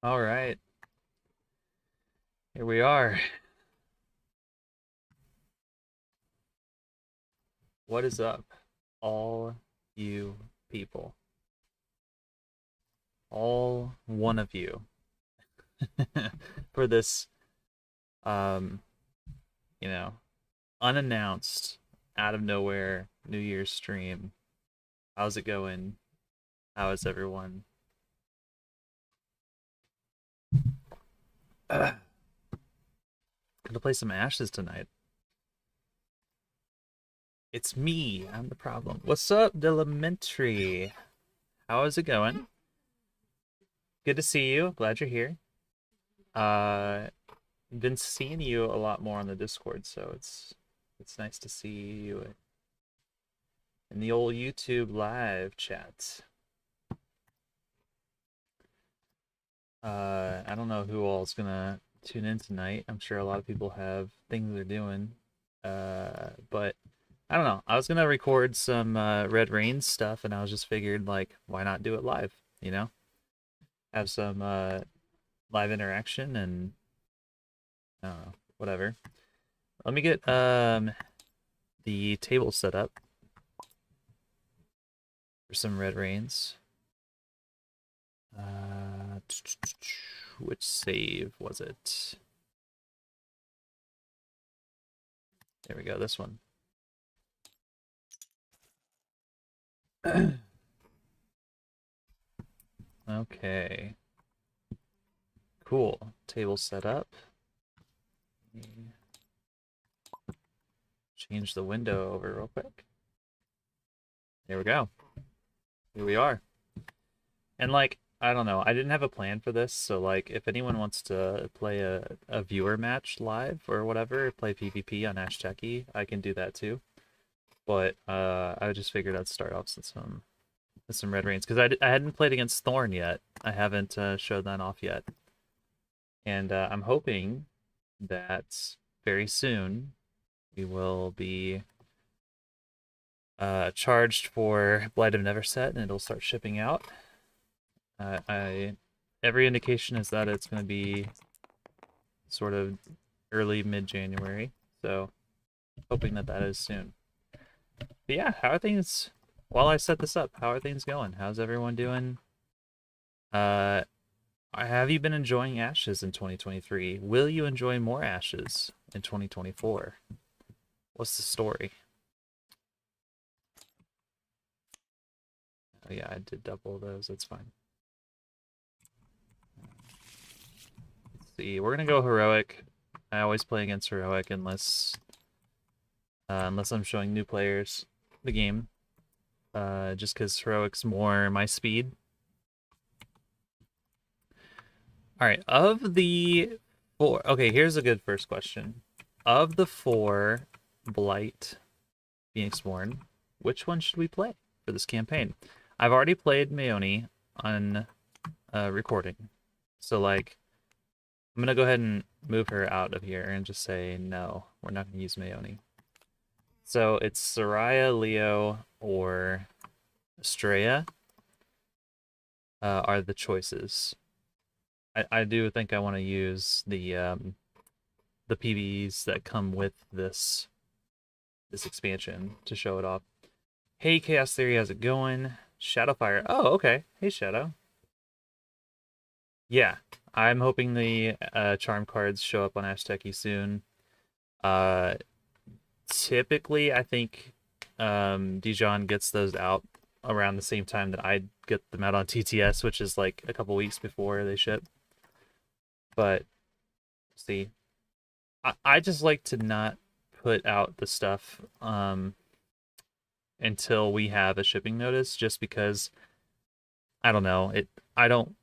All right, here we are. What is up, all you people? All one of you for this, um, you know, unannounced, out of nowhere New Year's stream. How's it going? How is everyone? Gonna play some Ashes tonight. It's me. I'm the problem. What's up, Delementary? How is it going? Good to see you. Glad you're here. Uh, been seeing you a lot more on the Discord, so it's nice to see you in the old YouTube live chat. I don't know who all is gonna tune in tonight. I'm sure a lot of people have things they're doing. But I don't know. I was gonna record some Red Rain stuff, and I was just figured like, why not do it live? You know, have some live interaction and I don't know, whatever. Let me get the table set up for some Red Rains. Which save was it? There we go, this one. Okay. Cool. Table set up. Change the window over real quick. There we go. Here we are. And like, I don't know, I didn't have a plan for this, so like if anyone wants to play a viewer match live or whatever, play PvP on Ashteki, I can do that too. But I just figured I'd start off with some Red Rains because I hadn't played against Thorn yet. I haven't showed that off yet. And I'm hoping that very soon we will be charged for Blight of Neverset and it'll start shipping out. Every indication is that it's going to be sort of early mid-January, so hoping that that is soon. But yeah, how are things? While I set this up, how are things going? How's everyone doing? Have you been enjoying Ashes in 2023? Will you enjoy more Ashes in 2024? What's the story? Oh yeah, I did double those. That's fine. Let's see, we're gonna go heroic. I always play against heroic unless I'm showing new players the game. Just because heroic's more my speed. All right, of the four, okay, here's a good first question. Of the four Blight Phoenixborn, which one should we play for this campaign? I've already played Mayoni on recording, so like, I'm gonna go ahead and move her out of here and just say no, we're not gonna use Mayoni. So it's Soraya, Leo, or Estrella are the choices. I do think I want to use the PBs that come with this expansion to show it off. Hey, Chaos Theory, how's it going? Shadowfire. Oh, okay. Hey, Shadow. Yeah, I'm hoping the charm cards show up on Ashteki soon. Uh, Typically, I think Dijon gets those out around the same time that I get them out on TTS, which is like a couple weeks before they ship. But see, I just like to not put out the stuff until we have a shipping notice, just because I don't know it. I don't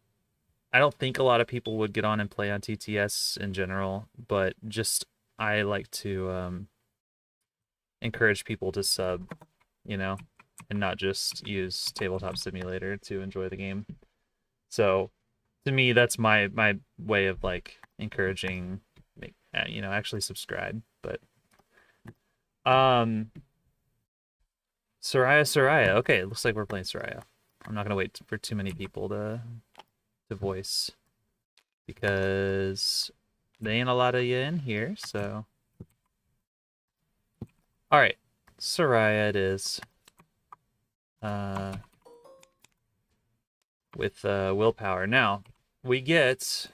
think a lot of people would get on and play on TTS in general, but just I like to encourage people to sub, you know, and not just use Tabletop Simulator to enjoy the game. So to me, that's my way of like encouraging, actually subscribe. But um, Soraya. Okay, it looks like we're playing Soraya. I'm not gonna wait for too many people to voice. because there ain't a lot of you in here, so. Alright, Soraya it is. With willpower. Now, we get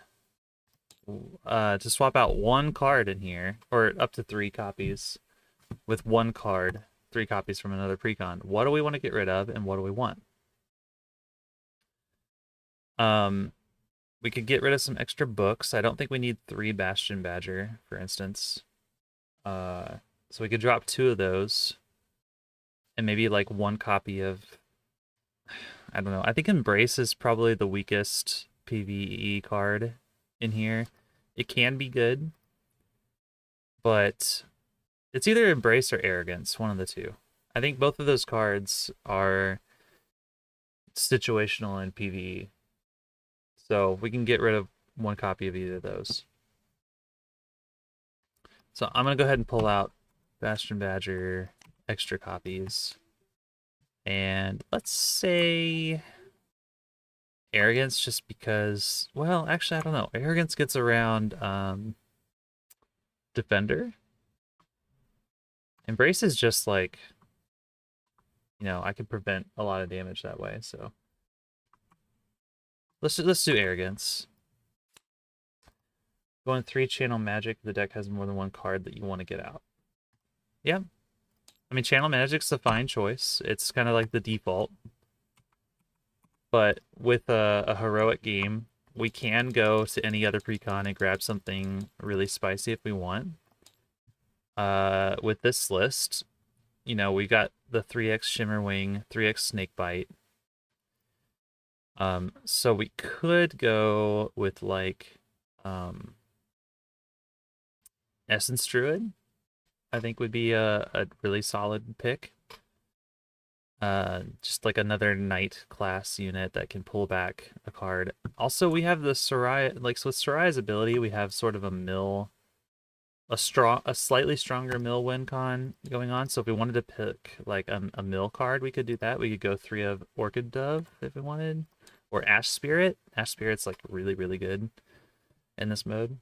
to swap out one card in here, or up to 3 copies with one card, 3 copies from another precon. What do we want to get rid of, and what do we want? We could get rid of some extra books. I don't think we need 3 Bastion Badger, for instance. So we could drop 2 of those, and maybe like 1 copy of, I don't know. I think Embrace is probably the weakest PvE card in here. It can be good, but it's either Embrace or Arrogance, one of the two. I think both of those cards are situational in PvE. So we can get rid of 1 copy of either of those. So I'm going to go ahead and pull out Bastion Badger, extra copies. And let's say Arrogance, just because, well, actually, I don't know. Arrogance gets around Defender. Embrace is just like, you know, I can prevent a lot of damage that way, so. Let's do Arrogance. Going 3-channel magic, the deck has more than 1 card that you want to get out. Yeah. I mean, channel magic's a fine choice. It's kind of like the default. But with a heroic game, we can go to any other precon and grab something really spicy if we want. With this list, you know, we got the 3x Shimmerwing, 3x Snakebite. So we could go with like Essence Druid. I think would be a really solid pick. Just like another knight class unit that can pull back a card. Also, we have the Soraya, like, so with Soraya's ability, we have sort of a slightly stronger mill win con going on. So if we wanted to pick like a mill card, we could do that. We could go 3 of Orchid Dove if we wanted, or Ash Spirit. Ash Spirit's like really, really good in this mode.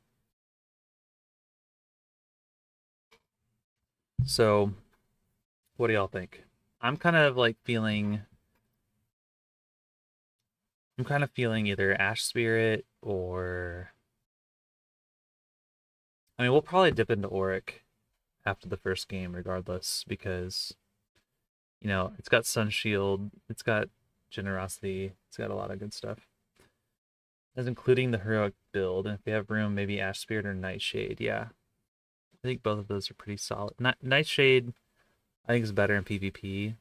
So what do y'all think? I'm kind of feeling either Ash Spirit or, I mean, we'll probably dip into Auric after the first game regardless, because, you know, it's got Sun Shield, it's got Generosity, it's got a lot of good stuff. As including the heroic build, and if we have room, maybe Ash Spirit or Nightshade. Yeah, I think both of those are pretty solid. Nightshade, I think, is better in PvP,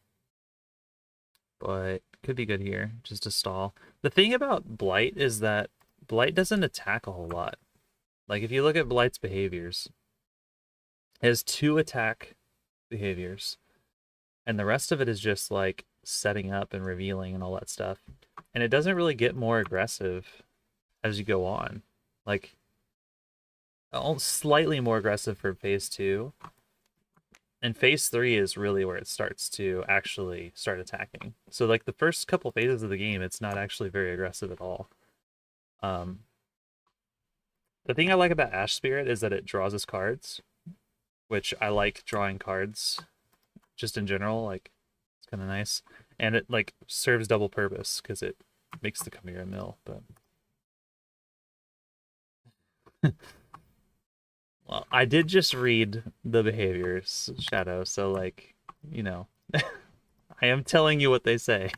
but could be good here, just to stall. The thing about Blight is that Blight doesn't attack a whole lot. Like, if you look at Blight's behaviors, it has 2 attack behaviors, and the rest of it is just, like, setting up and revealing and all that stuff. And it doesn't really get more aggressive as you go on. Like, slightly more aggressive for phase 2. And phase 3 is really where it starts to actually start attacking. So, like, the first couple phases of the game, it's not actually very aggressive at all. The thing I like about Ash Spirit is that it draws us cards, which I like drawing cards just in general. Like, it's kind of nice. And it, like, serves double purpose because it makes the Chimera mill, but... Well, I did just read the behaviors, Shadow, so, like, you know, I am telling you what they say.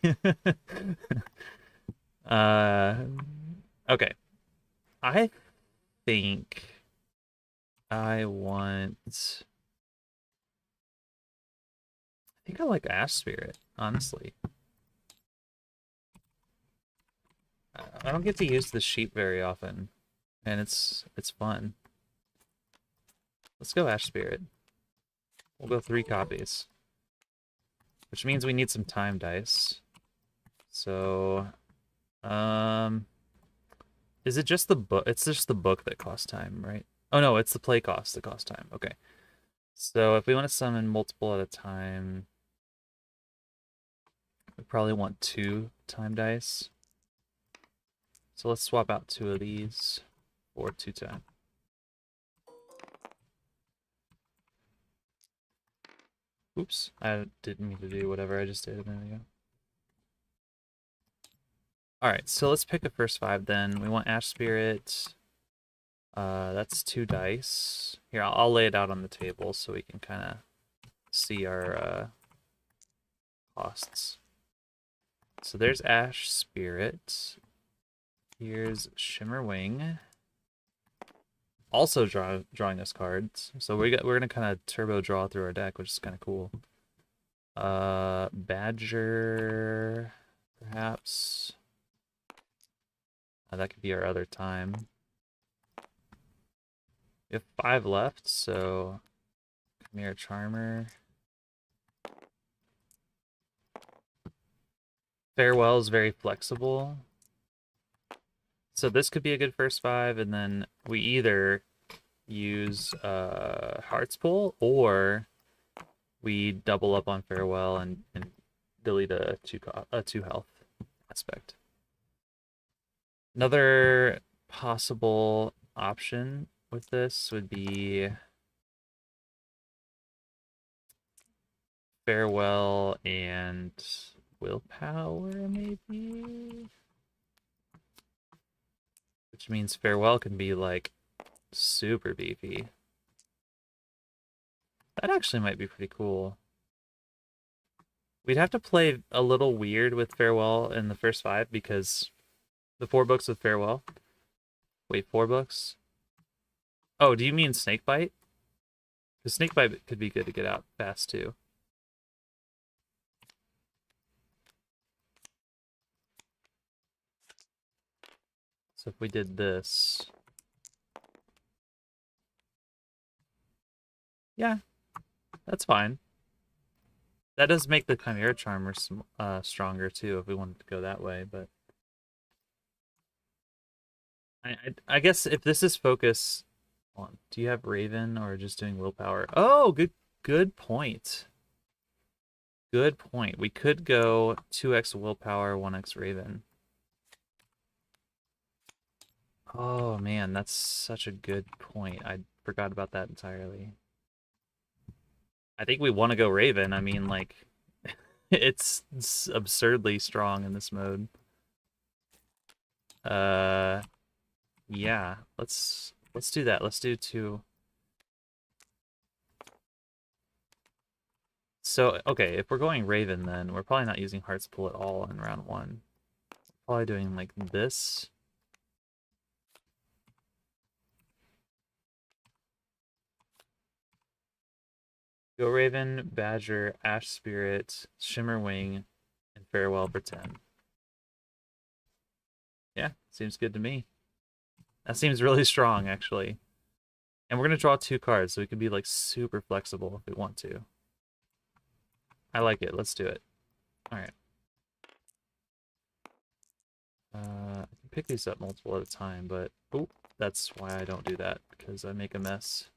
Okay. I think I think I like Ash Spirit, honestly. I don't get to use the sheep very often, and it's fun. Let's go Ash Spirit. We'll go 3 copies. Which means we need some time dice. So, is it just the book? It's just the book that costs time, right? Oh no, it's the play cost that costs time. Okay. So if we want to summon multiple at a time, we probably want 2 time dice. So let's swap out 2 of these. or 2/10. Oops, I didn't mean to do whatever I just did a minute ago. Alright, so let's pick a first 5 then. We want Ash Spirit. That's 2 dice. Here, I'll lay it out on the table so we can kind of see our costs. So there's Ash Spirit. Here's Shimmerwing. Also drawing us cards. So we're gonna kind of turbo draw through our deck, which is kind of cool. Badger, perhaps. That could be our other time. We have 5 left, so Chimera Charmer. Farewell is very flexible. So this could be a good first 5, and then we either use Heart's Pull, or we double up on Farewell and delete a 2 health aspect. Another possible option with this would be Farewell and Willpower, maybe? Which means Farewell can be, like, super beefy. That actually might be pretty cool. We'd have to play a little weird with Farewell in the first 5, because the 4 books with Farewell. Wait, 4 books? Oh, do you mean Snakebite? Because Snakebite could be good to get out fast, too. So if we did this... Yeah, that's fine. That does make the Chimera Charmer stronger, too, if we wanted to go that way, but... I guess if this is focus on, do you have Raven or just doing Willpower? Oh, good point. Good point. We could go 2x Willpower, 1x Raven. Oh man, that's such a good point. I forgot about that entirely. I think we want to go Raven. I mean, like, it's absurdly strong in this mode. Yeah, let's do that. Let's do 2. So, okay, if we're going Raven, then we're probably not using Heart's Pull at all in round 1. Probably doing, like, this. Go Raven, Badger, Ash Spirit, Shimmerwing, and Farewell for 10. Yeah, seems good to me. That seems really strong, actually. And we're going to draw 2 cards, so we can be, like, super flexible if we want to. I like it. Let's do it. Alright. I can pick these up multiple at a time, but... Oh, that's why I don't do that, because I make a mess.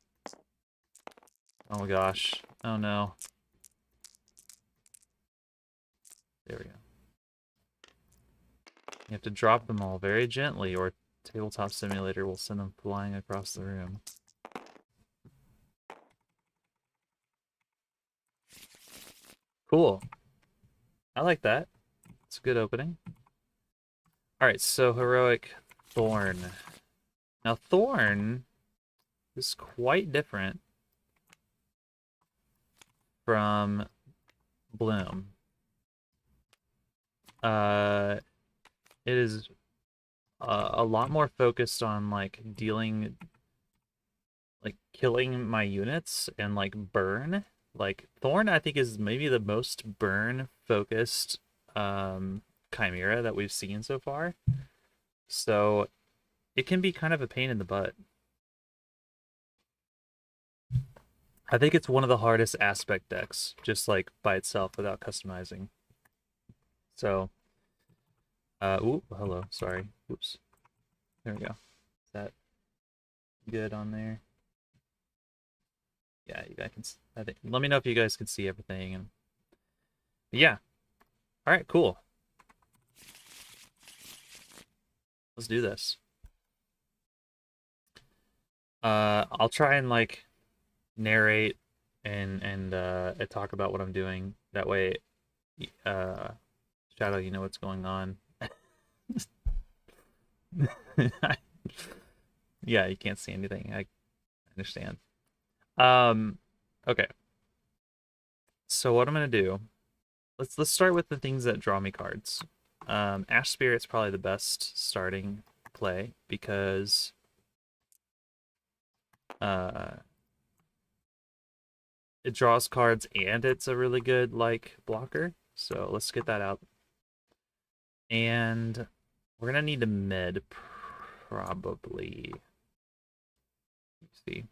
Oh my gosh. Oh no. There we go. You have to drop them all very gently, or Tabletop Simulator will send them flying across the room. Cool. I like that. It's a good opening. Alright, so Heroic Thorn. Now, Thorn is quite different from Bloom. It is a lot more focused on, like, dealing, like, killing my units and, like, burn. Like, Thorn, I think, is maybe the most burn-focused Chimera that we've seen so far. So, it can be kind of a pain in the butt. I think it's one of the hardest aspect decks, just, like, by itself, without customizing. So, ooh, hello, sorry. Oops. There we go. Is that good on there? Yeah, you guys can. I think. Let me know if you guys can see everything. And yeah. All right, cool. Let's do this. I'll try and like narrate and talk about what I'm doing. That way, uh, Shadow, you know what's going on. Yeah, you can't see anything. I understand. Um, okay. So what I'm gonna do? Let's start with the things that draw me cards. Ash Spirit's probably the best starting play because uh, it draws cards and it's a really good like blocker. So let's get that out. And we're gonna need a med probably. Let's see.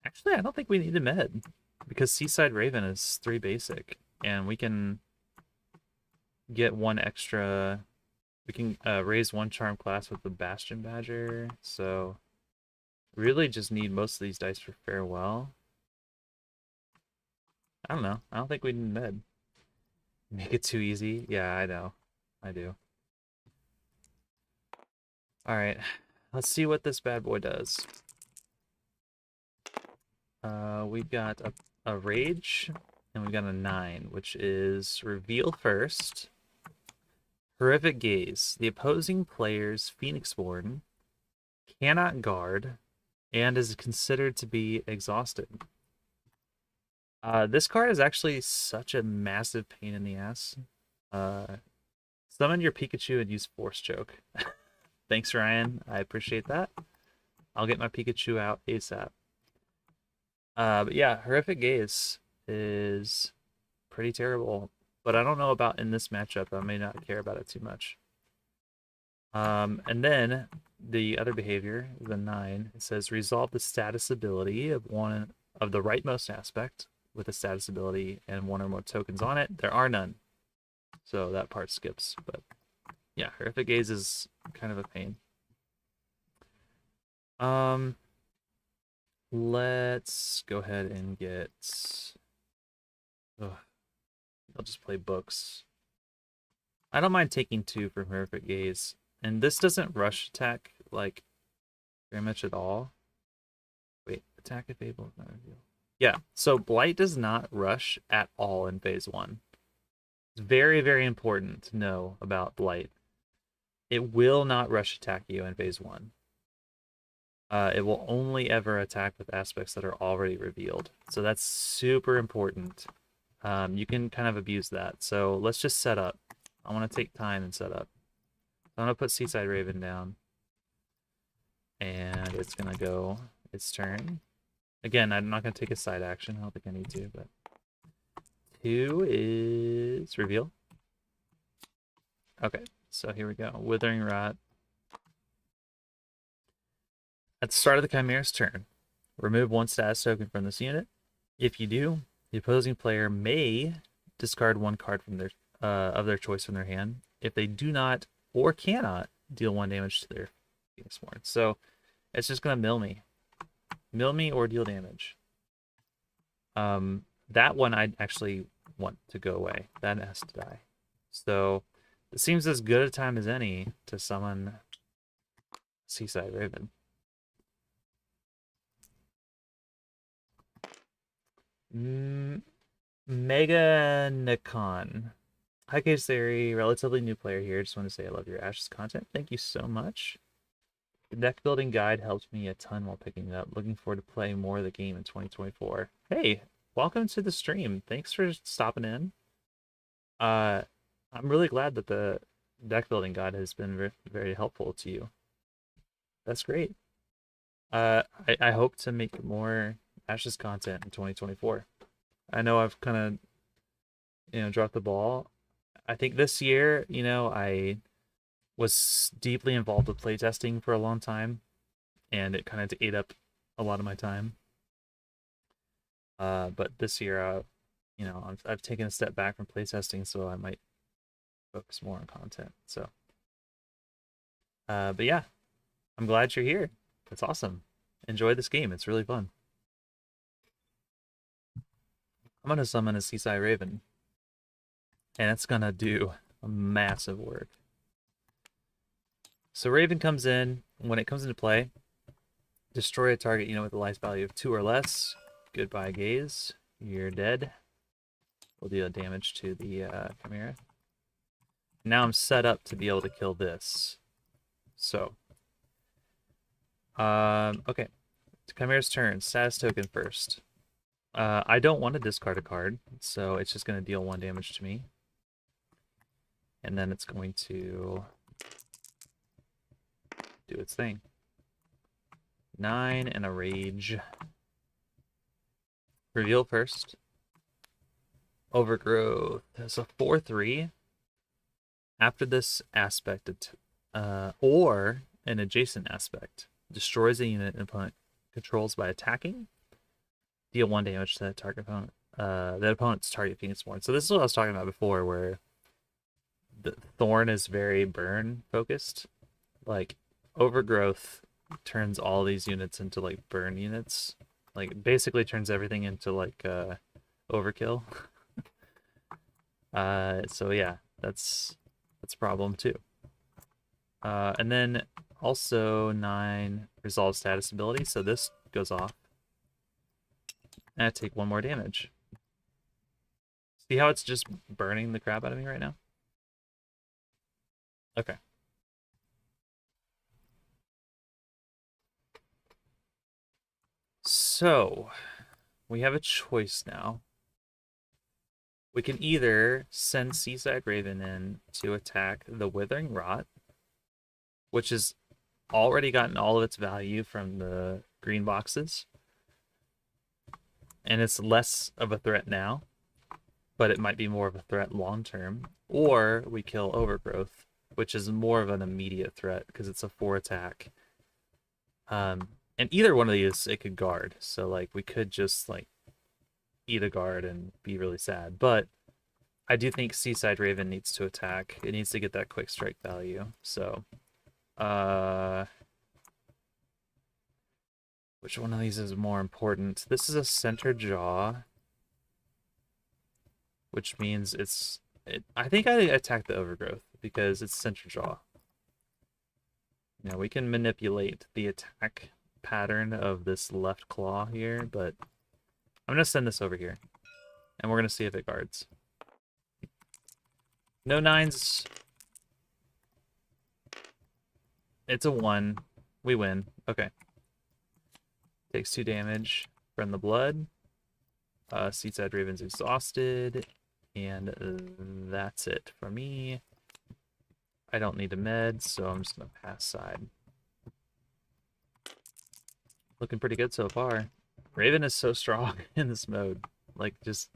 Actually, I don't think we need a med because Seaside Raven is 3 basic, and we can get one extra. We can raise one charm class with the Bastion Badger. So really just need most of these dice for Farewell. I don't know. I don't think we need med. Make it too easy? Yeah, I know. I do. Alright. Let's see what this bad boy does. We've got a Rage, and we've got a 9, which is Reveal first. Horrific Gaze. The opposing player's Phoenixborn cannot guard and is considered to be exhausted. This card is actually such a massive pain in the ass. Summon your Pikachu and use Force Choke. Thanks, Ryan. I appreciate that. I'll get my Pikachu out ASAP. But yeah, Horrific Gaze is pretty terrible. But I don't know about in this matchup. I may not care about it too much. And then the other behavior, the 9, it says resolve the status ability of one of the rightmost aspect with a status ability and one or more tokens on it. There are none. So that part skips. But yeah, Horrific Gaze is kind of a pain. Let's go ahead and get... Ugh. I'll just play books. I don't mind taking 2 from Horrific Gaze. And this doesn't rush attack, like, very much at all. Wait, attack if able, not reveal. Yeah, so Blight does not rush at all in phase 1. It's very, very important to know about Blight. It will not rush attack you in phase 1. It will only ever attack with aspects that are already revealed. So that's super important. You can kind of abuse that. So let's just set up. I want to take time and set up. I'm going to put Seaside Raven down. And it's going to go its turn. Again, I'm not going to take a side action. I don't think I need to, but 2 is reveal. Okay, so here we go. Withering Rot. At the start of the Chimera's turn, remove 1 status token from this unit. If you do, the opposing player may discard 1 card from their of their choice from their hand. If they do not or cannot deal 1 damage to their Phoenixborn. So it's just gonna mill me. Mill me or deal damage. That one I actually want to go away. That has to die. So it seems as good a time as any to summon Seaside Raven. Mega Nikon. Hi, Case Theory. Relatively new player here. Just want to say I love your Ashes content. Thank you so much. The deck building guide helped me a ton while picking it up. Looking forward to playing more of the game in 2024. Hey, welcome to the stream. Thanks for stopping in. I'm really glad that the deck building guide has been very helpful to you. That's great. I hope to make more Ashes content in 2024. I know I've kind of, dropped the ball. I think this year, I was deeply involved with playtesting for a long time, and it kind of ate up a lot of my time. But this year, I've taken a step back from playtesting, so I might focus more on content. So, but yeah, I'm glad you're here. That's awesome. Enjoy this game. It's really fun. I'm gonna summon a Seaside Raven, and it's gonna do massive work. So Raven comes in. When it comes into play, Destroy a target unit with a life value of 2 or less. Goodbye, gaze. You're dead. We'll deal damage to the Chimera. Now I'm set up to be able to kill this. So, okay. Chimera's turn. Status token first. I don't want to discard a card, so it's just going to deal 1 damage to me. And then it's going to do its thing. 9 and a rage. Reveal first. Overgrowth. So 4/3. After this aspect, or an adjacent aspect, destroys a unit an opponent controls by attacking. Deal 1 damage to that target opponent. That opponent's target Phoenix Born. So this is what I was talking about before, where the Thorn is very burn focused. Like Overgrowth turns all these units into like burn units. Like basically turns everything into like overkill. So yeah, that's a problem too. And then also 9 resolve status ability, so this goes off. And I take 1 more damage. See how it's just burning the crap out of me right now? Okay. So, we have a choice now. We can either send Seaside Raven in to attack the Withering Rot, which has already gotten all of its value from the green boxes, and it's less of a threat now, but it might be more of a threat long term. Or we kill Overgrowth, which is more of an immediate threat because it's a 4 attack. And either one of these it could guard, so like we could just like eat a guard and be really sad. But I do think Seaside Raven needs to attack. It needs to get that quick strike value. So, which one of these is more important? This is a center jaw, which means I think I attack the Overgrowth because it's center jaw. Now we can manipulate the attack pattern of this left claw here, but I'm gonna send this over here, and we're gonna see if it guards. No 9s. It's a 1. We win. Okay. Takes 2 damage from the blood. Seaside Raven's exhausted, and that's it for me. I don't need a med, so I'm just gonna pass side. Looking pretty good so far. Raven is so strong in this mode. Like, just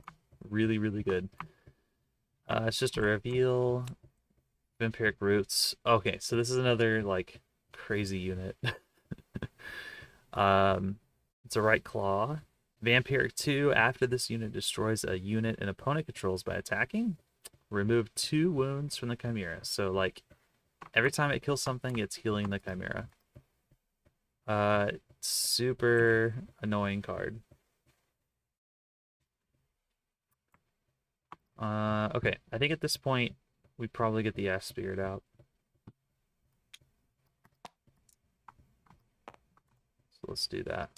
really, really good. It's just a reveal. Vampiric Roots. Okay, so this is another, like, crazy unit. It's a right claw. Vampiric 2, after this unit destroys a unit an opponent controls by attacking, remove 2 wounds from the Chimera. So, like, every time it kills something, it's healing the Chimera. Super annoying card. Okay, I think at this point, we probably get the Ash Spirit out. So let's do that.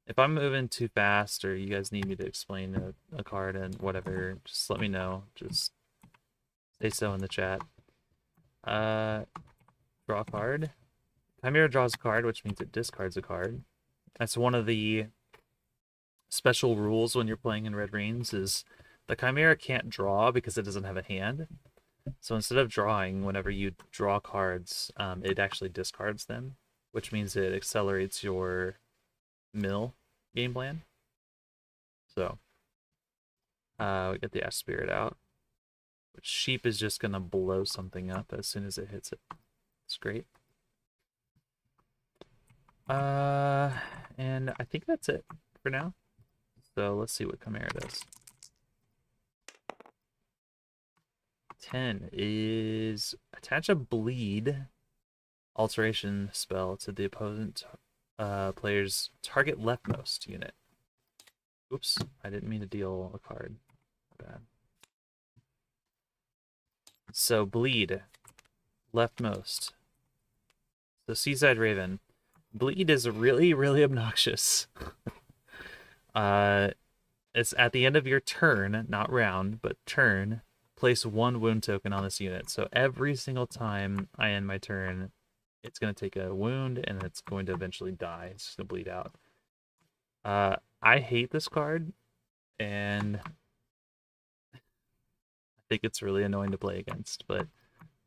If I'm moving too fast or you guys need me to explain a card and whatever, just let me know. Just say so in the chat. Draw a card. Chimera draws a card, which means it discards a card. That's one of the special rules when you're playing in Red Rains is the Chimera can't draw because it doesn't have a hand. So instead of drawing, whenever you draw cards, it actually discards them, which means it accelerates your mill game plan. So we get the Ash Spirit out, which Sheep is just gonna blow something up as soon as it hits it. It's great. And I think that's it for now. So let's see what Chimera does. 10 is attach a bleed alteration spell to the opponent player's target leftmost unit. Oops, I didn't mean to deal a card. Bad. So bleed leftmost. So Seaside Raven. Bleed is really, really obnoxious. uh, it's at the end of your turn, not round, but turn. Place 1 wound token on this unit. So every single time I end my turn, it's going to take a wound and it's going to eventually die. It's just going to bleed out. I hate this card, and I think it's really annoying to play against, but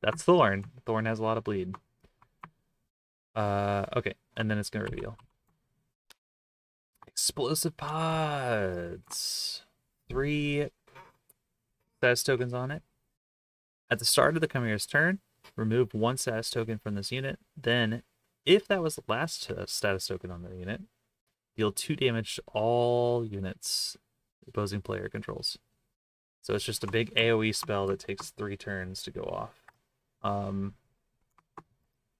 that's Thorn. Thorn has a lot of bleed. Okay, and then it's going to reveal. Explosive Pods. 3 status tokens on it. At the start of the Chimera's turn, remove 1 status token from this unit. Then, if that was the last status token on the unit, deal 2 damage to all units the opposing player controls. So it's just a big AoE spell that takes 3 turns to go off.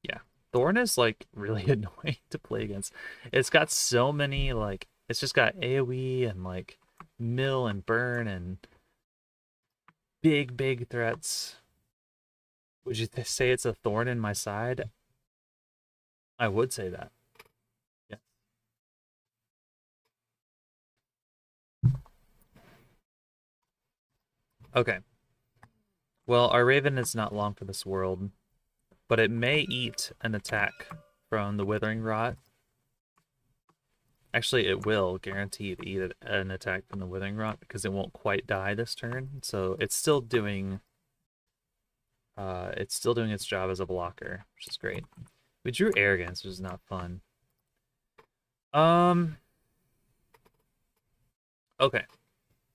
Yeah. Thorn is, like, really annoying to play against. It's got so many, like, it's just got AoE and, like, mill and burn and big, big threats. Would you say it's a thorn in my side? I would say that. Yeah. Okay. Well, our Raven is not long for this world, but it may eat an attack from the Withering Rot. Actually, it will guarantee to eat an attack from the Withering Rot because it won't quite die this turn. So it's still doing its job as a blocker, which is great. We drew Arrogance, which is not fun. Okay.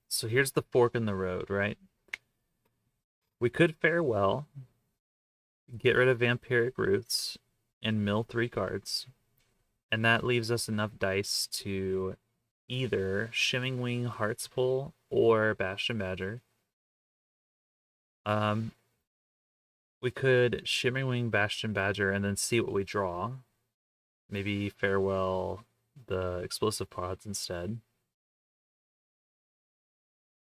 So here's the fork in the road, right? We could Farewell, get rid of Vampiric Roots, and mill 3 cards. And that leaves us enough dice to either Shimming Wing Heart's Pull or Bastion Badger. We could Shimmering Wing Bastion Badger and then see what we draw. Maybe Farewell the Explosive Pods instead.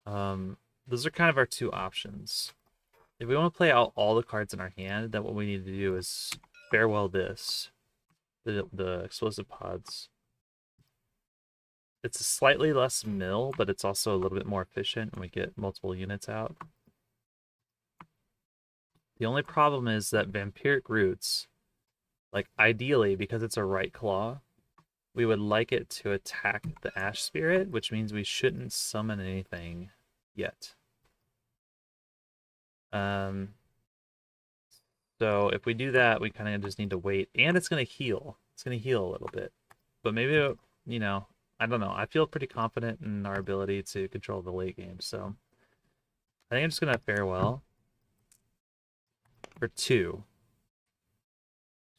Those are kind of our 2 options. If we want to play out all the cards in our hand, then what we need to do is Farewell this, the Explosive Pods. It's a slightly less mill, but it's also a little bit more efficient, and we get multiple units out. The only problem is that Vampiric Roots, like, ideally, because it's a right claw, we would like it to attack the Ash Spirit, which means we shouldn't summon anything yet. So if we do that, we kind of just need to wait. And it's going to heal. It's going to heal a little bit. But maybe, you know, I don't know. I feel pretty confident in our ability to control the late game. So I think I'm just going to Farewell for 2.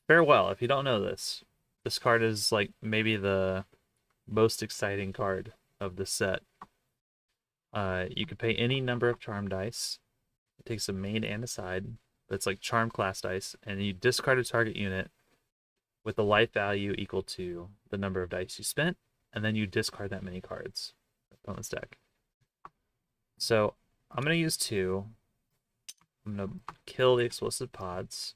Farewell, if you don't know this, this card is, like, maybe the most exciting card of the set. You can pay any number of charm dice. It takes a main and a side. That's like charm class dice, and you discard a target unit with the life value equal to the number of dice you spent, and then you discard that many cards on this deck. So I'm going to use 2. I'm going to kill the Explosive Pods.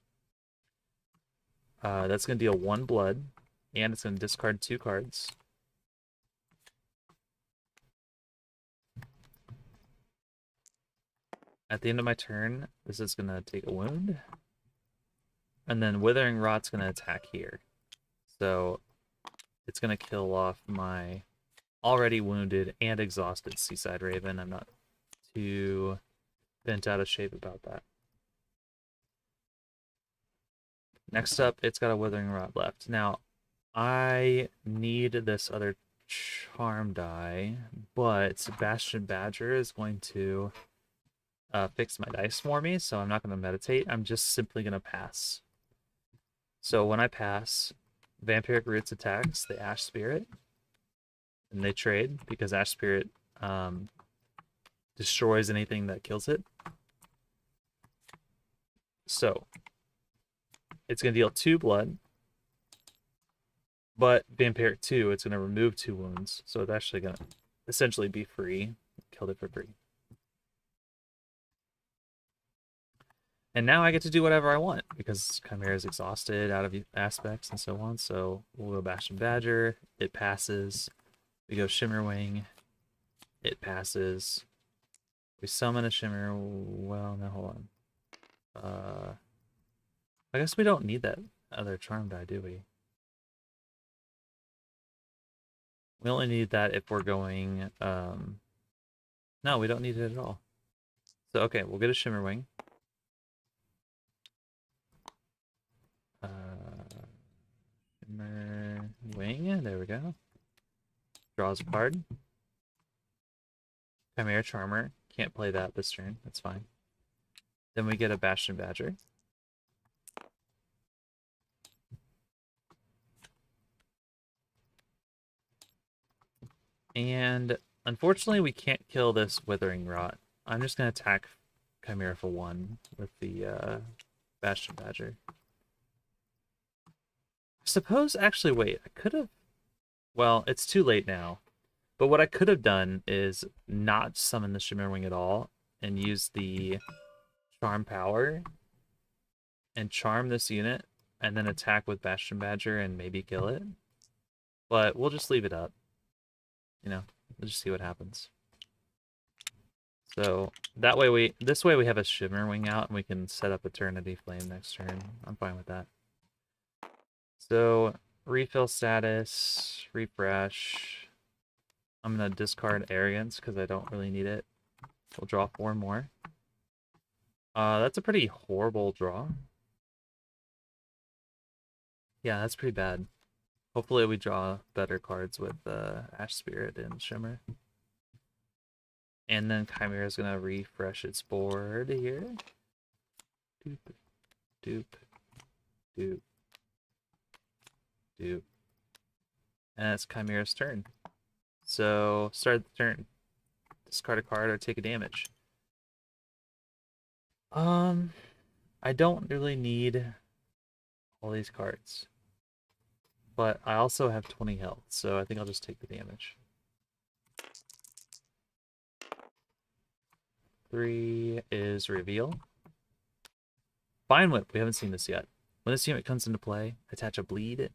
That's going to deal 1 blood, and it's going to discard 2 cards. At the end of my turn, this is going to take a wound. And then Withering Rot's going to attack here. So it's going to kill off my already wounded and exhausted Seaside Raven. I'm not too bent out of shape about that. Next up, it's got a Withering Rot left. Now, I need this other charm die, but Bastion Badger is going to fix my dice for me, so I'm not going to meditate. I'm just simply going to pass. So when I pass, Vampiric Roots attacks the Ash Spirit, and they trade because Ash Spirit destroys anything that kills it. So it's going to deal 2 blood, but Vampiric 2, it's going to remove 2 wounds, so it's actually going to essentially be free. Killed it for free. And now I get to do whatever I want because Chimera is exhausted out of aspects and so on. So we'll go Bastion Badger. It passes. We go Shimmerwing. It passes. We summon a Shimmer. Well, no, hold on. I guess we don't need that other charm die, do we? We only need that if we're going, no, we don't need it at all. So, okay, we'll get a Shimmerwing. Shimmerwing, there we go. Draws a card. Chimera Charmer, can't play that this turn, that's fine. Then we get a Bastion Badger. And unfortunately, we can't kill this Withering Rot. I'm just going to attack Chimera for 1 with the Bastion Badger. I suppose, actually, wait, I could have... Well, it's too late now. But what I could have done is not summon the Shimmerwing at all and use the Charm Power and charm this unit and then attack with Bastion Badger and maybe kill it. But we'll just leave it up. You know, we'll just see what happens. So that way this way we have a Shimmerwing out and we can set up Eternity Flame next turn. I'm fine with that. So refill status, refresh. I'm gonna discard Arrogance because I don't really need it. We'll draw 4 more. That's a pretty horrible draw. Yeah, that's pretty bad. Hopefully we draw better cards with Ash Spirit and Shimmer. And then Chimera is going to refresh its board here. Doop, doop, doop, doop. And it's Chimera's turn. So start the turn. Discard a card or take a damage. I don't really need all these cards. But I also have 20 health, so I think I'll just take the damage. 3 is reveal. Vine Whip, we haven't seen this yet. When this unit comes into play, attach a bleed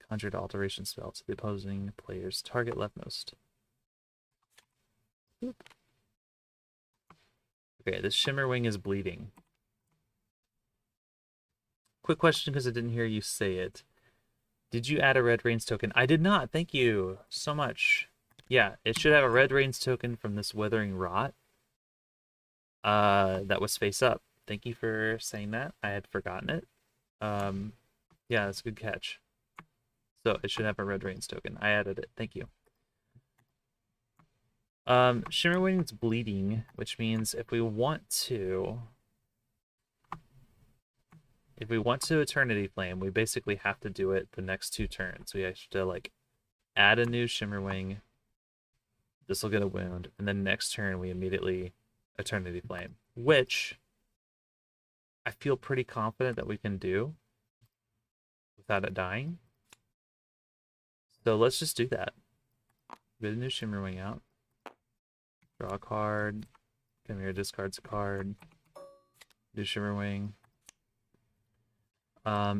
conjured alteration spell to the opposing player's target leftmost. Boop. Okay, this Shimmerwing is bleeding. Quick question because I didn't hear you say it. Did you add a Red Rains token? I did not. Thank you so much. Yeah, it should have a Red Rains token from this Withering Rot. That was face up. Thank you for saying that. I had forgotten it. Yeah, that's a good catch. So it should have a Red Rains token. I added it. Thank you. Shimmerwing's bleeding, which means if we want to Eternity Flame, we basically have to do it the next 2 turns. We have to like add a new Shimmerwing. This will get a wound, and then next turn we immediately Eternity Flame, which I feel pretty confident that we can do without it dying. So let's just do that. Get a new Shimmerwing out. Draw a card. Chimera discards a card. Do Shimmerwing.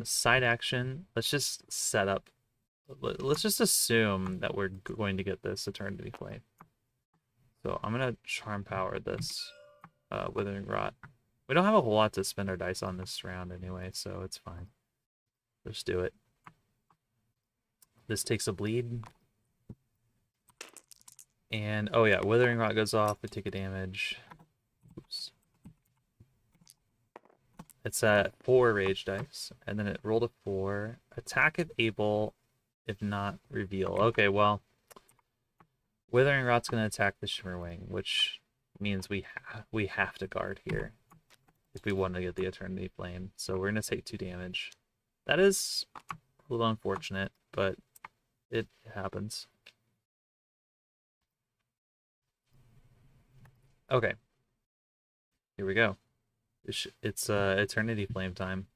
Side action. Let's just set up. Let's just assume that we're going to get this Eternity Flame. So I'm gonna Charm Power this Withering Rot. We don't have a whole lot to spend our dice on this round anyway, so it's fine. Let's do it. This takes a bleed. And, oh yeah, Withering Rot goes off, we take a damage. Oops. It's at 4 rage dice, and then it rolled a 4. Attack if able, if not, reveal. Okay, well, Withering Rot's going to attack the Shimmerwing, which means we have to guard here if we want to get the Eternity Flame. So we're going to take 2 damage. That is a little unfortunate, but it happens. Okay. Here we go. It's Eternity Flame time.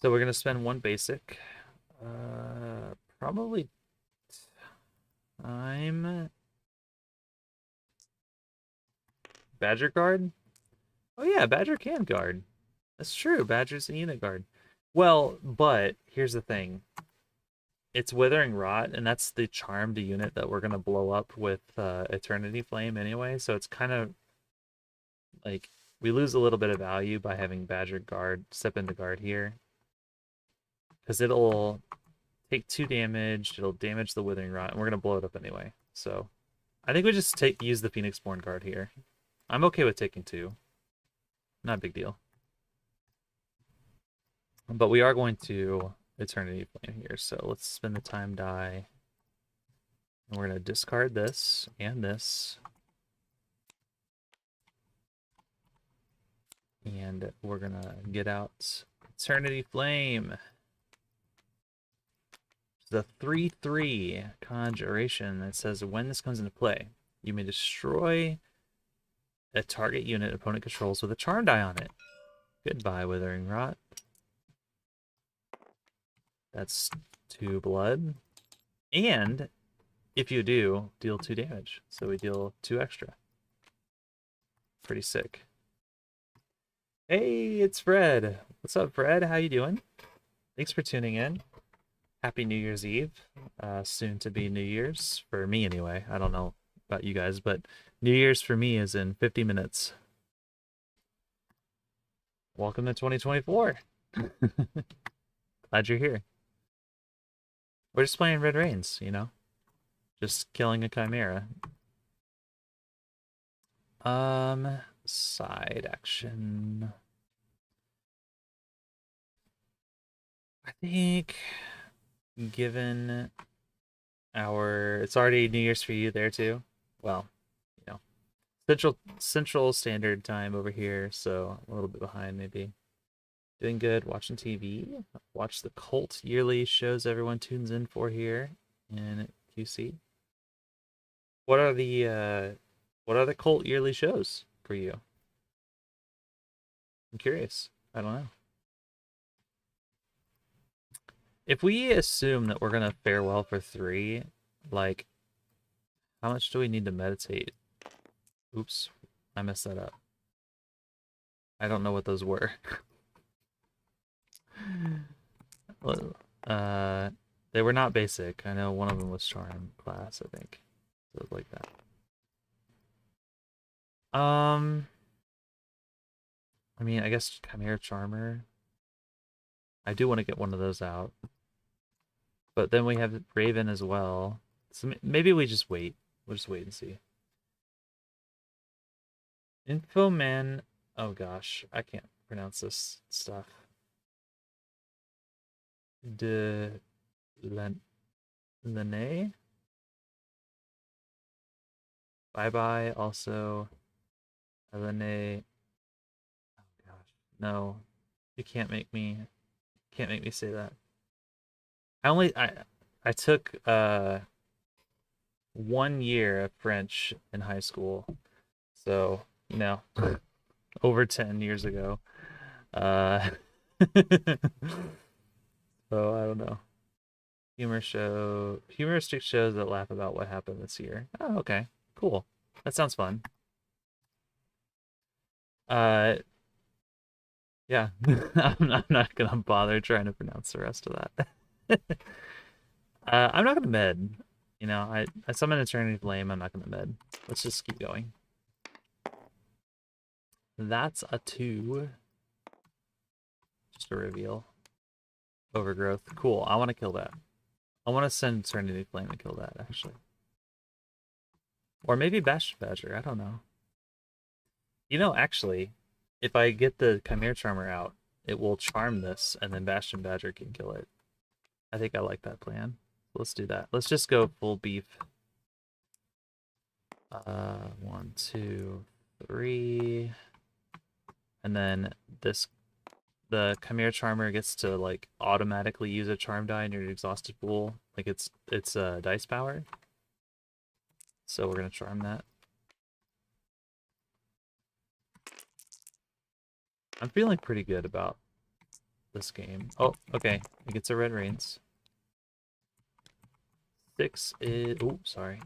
So we're gonna spend 1 basic. Probably time. Badger Guard. Oh yeah, Badger can guard. That's true. Badger's a unit guard. Well, but here's the thing. It's Withering Rot, and that's the charmed unit that we're gonna blow up with Eternity Flame anyway. So it's kind of like we lose a little bit of value by having Badger guard step into guard here, because it'll take 2 damage. It'll damage the Withering Rot, and we're gonna blow it up anyway. So I think we just use the Phoenixborn guard here. I'm okay with taking 2. Not a big deal. But we are going to Eternity Flame here, so let's spend the time die. And we're going to discard this and this. And we're going to get out Eternity Flame. The 3/3 conjuration that says when this comes into play, you may destroy a target unit opponent controls with a charm die on it. Goodbye, Withering Rot. That's 2 blood. And if you do, deal 2 damage. So we deal 2 extra. Pretty sick. Hey, it's Fred. What's up, Fred? How you doing? Thanks for tuning in. Happy New Year's Eve. Soon to be New Year's. For me, anyway. I don't know about you guys, but New Year's for me is in 50 minutes. Welcome to 2024. Glad you're here. We're just playing Red Reigns, you know? Just killing a Chimera. Side action. I think, given it's already New Year's for you there too. Well, you know, Central Standard Time over here, so a little bit behind maybe. Doing good, watching TV. Watch the Cult yearly shows everyone tunes in for here in QC. What are the Cult yearly shows for you? I'm curious. I don't know. If we assume that we're gonna fare well for 3, like, how much do we need to meditate? Oops, I messed that up. I don't know what those were. They were not basic. I know one of them was charm class, I think. So like that. I mean, I guess Chimera Charmer. I do want to get one of those out. But then we have Raven as well. So maybe we just wait. We'll just wait and see. Infoman. Oh gosh, I can't pronounce this stuff. De Lene. Bye bye. Also, Lene. Oh gosh, no, you can't make me say that. I took 1 year of French in high school, so you know, over 10 years ago. So I don't know. Humoristic shows that laugh about what happened this year. Oh, okay, cool. That sounds fun. Yeah, I'm not gonna bother trying to pronounce the rest of that. I'm not gonna med. You know, I summon Eternity Flame. I'm not gonna med. Let's just keep going. That's a 2. Just a reveal. Overgrowth. Cool. I want to kill that. I want to send Eternity Flame to kill that, actually. Or maybe Bastion Badger. I don't know. You know, actually, if I get the Chimera Charmer out, it will charm this, and then Bastion Badger can kill it. I think I like that plan. Let's do that. Let's just go full beef. 1, 2, 3. And then the Chimera Charmer gets to like automatically use a charm die in your exhausted pool. Like it's dice power. So we're gonna charm that. I'm feeling pretty good about this game. Oh, okay. It gets a Red Reigns. 6 is... Oh, sorry.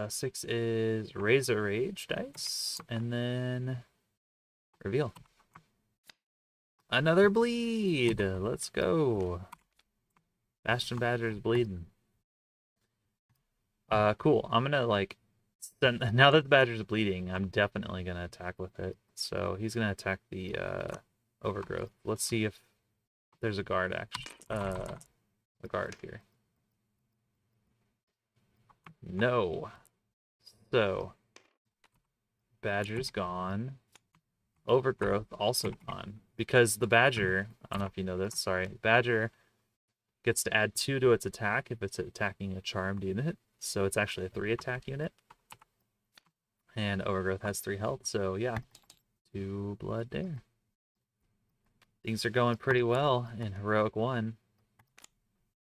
6 is Razor Rage dice. And then Reveal. Another bleed. Let's go. Bastion Badger's bleeding. Cool. I'm gonna like now that the Badger's bleeding, I'm definitely gonna attack with it. So he's gonna attack the overgrowth. Let's see if there's a guard a guard here. No. So Badger's gone. Overgrowth also gone. Because the Badger, I don't know if you know this, sorry. Badger gets to add 2 to its attack if it's attacking a charmed unit. So it's actually a 3 attack unit. And Overgrowth has 3 health, so yeah. 2 blood there. Things are going pretty well in Heroic 1.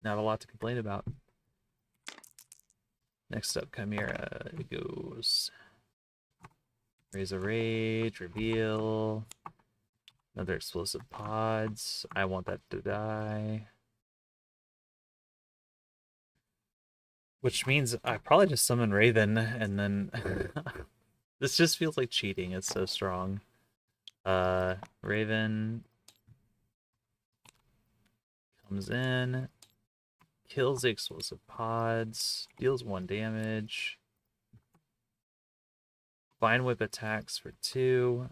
Not a lot to complain about. Next up, Chimera goes. Raise a Rage, Reveal. Another Explosive Pods. I want that to die. Which means I probably just summon Raven, and then... This just feels like cheating, it's so strong. Raven... comes in, kills the Explosive Pods, deals 1 damage. Vine Whip attacks for 2.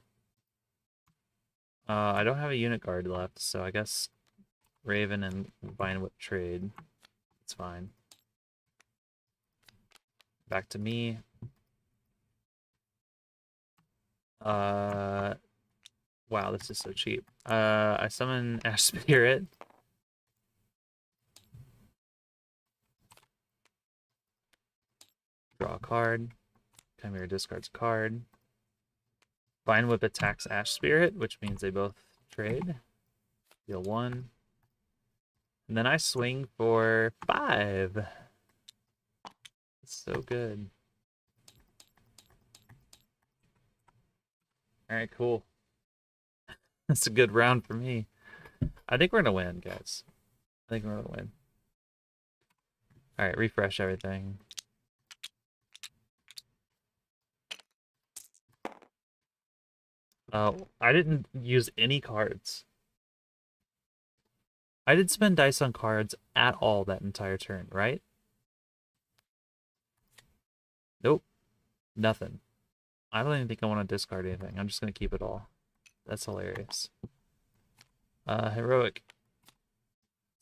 I don't have a unit guard left, so I guess Raven and Vine Whip trade. It's fine. Back to me. Wow, this is so cheap. I summon Ash Spirit. Draw a card. Chimera discards a card. Vine Whip attacks Ash Spirit, which means they both trade. Deal 1. And then I swing for 5. It's so good. Alright, cool. That's a good round for me. I think we're gonna win, guys. I think we're gonna win. Alright, refresh everything. I didn't use any cards. I didn't spend dice on cards at all that entire turn, right? Nope. Nothing. I don't even think I want to discard anything. I'm just going to keep it all. That's hilarious. Heroic.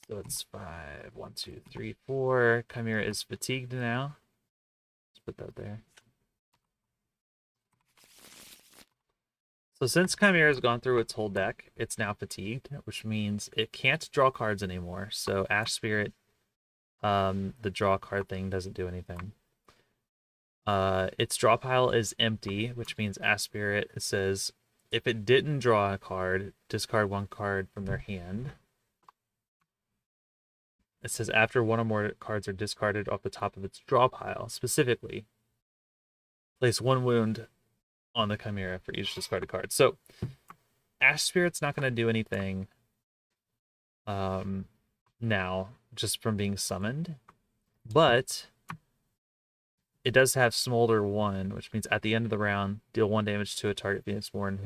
So it's 5. 1, 2, 3, 4. Chimera is fatigued now. Let's put that there. So since Chimera's gone through its whole deck, it's now fatigued, which means it can't draw cards anymore. So Ash Spirit, the draw card thing doesn't do anything. Its draw pile is empty, which means Ash Spirit says if it didn't draw a card, discard 1 card from their hand. It says after 1 or more cards are discarded off the top of its draw pile, specifically, place 1 wound on the Chimera for each discarded card. So Ash Spirit's not going to do anything now, just from being summoned, but it does have Smolder 1, which means at the end of the round, deal 1 damage to a target Phoenixborn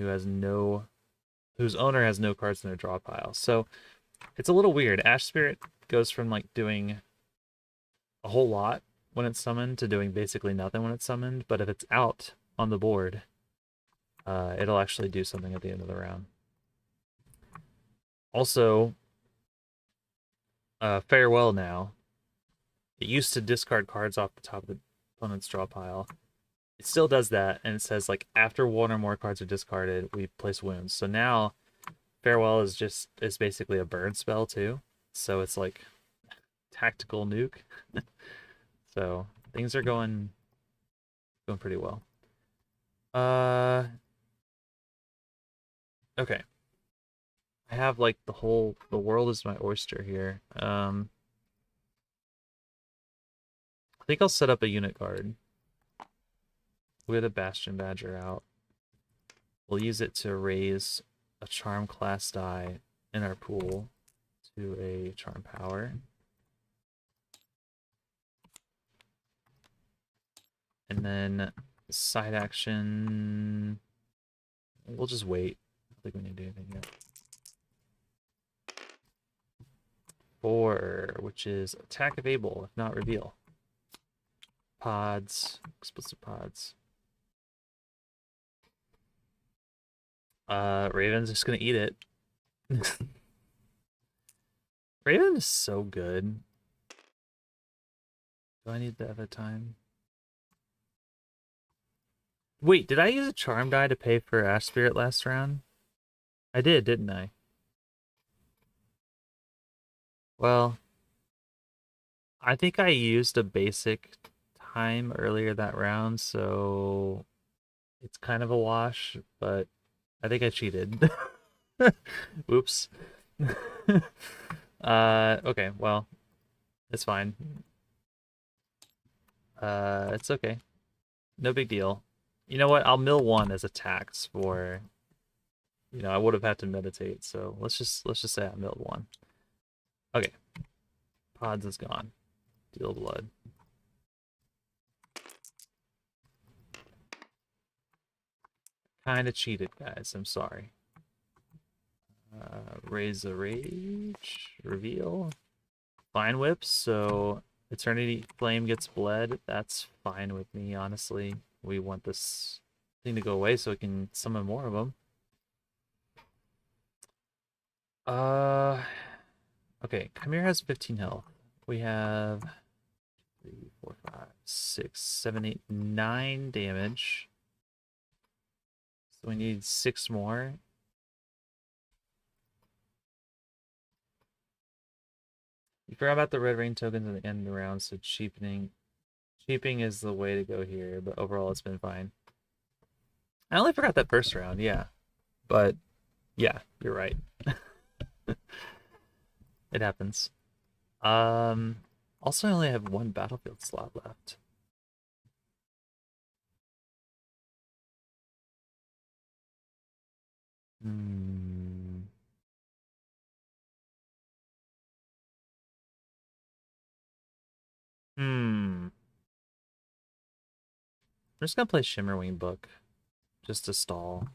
whose owner has no cards in their draw pile. So it's a little weird. Ash Spirit goes from like doing a whole lot when it's summoned to doing basically nothing when it's summoned, but if it's out on the board, it'll actually do something at the end of the round. Also, Farewell now. It used to discard cards off the top of the opponent's draw pile. It still does that, and it says like after 1 or more cards are discarded, we place wounds. So now Farewell is basically a burn spell too. So it's like tactical nuke. So things are going pretty well. Okay. I have like the world is my oyster here. I think I'll set up a unit guard. We have a Bastion Badger out. We'll use it to raise a charm class die in our pool to a charm power. And then side action, We'll just wait. I don't think we need to do anything yet. 4, which is attack of Able, if not reveal. Pods, explicit pods. Raven's just gonna eat it. Raven is so good. Do I need to have a time? Wait, did I use a charm die to pay for Ash Spirit last round? I did, didn't I? Well, I think I used a basic time earlier that round, so it's kind of a wash, but I think I cheated. Oops. Okay, well, it's fine. It's okay. No big deal. You know what? I'll mill 1 as a tax for, you know, I would have had to meditate, so let's just say I milled 1. Okay. Pods is gone. Deal blood. Kinda cheated, guys. I'm sorry. Raise the Rage. Reveal. Fine Whips, so Eternity Flame gets bled. That's fine with me, honestly. We want this thing to go away so we can summon more of them. Okay, Chimera has 15 health. We have 3, 4, 5, 6, 7, 8, 9 damage. So we need 6 more. You forgot about the red rain tokens at the end of the round, so cheapening is the way to go here, but overall it's been fine. I only forgot that first round, yeah. But yeah, you're right. It happens. Also I only have 1 battlefield slot left. Hmm. I'm just gonna play Shimmerwing Book just to stall.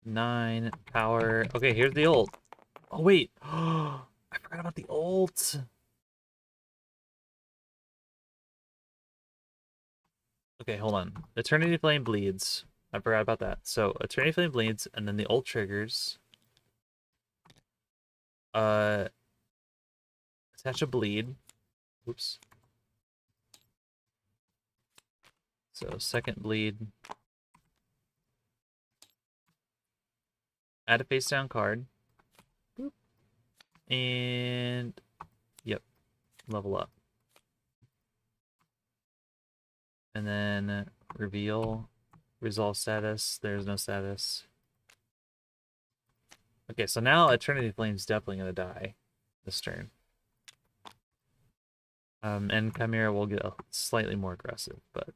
9 power. Okay, here's the ult. Oh wait, I forgot about the ult. Okay, hold on. Eternity Flame bleeds. I forgot about that. So Eternity Flame bleeds, and then the ult triggers. Attach a bleed. Oops. So second bleed. Add a face down card. Boop. And yep, level up. And then reveal, resolve status. There's no status. Okay, so now Eternity Flame's definitely gonna die this turn. And Chimera will get slightly more aggressive, but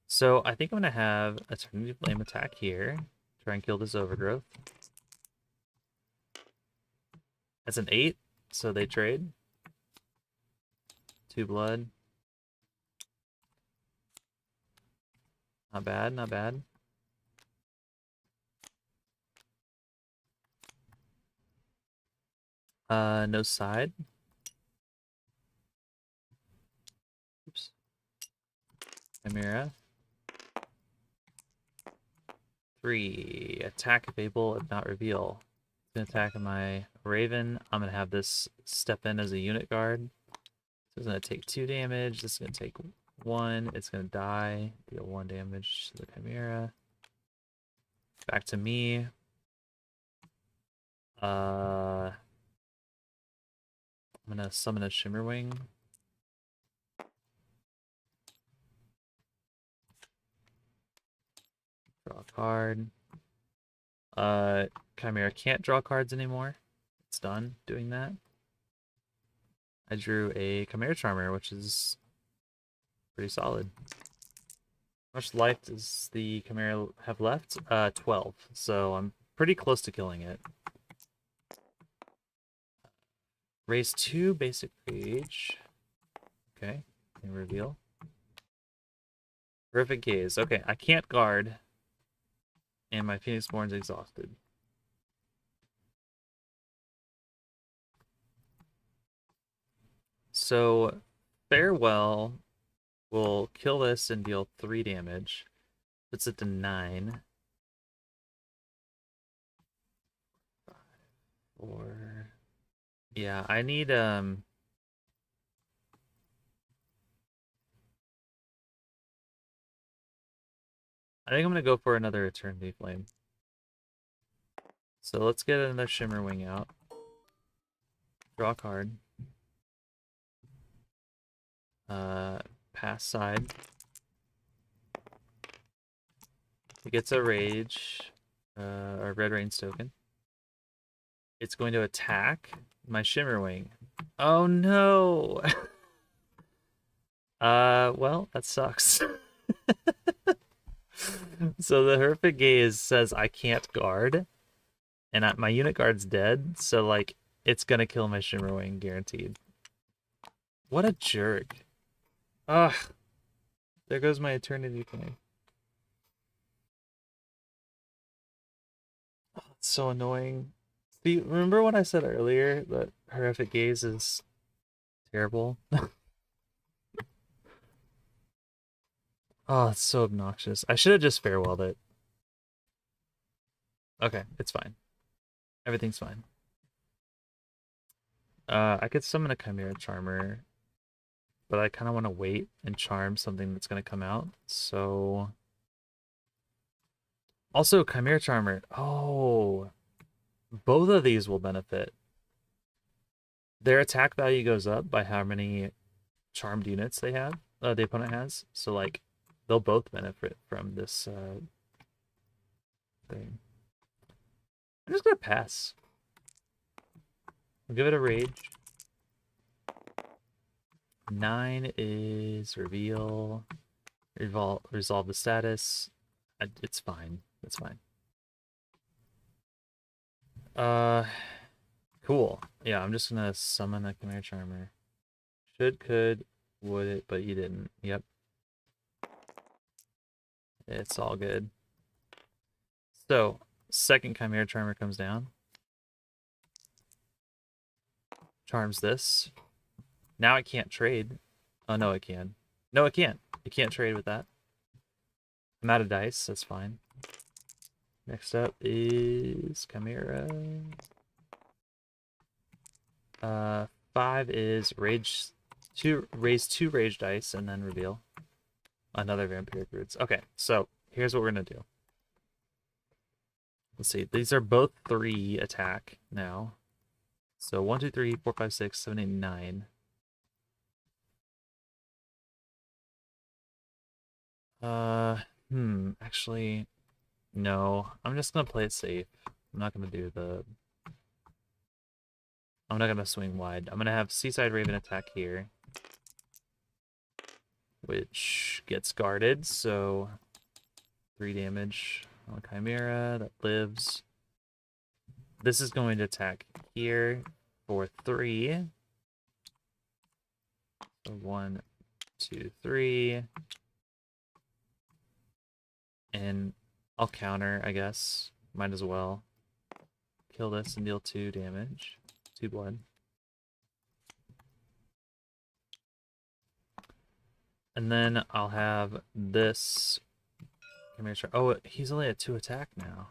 so I think I'm gonna have Eternity Flame attack here, try and kill this overgrowth. That's an 8, so they trade. 2 blood. Not bad, not bad. No side. Oops. Chimera. 3. Attack if able, if not reveal. It's gonna attack my Raven. I'm gonna have this step in as a unit guard. So it's gonna take 2 damage. This is gonna take 1. It's gonna die. Deal 1 damage to the Chimera. Back to me. I'm gonna summon a Shimmerwing. Draw a card. Chimera can't draw cards anymore. It's done doing that. I drew a Chimera Charmer, which is pretty solid. How much life does the Chimera have left? 12. So I'm pretty close to killing it. Raise 2 basic rage. Okay, and reveal. Horrific Gaze. Okay, I can't guard. And my Phoenixborn's exhausted. So, Farewell will kill this and deal 3 damage. Puts it to 9. 5, 4. Yeah, I need I think I'm gonna go for another Eternity Flame. So let's get another Shimmer Wing out. Draw a card. Pass side. It gets a Rage, or Red Rain's token. It's going to attack my Shimmer Wing. Oh no! Well, that sucks. So the Horrific Gaze says I can't guard, and my unit guard's dead, so like it's gonna kill my Shimmer Wing guaranteed. What a jerk. Ugh. There goes my Eternity Flame. Oh, it's so annoying. See, remember what I said earlier that Horrific Gaze is terrible? Oh, it's so obnoxious. I should have just farewelled it. Okay, it's fine. Everything's fine. I could summon a Chimera Charmer, but I kind of want to wait and charm something that's going to come out. So, also Chimera Charmer. Oh, both of these will benefit. Their attack value goes up by how many charmed units they have, the opponent has. So like, they'll both benefit from this thing. I'm just gonna pass. I'll give it a Rage. 9 is reveal. Resolve the status. It's fine. It's fine. Cool. Yeah, I'm just gonna summon a Chimera Charmer. Should, could, would it, but you didn't. Yep. It's all good. So, second Chimera Charmer comes down. Charms this. Now it can't trade. Oh, no, it can. No, it can't. It can't trade with that. I'm out of dice. That's fine. Next up is Chimera. 5 is raise 2 rage dice and then reveal another Vampiric Roots. Okay, so here's what we're gonna do. Let's see. These are both 3 attack now. So 1, 2, 3, 4, 5, 6, 7, 8, 9. Actually, no. I'm just gonna play it safe. I'm not gonna do the... I'm not gonna swing wide. I'm gonna have Seaside Raven attack here, which gets guarded, so 3 damage on Chimera that lives. This is going to attack here for 3. So 1, 2, 3. And I'll counter, I guess. Might as well. Kill this and deal 2 damage. 2 blood. And then I'll have this. Oh, he's only at 2 attack now.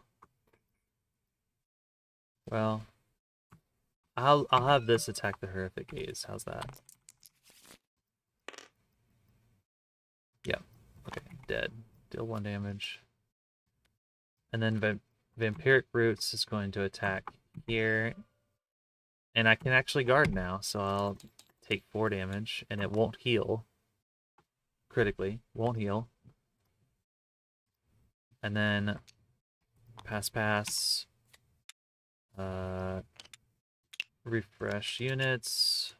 Well, I'll have this attack the Horrific Gaze. How's that? Yep. Okay, dead. Deal 1 damage. And then Vampiric Roots is going to attack here. And I can actually guard now, so I'll take 4 damage, and it won't heal. Critically. Won't heal. And then pass. Refresh units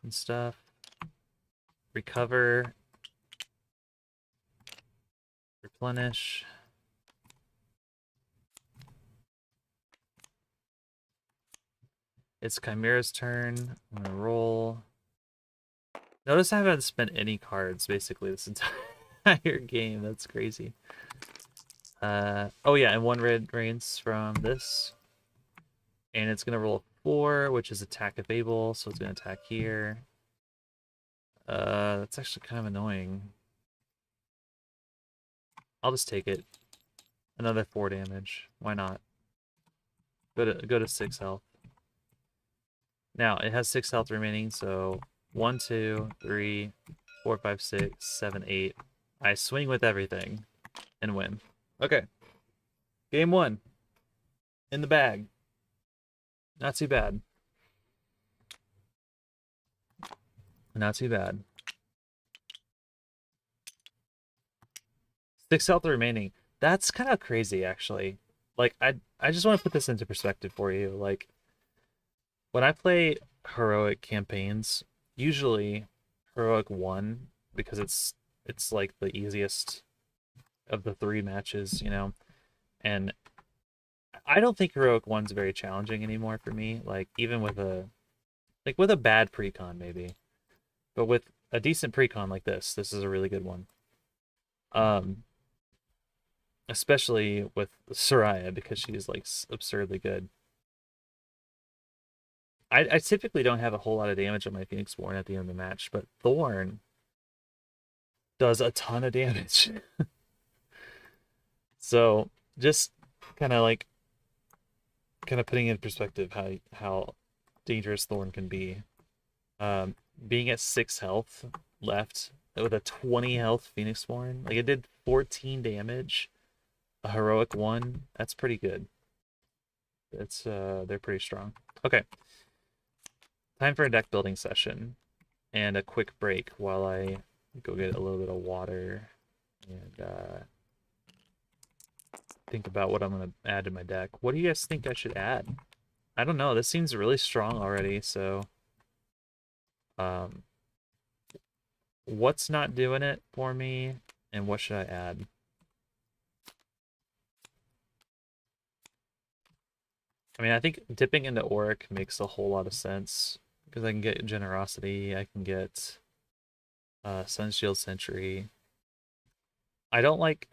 and stuff. Recover. Replenish. It's Chimera's turn. I'm gonna roll. Notice I haven't spent any cards basically this entire game. That's crazy. Oh yeah, and one red rains from this. And it's gonna roll a 4, which is attack if able, so it's gonna attack here. That's actually kind of annoying. I'll just take it. Another 4 damage. Why not? Go to 6 health. Now it has 6 health remaining, so 1, 2, 3, 4, 5, 6, 7, 8. I swing with everything and win. Okay. Game 1. In the bag. Not too bad. Not too bad. 6 health remaining. That's kind of crazy, actually. Like, I just want to put this into perspective for you. Like, when I play heroic campaigns, usually heroic 1, because it's like the easiest of the 3 matches, you know. And I don't think heroic 1's very challenging anymore for me. Like, even with a bad precon maybe. But with a decent precon like this is a really good one. Especially with Soraya, because she's like absurdly good. I typically don't have a whole lot of damage on my Phoenixborn at the end of the match, but Thorn does a ton of damage. So just kind of putting in perspective how dangerous Thorn can be. Being at 6 health left with a 20 health Phoenixborn, like it did 14 damage. A heroic 1, that's pretty good. It's they're pretty strong. Okay. Time for a deck building session and a quick break while I go get a little bit of water and think about what I'm going to add to my deck. What do you guys think I should add? I don't know. This seems really strong already, so what's not doing it for me and what should I add? I mean, I think dipping into Auric makes a whole lot of sense because I can get Generosity, I can get Sunshield Sentry. I don't think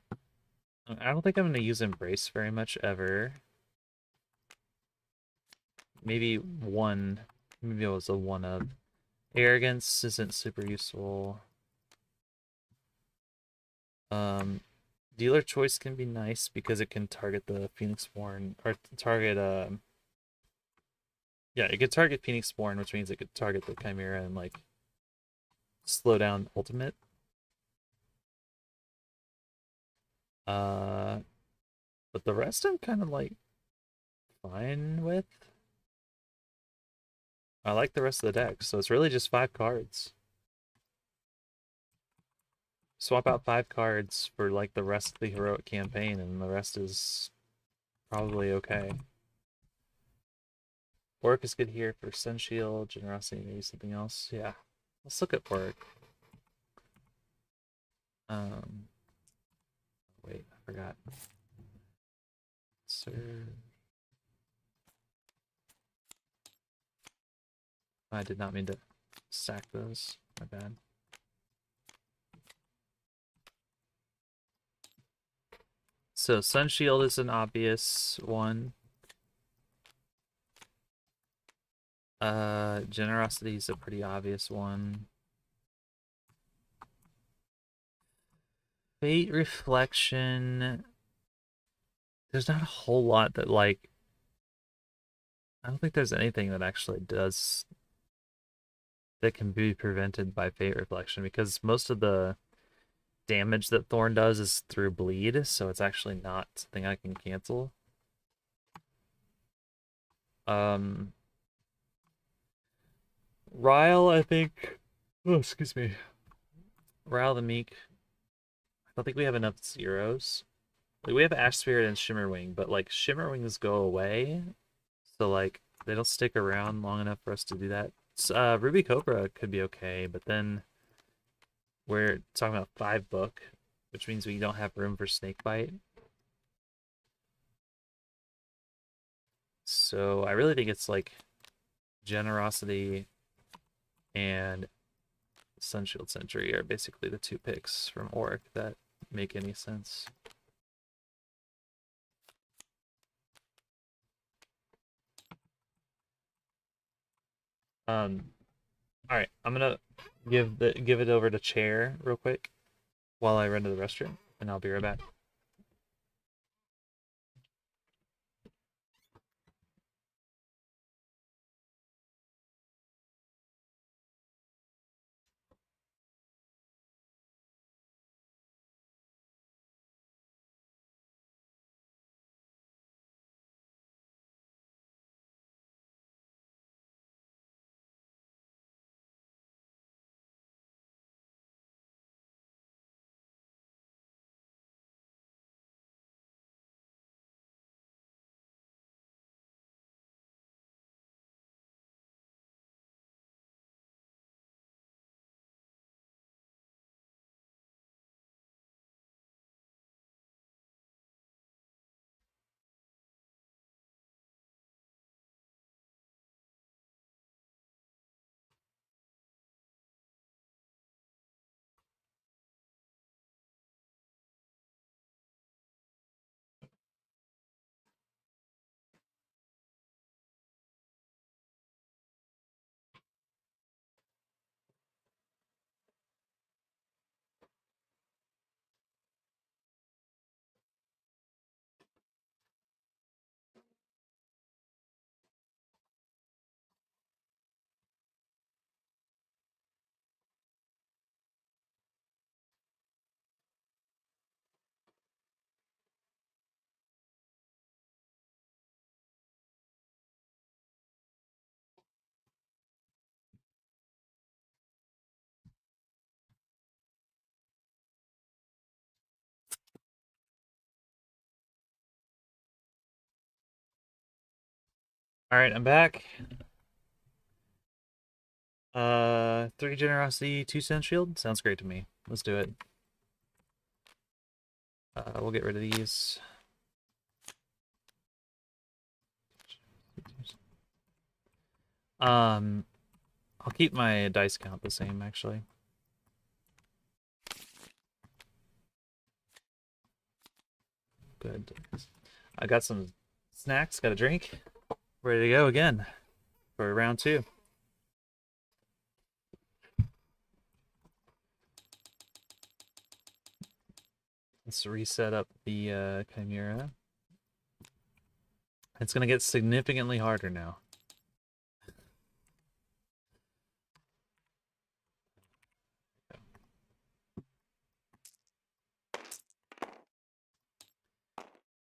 I'm going to use Embrace very much ever. Maybe it was a 1 of. Arrogance isn't super useful. Dealer Choice can be nice because it can target the Phoenixborn, or target, yeah, it could target Phoenixborn, which means it could target the Chimera and, like, slow down ultimate. But the rest I'm kind of, like, fine with. I like the rest of the deck, so it's really just 5 cards. Swap out 5 cards for, like, the rest of the heroic campaign, and the rest is probably okay. Work is good here for Sunshield, Generosity, maybe something else. Yeah, let's look at work. Wait, I forgot. Sir, I did not mean to stack those. My bad. So Sunshield is an obvious one. Generosity is a pretty obvious one. Fate Reflection. There's not a whole lot that, like, I don't think there's anything that actually does that can be prevented by Fate Reflection, because most of the damage that Thorn does is through bleed, so it's actually not something I can cancel. Ryle, I think. Oh, excuse me. Ryle the Meek. I don't think we have enough zeros. Like, we have Ash Spirit and Shimmerwing, but, like, Shimmerwings go away, so, like, they don't stick around long enough for us to do that. So, Ruby Cobra could be okay, but then we're talking about 5 book, which means we don't have room for Snakebite. So I really think it's like Generosity and Sunshield Sentry are basically the two picks from Auric that make any sense. All right, I'm gonna give it over to Chair real quick while I run to the restroom, and I'll be right back. All right, I'm back. 3 Generosity, 2 Sunshield? Sounds great to me. Let's do it. We'll get rid of these. I'll keep my dice count the same, actually. Good. I got some snacks, got a drink. Ready to go again for round 2. Let's reset up the Chimera. It's going to get significantly harder now.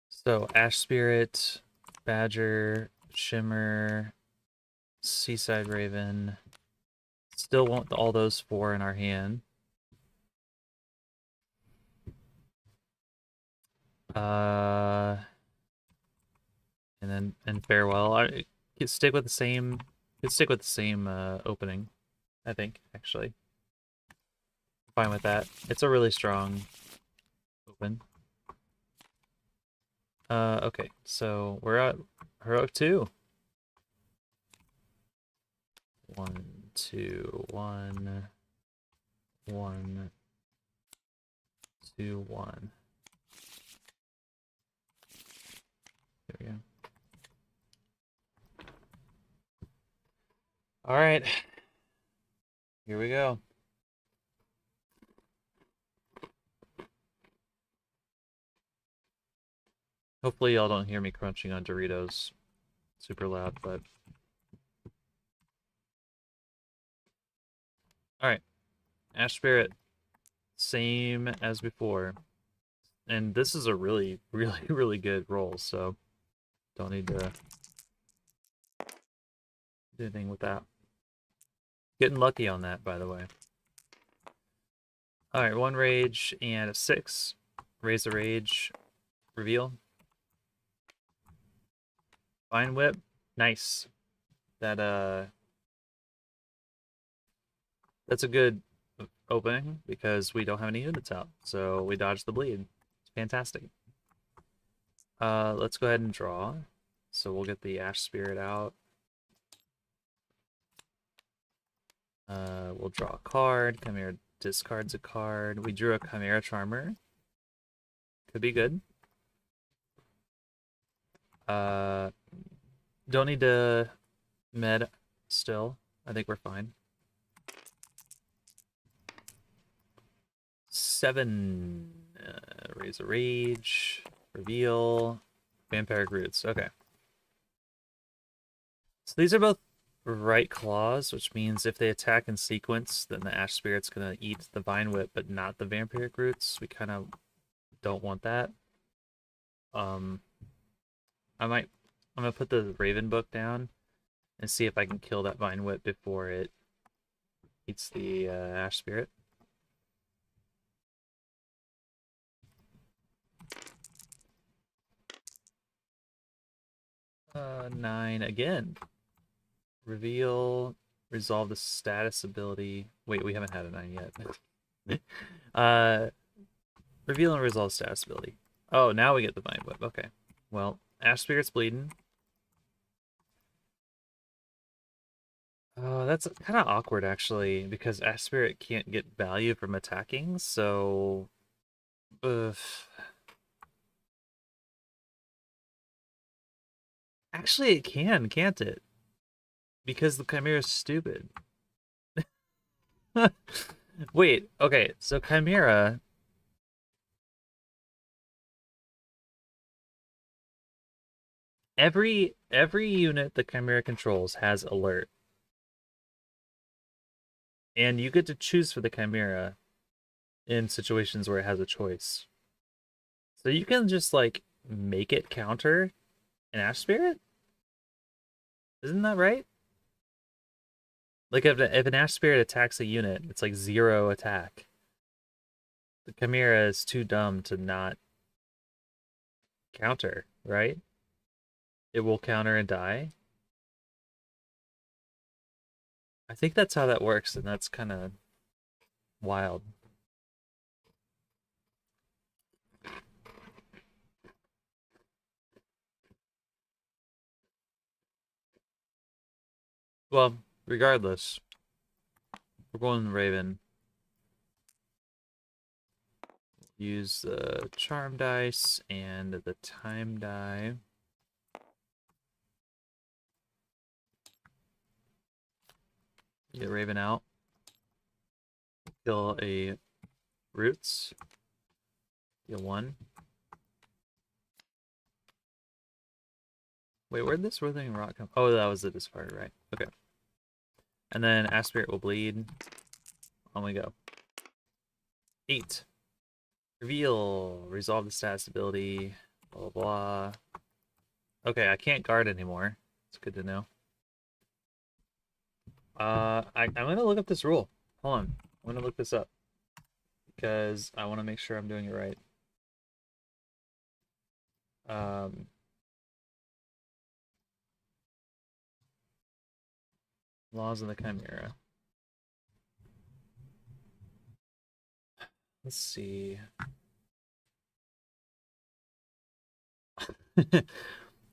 So, Ash Spirit, Badger, Shimmer, Seaside Raven. Still want all those 4 in our hand. And Farewell. I could stick with the same. Opening. I think actually. Fine with that. It's a really strong open. Okay, so we're at heroic 2. 1, 2, 1, 1, 2, 1. There we go. All right, here we go. Hopefully y'all don't hear me crunching on Doritos super loud, but... Alright. Ash Spirit. Same as before. And this is a really, really, really good roll, so don't need to do anything with that. Getting lucky on that, by the way. Alright, 1 rage and a 6. Raise the rage. Reveal. Vine Whip. Nice. That's a good opening because we don't have any units out, so we dodged the bleed. It's fantastic. Let's go ahead and draw. So we'll get the Ash Spirit out. We'll draw a card. Chimera discards a card. We drew a Chimera Charmer. Could be good. Don't need to med still. I think we're fine. 7. Raise a Rage. Reveal. Vampiric Roots. Okay. So these are both right claws, which means if they attack in sequence, then the Ash Spirit's gonna eat the Vine Whip, but not the Vampiric Roots. We kind of don't want that. I'm gonna put the Raven Book down and see if I can kill that Vine Whip before it eats the Ash Spirit. Nine again. Reveal, resolve the status ability. Wait, we haven't had a 9 yet. Reveal and resolve status ability. Oh, now we get the Vine Whip. Okay. Well, Ash Spirit's bleeding. Oh, that's kind of awkward, actually, because Ash Spirit can't get value from attacking, so... Actually, it can, can't it? Because the Chimera's stupid. Wait, okay, so Chimera... Every unit the Chimera controls has alert. And you get to choose for the Chimera in situations where it has a choice. So you can just, like, make it counter an Ash Spirit? Isn't that right? Like, if an Ash Spirit attacks a unit, it's like 0 attack. The Chimera is too dumb to not counter, right? It will counter and die. I think that's how that works, and that's kind of wild. Well, regardless, we're going Raven. Use the Charm Dice and the Time Die. Get Raven out. Kill a Roots. Deal 1. Wait, where'd this Withering Rot come? Oh, that was the discard, right? Okay. And then Ash Spirit will bleed. On we go. 8. Reveal. Resolve the status ability. Blah, blah, blah. Okay, I can't guard anymore. It's good to know. I'm gonna look up this rule. Hold on. I'm gonna look this up. Because I want to make sure I'm doing it right. Laws of the Chimera. Let's see.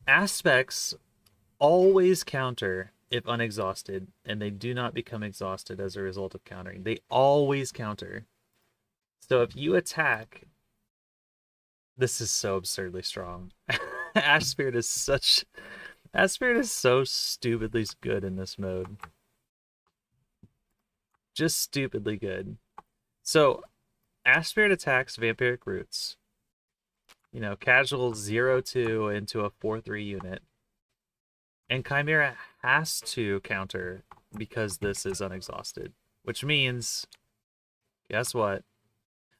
Aspects always counter if unexhausted, and they do not become exhausted as a result of countering. They always counter. So if you attack, this is so absurdly strong. Ash Spirit is so stupidly good in this mode. Just stupidly good. So Ash Spirit attacks Vampiric Roots. You know, casual 0-2 into a 4-3 unit. And Chimera has to counter because this is unexhausted. Which means, guess what?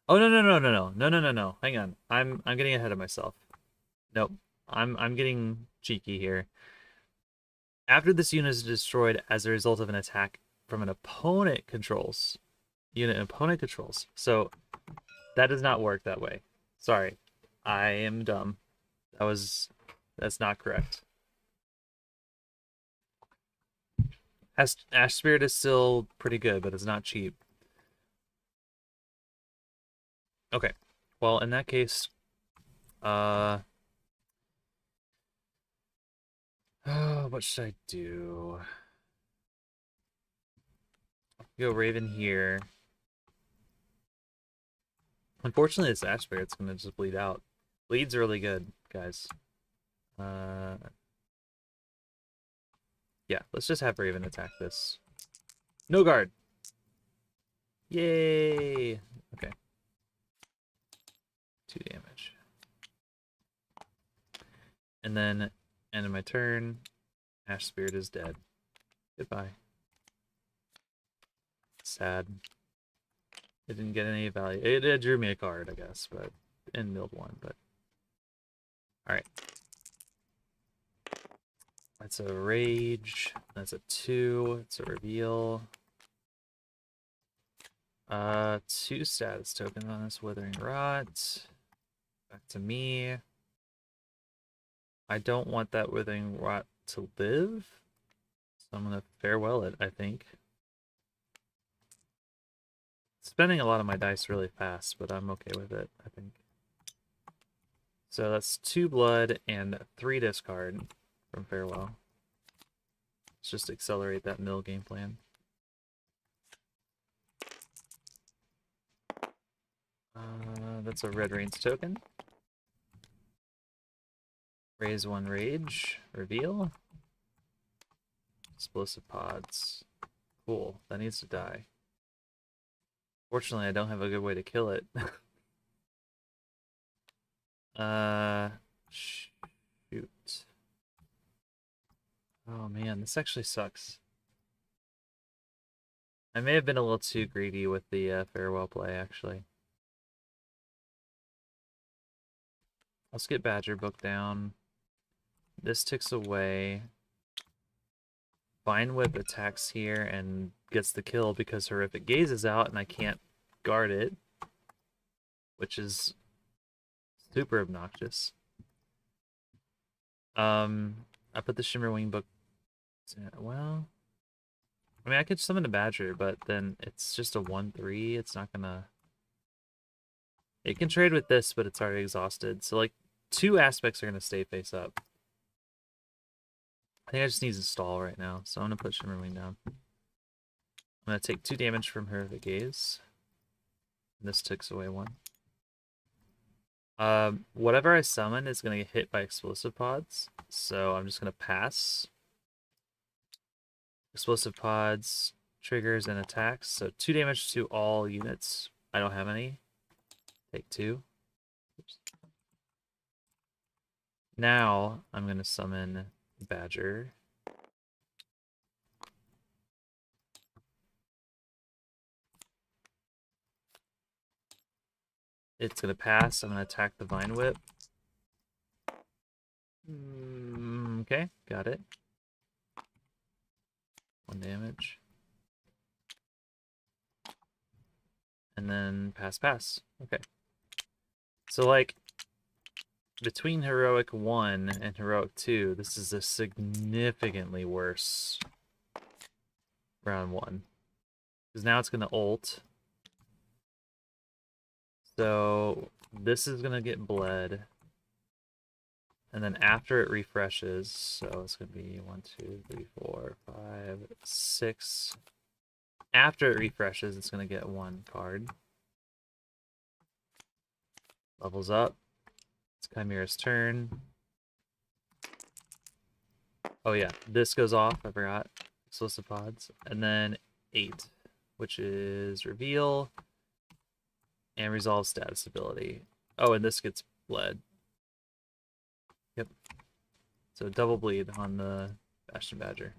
Oh, no. Hang on. I'm getting ahead of myself. Nope. I'm getting cheeky here. After this unit is destroyed as a result of an attack from an opponent controls. So that does not work that way. Sorry. I am dumb. That's not correct. Ash Spirit is still pretty good, but it's not cheap. Okay. Well, in that case, what should I do? Go Raven here. Unfortunately, this Ash Spirit's gonna just bleed out. Bleed's really good, guys. Yeah, let's just have Raven attack this. No guard! Yay! Okay. 2 damage. And then, end of my turn, Ash Spirit is dead. Goodbye. Sad. It didn't get any value. It drew me a card, I guess, but and milled one, but alright. That's a rage. That's a 2. It's a reveal. 2 status tokens on this Withering Rot. Back to me. I don't want that Withering Rot to live, so I'm gonna farewell it, I think. Spending a lot of my dice really fast, but I'm okay with it, I think. So that's 2 blood and 3 discard from farewell. Let's just accelerate that mill game plan. That's a Red Rains token. Raise 1 rage. Reveal. Explosive pods. Cool. That needs to die. Fortunately, I don't have a good way to kill it. Shoot. Oh man, this actually sucks. I may have been a little too greedy with the farewell play, actually. Let's get Badger Book down. This ticks away. Vine Whip attacks here and gets the kill because Horrific Gaze is out and I can't guard it, which is super obnoxious. I put the Shimmerwing Book. Well, I mean, I could summon a Badger, but then it's just a 1/3. It's not gonna. It can trade with this, but it's already exhausted. So like 2 aspects are gonna stay face up. I think I just need to stall right now, so I'm gonna put Shimmerwing down. I'm gonna take 2 damage from Horrific Gaze. This takes away 1. Whatever I summon is gonna get hit by explosive pods, so I'm just gonna pass. Explosive pods, triggers, and attacks. So 2 damage to all units. I don't have any. Take 2. Oops. Now I'm gonna summon Badger. It's gonna pass. I'm gonna attack the Vine Whip. Okay, got it. 1 damage. And then pass. Okay. So like between Heroic 1 and Heroic 2, this is a significantly worse round 1. Because now it's gonna ult. So this is gonna get bled. And then after it refreshes, so it's gonna be 1, 2, 3, 4, 5, 6. After it refreshes, it's gonna get 1 card. Levels up. It's Chimera's turn. Oh yeah, this goes off, I forgot. Explosive pods. And then 8, which is reveal and resolve status ability. Oh, and this gets bled. Yep. So double bleed on the Bastion Badger.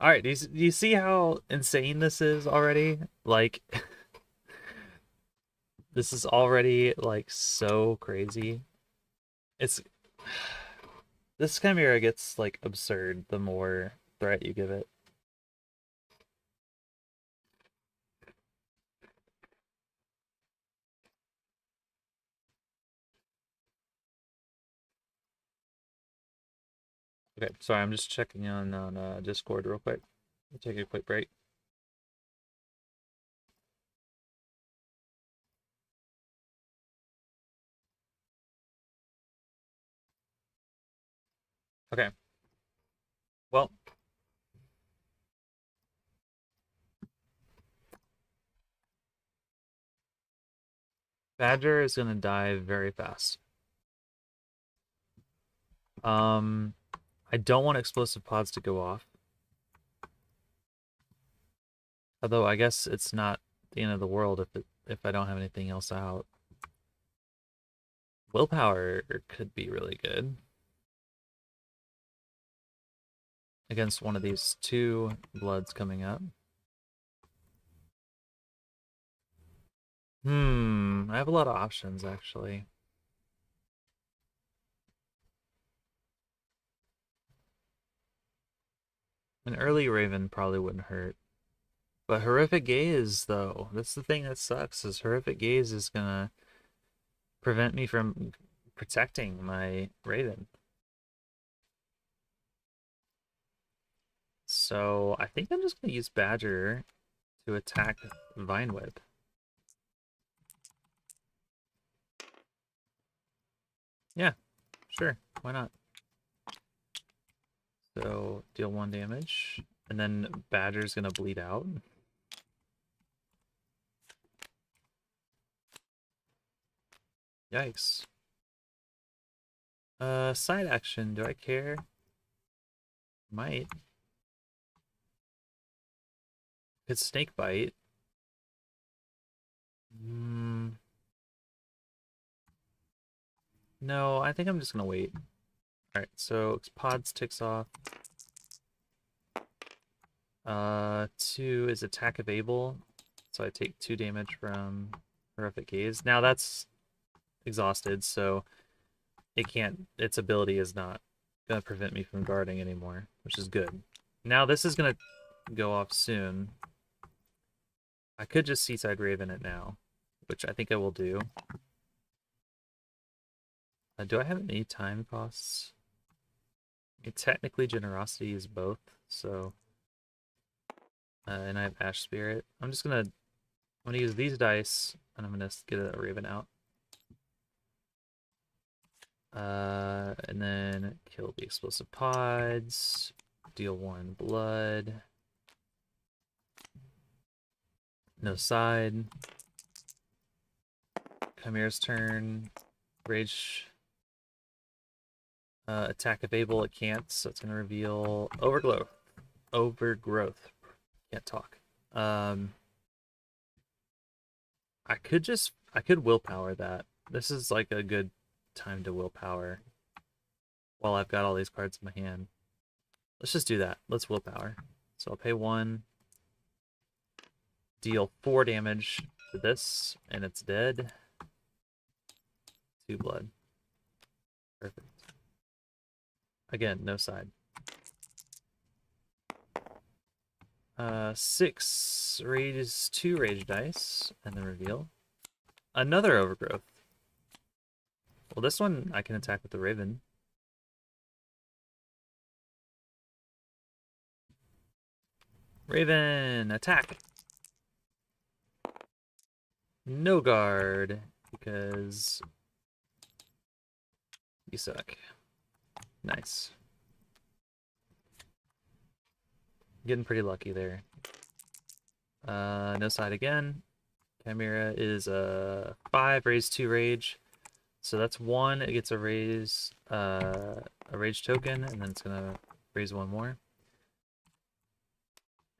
Alright, do you see how insane this is already? Like, this is already, like, so crazy. It's... This Chimera gets, like, absurd the more threat you give it. Okay, sorry, I'm just checking on Discord real quick. We'll take a quick break. Okay. Well, Badger is gonna die very fast. I don't want explosive pods to go off. Although I guess it's not the end of the world if I don't have anything else out. Willpower could be really good against one of these two bloods coming up. I have a lot of options actually. An early Raven probably wouldn't hurt. But Horrific Gaze, though, that's the thing that sucks, is Horrific Gaze is gonna prevent me from protecting my Raven. So I think I'm just gonna use Badger to attack Vine Whip. Yeah, sure, why not? So deal 1 damage, and then Badger's gonna bleed out. Yikes. Side action, do I care? Might. It's Snake Bite. No, I think I'm just gonna wait. Alright, so Pods ticks off. 2 is Attack of Able, so I take 2 damage from Horrific Gaze. Now that's exhausted, so its ability is not gonna prevent me from guarding anymore, which is good. Now this is gonna go off soon. I could just Seaside Raven it now, which I think I will do. Do I have any time costs? Technically Generosity is both, so... and I have Ash Spirit. I'm gonna use these dice, and I'm gonna get a Raven out. And then kill the Explosive Pods, deal 1 blood. No side. Chimera's turn. Rage. Attack of Able, it can't, so it's gonna reveal Overgrowth. Overgrowth. Can't talk. I could willpower that. This is like a good time to willpower while I've got all these cards in my hand. Let's just do that. Let's willpower. So I'll pay 1. Deal 4 damage to this, and it's dead. 2 blood. Perfect. Again, no side. 6 rage, 2 rage dice, and then reveal. Another Overgrowth. Well, this one I can attack with the Raven. Raven, attack! No guard, because you suck. Nice. Getting pretty lucky there. No side again. Chimera is a 5, raise 2 rage. So that's 1. It gets a rage token, and then it's gonna raise 1 more.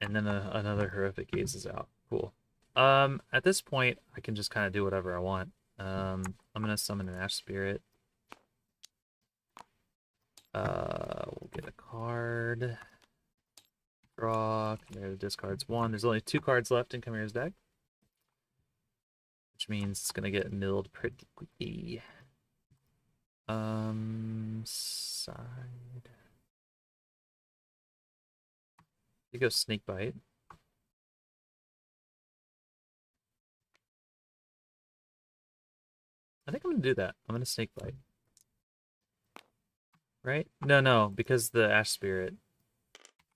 And then another Horrific Gaze is out. Cool. At this point, I can just kind of do whatever I want. I'm gonna summon an Ash Spirit. We'll get a card. Draw. Chimera discards 1. There's only 2 cards left in Chimera's deck, which means it's gonna get milled pretty quickly. Side. You go Snake Bite. I think I'm gonna do that. I'm gonna Snake Bite. Right? No, because the Ash Spirit.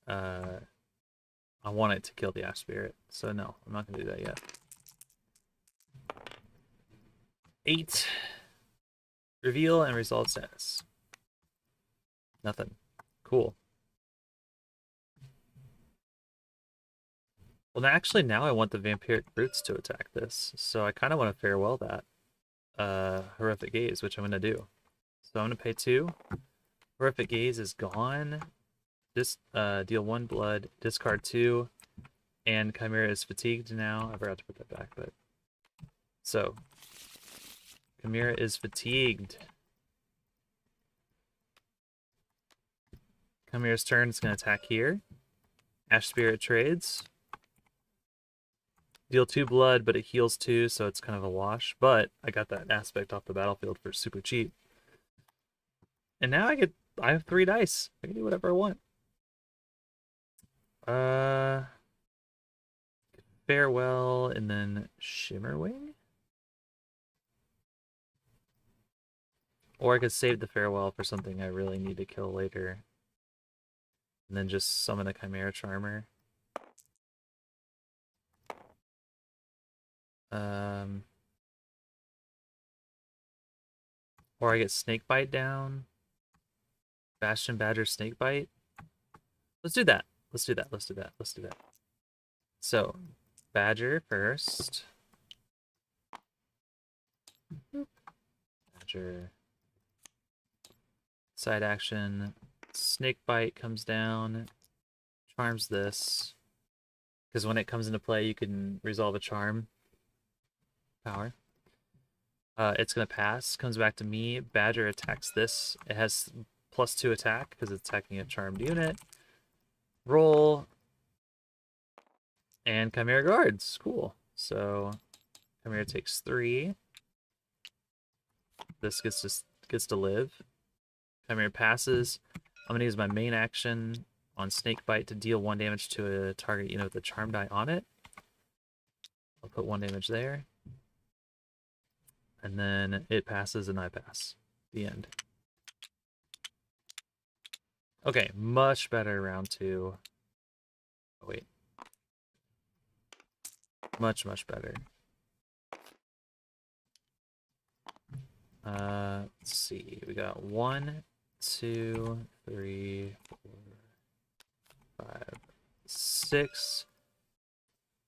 I want it to kill the Ash Spirit, so no, I'm not gonna do that yet. 8. Reveal and resolve status. Nothing. Cool. Well, actually, now I want the Vampiric Brutes to attack this, so I kind of want to farewell that. Horrific Gaze, which I'm gonna do. So I'm gonna pay 2. Horrific Gaze is gone. This deal 1 blood, discard 2, and Chimera is fatigued now. I forgot to put that back, but so Chimera is fatigued. Chimera's turn is gonna attack here. Ash Spirit trades. Deal 2 blood, but it heals 2, so it's kind of a wash. But I got that aspect off the battlefield for super cheap. And now I have 3 dice. I can do whatever I want. Farewell, and then Shimmerwing? Or I could save the Farewell for something I really need to kill later. And then just summon a Chimera Charmer. Or I get Snakebite down. Bastion Badger Snakebite. Let's do that. Let's do that. Let's do that. Let's do that. So, Badger first. Badger. Side action. Snakebite comes down. Charms this. Because when it comes into play, you can resolve a charm. Power. It's going to pass. Comes back to me. Badger attacks this. It has +2 attack because it's attacking a charmed unit. Roll. And Chimera guards. Cool. So Chimera takes 3. This gets to live. Chimera passes. I'm gonna use my main action on Snakebite to deal 1 damage to a target unit with a charm die on it. I'll put 1 damage there. And then it passes and I pass. The end. Okay, much better round 2. Oh, wait. Much, much better. Let's see. We got 1, 2, 3, 4, 5, 6.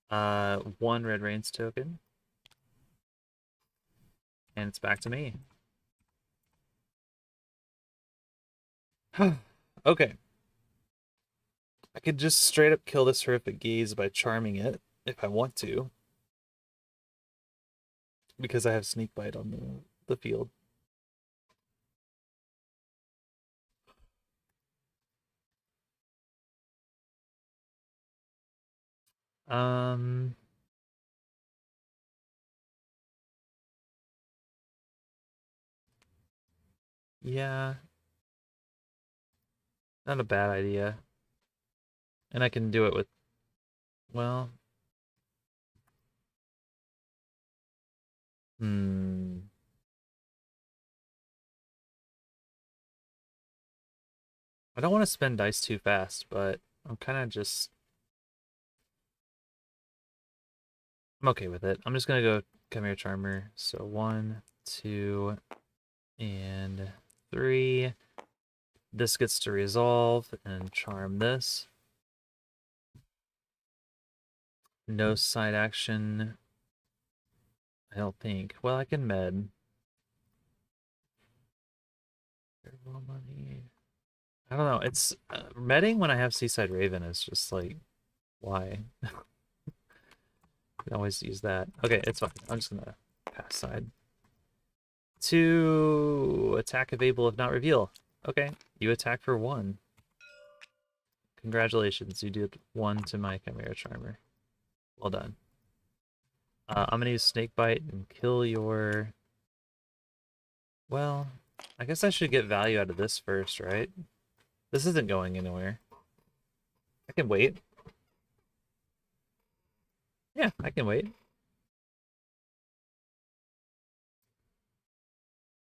1 Red Rains token. And it's back to me. Okay. I could just straight up kill this Horrific Gaze by charming it, if I want to. Because I have Snakebite on the field. Yeah. Not a bad idea. And I can do it with, well, I don't want to spend dice too fast, but I'm kind of just, I'm okay with it. I'm just gonna go Chimera Charmer. So 1, 2, and 3. This gets to resolve and charm this. No side action. I don't think. Well, I can med. Money. I don't know. It's medding when I have Seaside Raven is just like, why? I can always use that. Okay, it's fine. I'm just gonna pass side. 2 attack available if not reveal. Okay, you attack for 1. Congratulations, you did 1 to my Chimera Charmer. Well done. I'm gonna use Snakebite and kill your... Well, I guess I should get value out of this first, right? This isn't going anywhere. I can wait. Yeah, I can wait.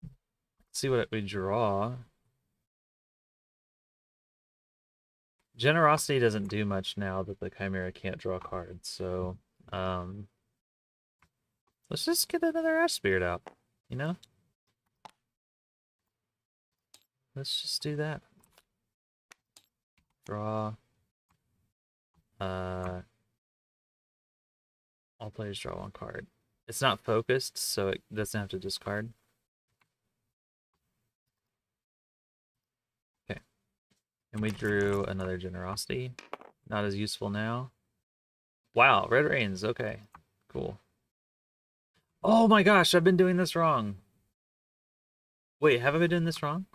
Let's see what we draw. Generosity doesn't do much now that the Chimera can't draw cards, so let's just get another Ash Spirit out, you know? Let's just do that. Draw. All players draw 1 card. It's not focused, so it doesn't have to discard. Okay. And we drew another Generosity. Not as useful now. Wow, Red Rains. Okay, cool. Oh my gosh, I've been doing this wrong. Wait, have I been doing this wrong?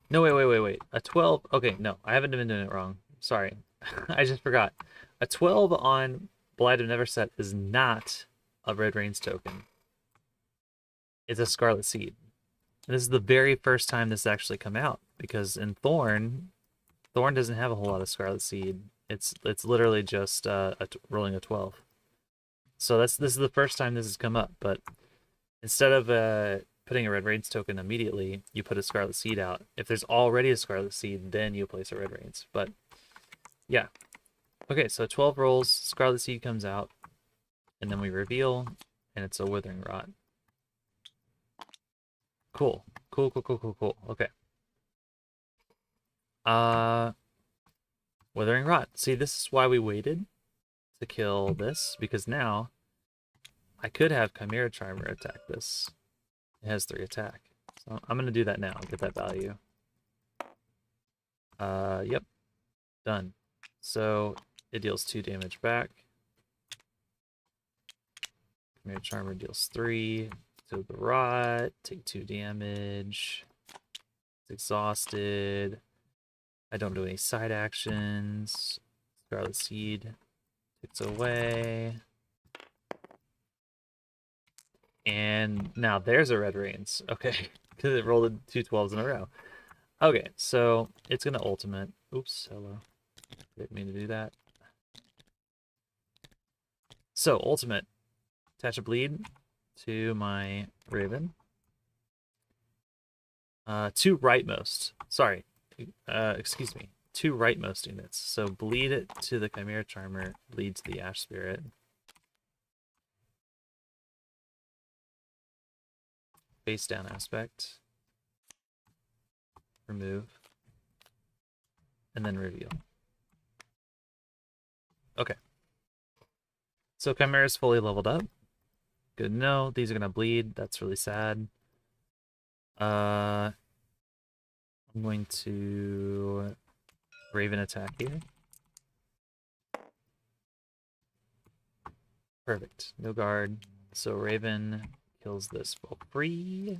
No, wait. A 12. Okay, no, I haven't been doing it wrong. Sorry. I just forgot. A 12 on Blight of Neverset is not a Red Rains token. It's a Scarlet Seed. And this is the very first time this actually come out, because in Thorn doesn't have a whole lot of Scarlet Seed. It's literally just rolling a 12. So this is the first time this has come up, but instead of putting a Red Rains token immediately, you put a Scarlet Seed out. If there's already a Scarlet Seed, then you place a Red Rains. But yeah. Okay, so 12 rolls, Scarlet Seed comes out, and then we reveal, and it's a Withering Rot. Cool. Cool. Okay. Withering Rot. See, this is why we waited to kill this, because now I could have Chimera Charmer attack this. It has 3 attack. So I'm going to do that now, get that value. Yep. Done. So it deals 2 damage back. Chimera Charmer deals 3. So the Rot, take 2 damage. It's exhausted. I don't do any side actions. Scarlet Seed takes away. And now there's a Red Rains. Okay, because it rolled 2 12s in a row. Okay, so it's going to ultimate. Oops, hello. Didn't mean to do that. So, ultimate. Attach a bleed to my Raven. 2 rightmost. Sorry. Excuse me. 2 rightmost units. So, bleed it to the Chimera Charmer, bleed to the Ash Spirit. Face down aspect. Remove. And then reveal. Okay. So Chimera's fully leveled up. Good to know. These are gonna bleed. That's really sad. I'm going to Raven attack here. Perfect. No guard. So Raven kills this for free.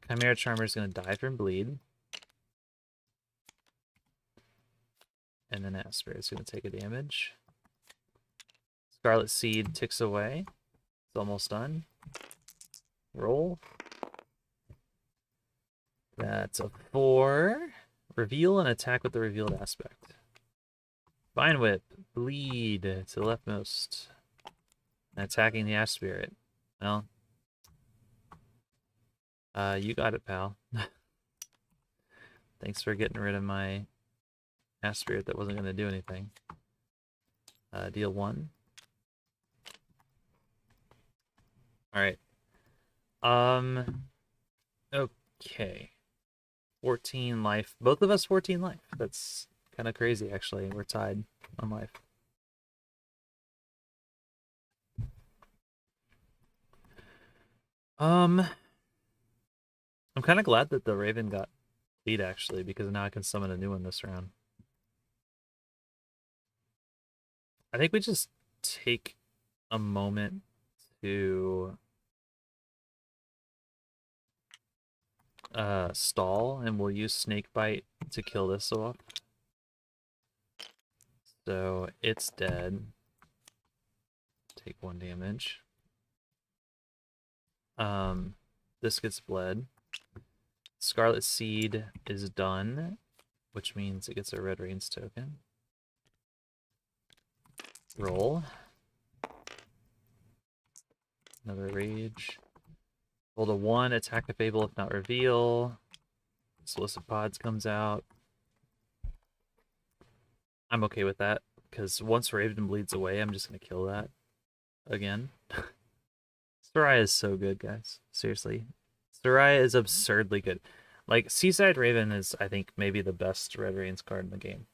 Chimera Charmer is going to die from bleed. And then Ash Spirit is going to take a damage. Scarlet Seed ticks away. It's almost done. Roll. That's a 4. Reveal and attack with the revealed aspect. Vine Whip. Bleed to the leftmost. And attacking the Ash Spirit. Well, you got it, pal. Thanks for getting rid of my Ash Spirit that wasn't going to do anything. Deal 1. Alright. Okay. 14 life. Both of us 14 life. That's kind of crazy, actually. We're tied on life. I'm kind of glad that the Raven got beat, actually, because now I can summon a new one this round. I think we just take a moment to stall, and we'll use Snakebite to kill this off. So it's dead. Take 1 damage. This gets bled. Scarlet Seed is done, which means it gets a Red Rains token. Roll. Another Rage. Roll a 1, attack the Fable if not reveal. Solicit Pods comes out. I'm okay with that, because once Raven bleeds away, I'm just going to kill that again. Soraya is so good, guys. Seriously. Soraya is absurdly good. Like, Seaside Raven is, I think, maybe the best Red Rains card in the game.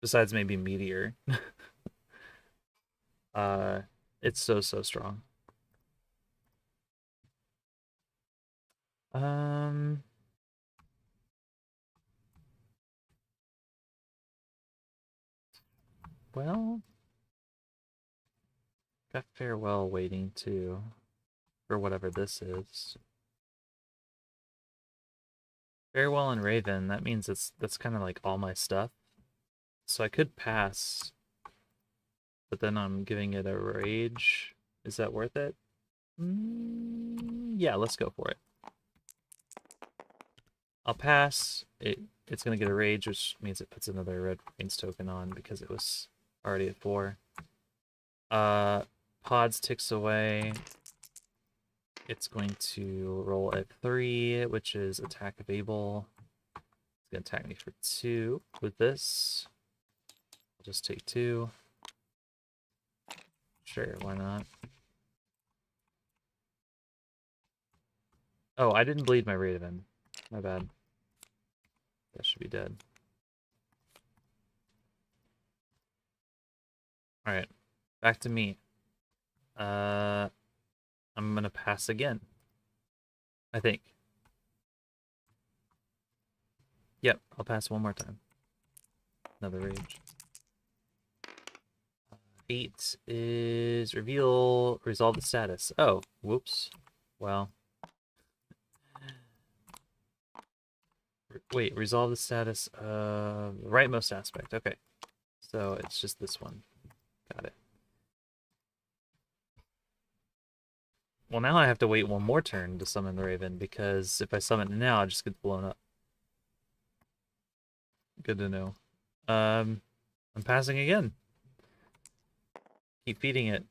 Besides maybe Meteor. uh, it's so strong. Um, well, got Farewell waiting too, for whatever this is. Farewell and Raven, that means that's kind of like all my stuff. So I could pass, but then I'm giving it a rage. Is that worth it? Yeah, let's go for it. I'll pass. It's gonna get a rage, which means it puts another red brains token on because it was already at 4. Pods ticks away. It's going to roll at 3, which is attack of Able. It's gonna attack me for 2 with this. I'll just take 2. Sure, why not? Oh, I didn't bleed my Raven. My bad. That should be dead. Alright, back to me. I'm gonna pass again. I think. Yep, I'll pass one more time. Another rage. 8 is resolve the status. Oh, whoops. Well. Wait, resolve the status of rightmost aspect. Okay. So it's just this one. Got it. Well, now I have to wait one more turn to summon the Raven, because if I summon it now, it just gets blown up. Good to know. I'm passing again. Keep feeding it.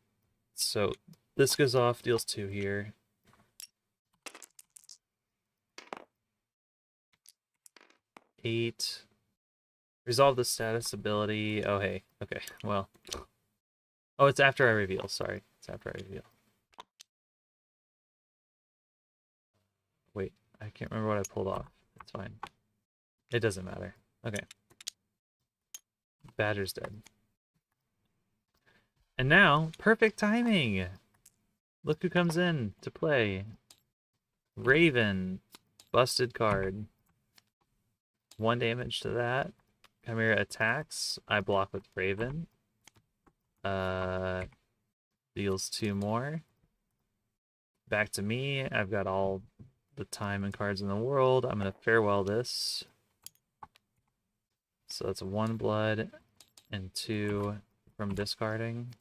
So this goes off, deals 2 here. Eight. Resolve the status ability. Oh, hey. Okay, well. Oh, it's after I reveal. Sorry. It's after I reveal. Wait, I can't remember what I pulled off. It's fine. It doesn't matter. Okay. Badger's dead. And now, perfect timing! Look who comes in to play. Raven. Busted card. 1 damage to that. Chimera attacks. I block with Raven. Deals 2 more. Back to me. I've got all the time and cards in the world. I'm gonna farewell this. So that's 1 blood and 2 from discarding.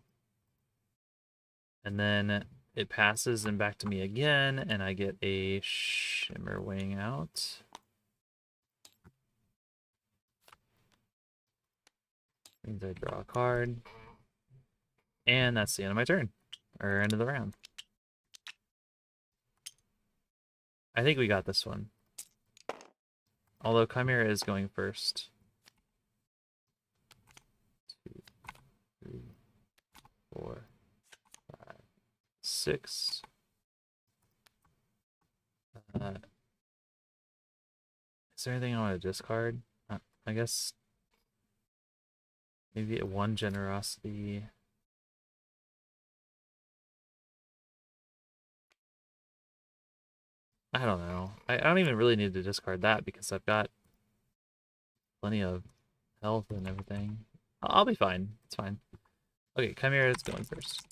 And then it passes and back to me again, and I get a Shimmerwing out. Means I draw a card. And that's the end of my turn. Or end of the round. I think we got this one. Although Chimera is going first. 2, 3, 4, 5, 6. Is there anything I want to discard? I guess maybe a 1 generosity. I don't know. I don't even really need to discard that because I've got plenty of health and everything. I'll be fine. It's fine. Okay, Chimera is going first.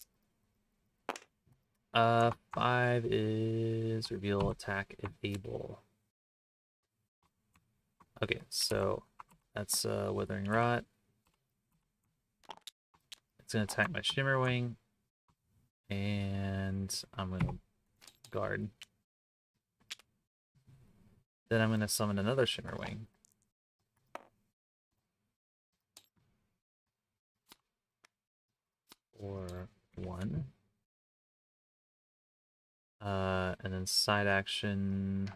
5 is reveal attack if able. Okay, so that's Withering Rot. It's gonna attack my Shimmerwing, and I'm gonna guard. Then I'm gonna summon another Shimmerwing. Or 1. And then side action,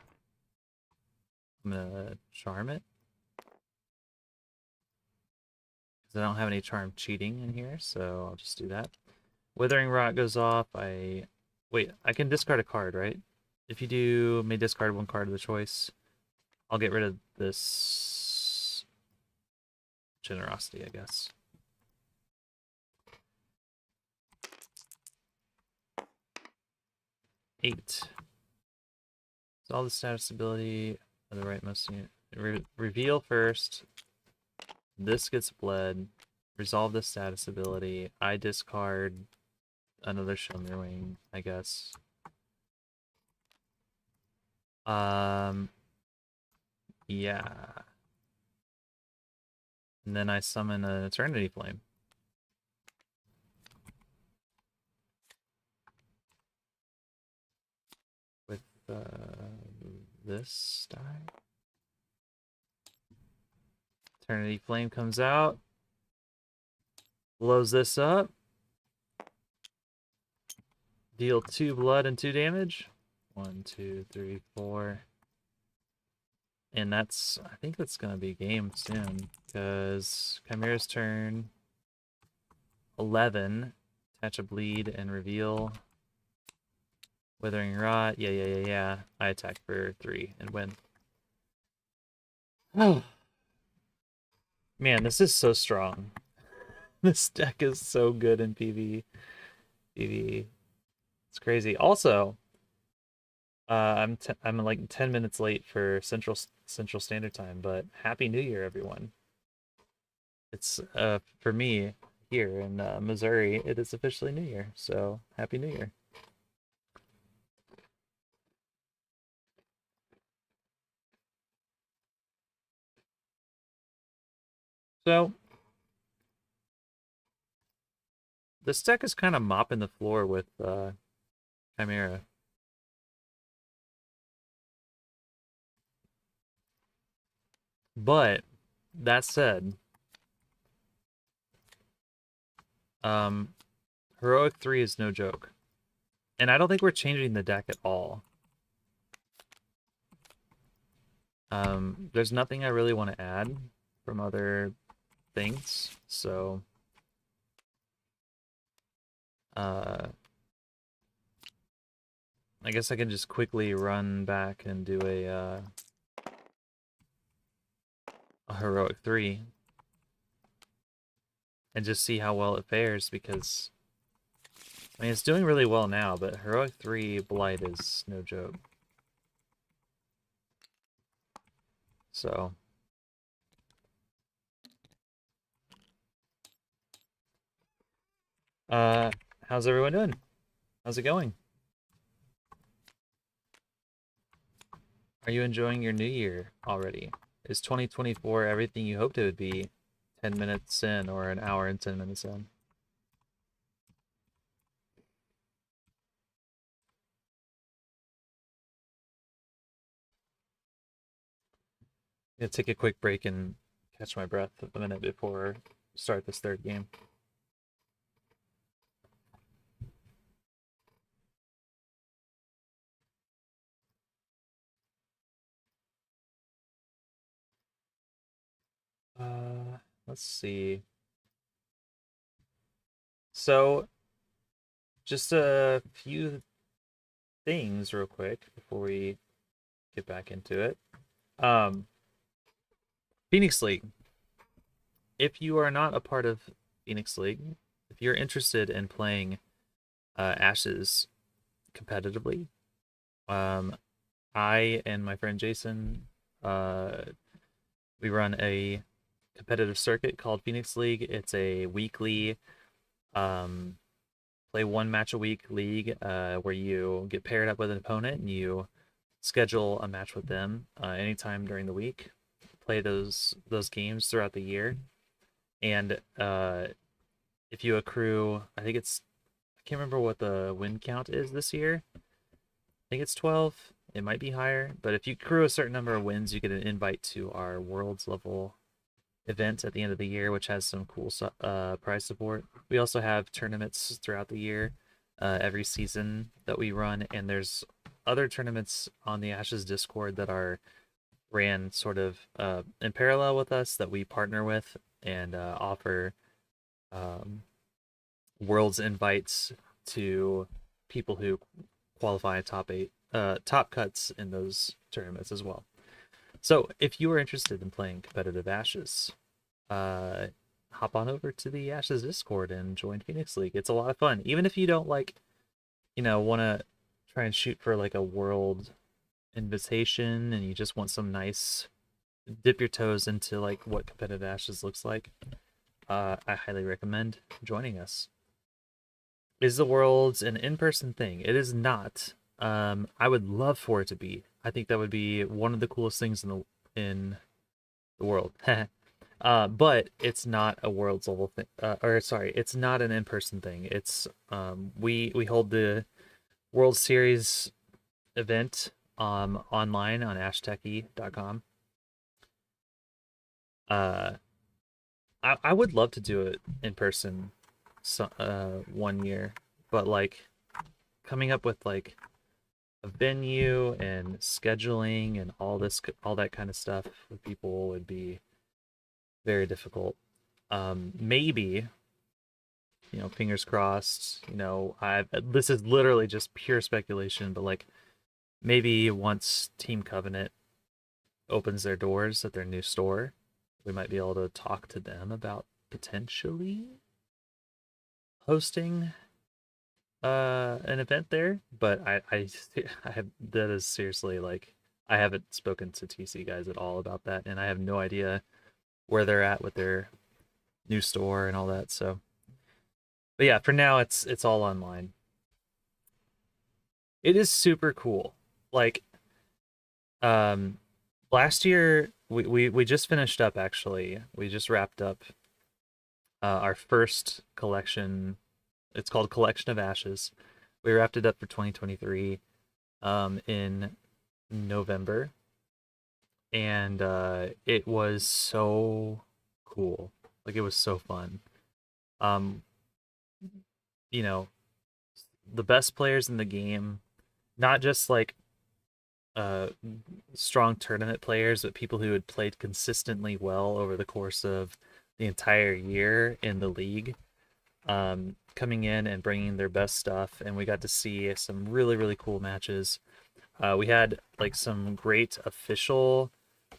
I'm gonna charm it. Because I don't have any charm cheating in here, so I'll just do that. Withering Rot goes off. Wait, I can discard a card, right? If you do, may discard 1 card of the choice. I'll get rid of this generosity, I guess. Eight. So all the status ability of the rightmost unit. Reveal first. This gets bled. Resolve the status ability. I discard another Shimmerwing, I guess. Yeah. And then I summon an Eternity Flame. With this die. Eternity Flame comes out. Blows this up. Deal 2 blood and 2 damage. 1, 2, 3, 4. And that's, I think that's going to be game soon. Because Chimera's turn. 11. Attach a bleed and reveal. Withering Rot. Yeah. I attack for 3 and win. Oh. Man, this is so strong. This deck is so good in PvE. It's crazy. Also, I'm like 10 minutes late for Central Standard Time, but Happy New Year, everyone. It's for me here in Missouri, it is officially New Year, so Happy New Year. So this deck is kind of mopping the floor with Chimera. But that said, Heroic 3 is no joke. And I don't think we're changing the deck at all. There's nothing I really want to add from other things, so I guess I can just quickly run back and do a Heroic 3 and just see how well it fares, because I mean, it's doing really well now, but Heroic 3 Blight is no joke. So how's everyone doing? How's it going? Are you enjoying your new year already? Is 2024 everything you hoped it would be 10 minutes in, or an hour and 10 minutes in? I'm gonna take a quick break and catch my breath a minute before start this third game. Let's see. So, just a few things real quick before we get back into it. Phoenix League. If you are not a part of Phoenix League, if you're interested in playing Ashes competitively, I and my friend Jason, we run a competitive circuit called Phoenix League. It's a weekly play one match a week league where you get paired up with an opponent and you schedule a match with them anytime during the week. Play those games throughout the year, and if you accrue, I can't remember what the win count is this year. I think it's 12. It might be higher, but if you accrue a certain number of wins, you get an invite to our Worlds level event at the end of the year, which has some cool prize support. We also have tournaments throughout the year, every season that we run, and there's other tournaments on the Ashes Discord that are ran sort of in parallel with us that we partner with and offer Worlds invites to people who qualify top cuts in those tournaments as well. So if you are interested in playing competitive Ashes, hop on over to the Ashes Discord and join Phoenix League. It's a lot of fun. Even if you don't like, want to try and shoot for like a world invitation and you just want some nice dip your toes into like what competitive Ashes looks like, I highly recommend joining us. Is the Worlds an in-person thing? It is not. I would love for it to be. I think that would be one of the coolest things in the world. But it's not a Worlds level thing. Or sorry, it's not an in-person thing. It's we hold the World Series event online on ashtechy.com. I would love to do it in person one year, but like coming up with like a venue and scheduling and all that kind of stuff with people would be very difficult. Maybe, fingers crossed, this is literally just pure speculation, but like maybe once Team Covenant opens their doors at their new store, we might be able to talk to them about potentially hosting an event there. But I have, that is seriously like, I haven't spoken to TC guys at all about that, and I have no idea where they're at with their new store and all that. So, but yeah, for now it's all online. It is super cool. Like, um, last year we just finished up, actually. We just wrapped up our first collection. It's called Collection of Ashes. We wrapped it up for 2023 in November, and it was so cool. Like, it was so fun. Um, you know, the best players in the game, not just like uh strong tournament players, but people who had played consistently well over the course of the entire year in the league, coming in and bringing their best stuff, and we got to see some really really cool matches. We had like some great official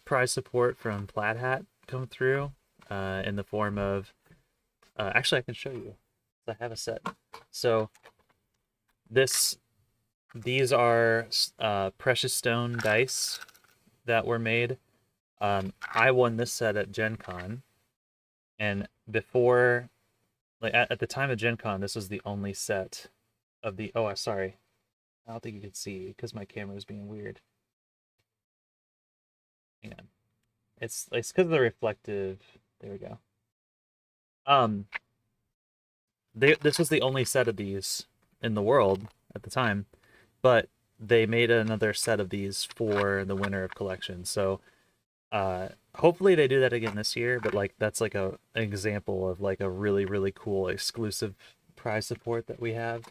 prize support from Plaid Hat come through, in the form of, actually I can show you. I have a set. So this these are precious stone dice that were made. I won this set at Gen Con, and before, like at the time of Gen Con, this was the only set of the. Oh, sorry, I don't think you can see because my camera is being weird. Hang on, it's because of the reflective. There we go. Um, this was the only set of these in the world at the time, but they made another set of these for the winner of collection. So hopefully they do that again this year, but like that's like an example of like a really really cool exclusive prize support that we have,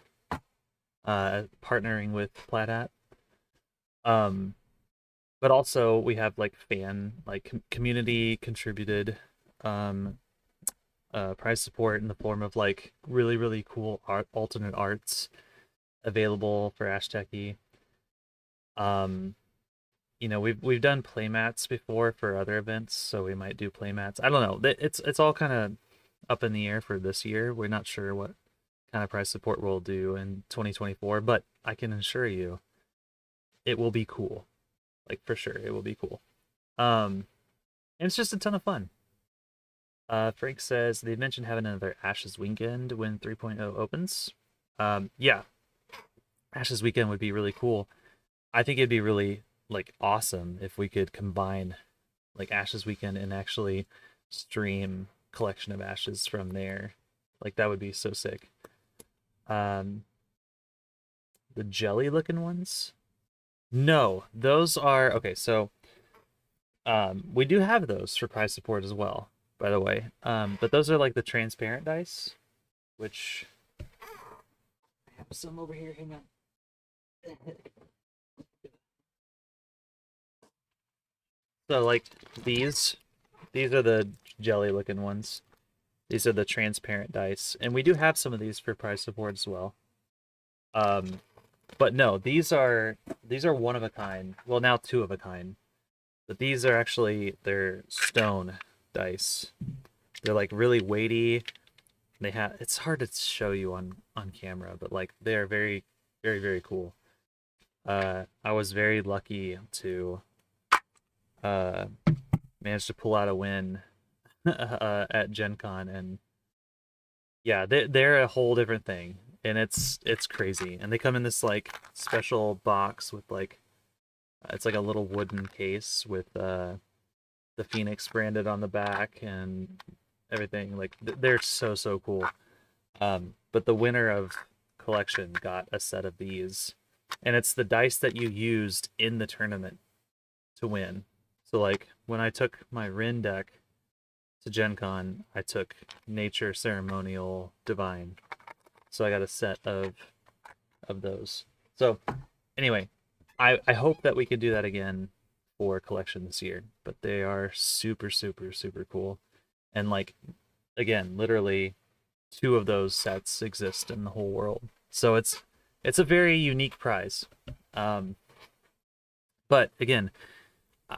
partnering with Plaid Hat. Um but also we have like community contributed um prize support in the form of like really really cool alternate arts available for Ashtechy. um we've done playmats before for other events, so we might do playmats. I don't know. It's all kind of up in the air for this year. We're not sure what kind of prize support we'll do in 2024, but I can assure you it will be cool. Like, for sure, it will be cool. And it's just a ton of fun. Frank says they mentioned having another Ashes weekend when 3.0 opens. Yeah, Ashes weekend would be really cool. I think it'd be really like awesome if we could combine like Ashes weekend and actually stream Collection of Ashes from there. Like, that would be so sick. Um, the jelly looking ones? No, those are okay. So, we do have those for prize support as well, by the way. But those are like the transparent dice, which I have some over here. Hang on. So like these are the jelly looking ones. These are the transparent dice, and we do have some of these for prize support as well. But no, these are one of a kind. Well, now two of a kind, but these are actually, they're stone dice. They're like really weighty. They have, it's hard to show you on camera, but like they're very, very, very cool. I was very lucky to uh manage to pull out a win at Gen Con, and yeah, they're a whole different thing, and it's crazy. And they come in this like special box with like it's like a little wooden case with the Phoenix branded on the back and everything. Like they're so cool. But the winner of collection got a set of these, and it's the dice that you used in the tournament to win. So like when I took my Rin deck to Gen Con, I took Nature, Ceremonial, Divine. So I got a set of those. So anyway, I hope that we can do that again for collection this year. But they are super cool. And like again, literally two of those sets exist in the whole world. So it's a very unique prize. But again,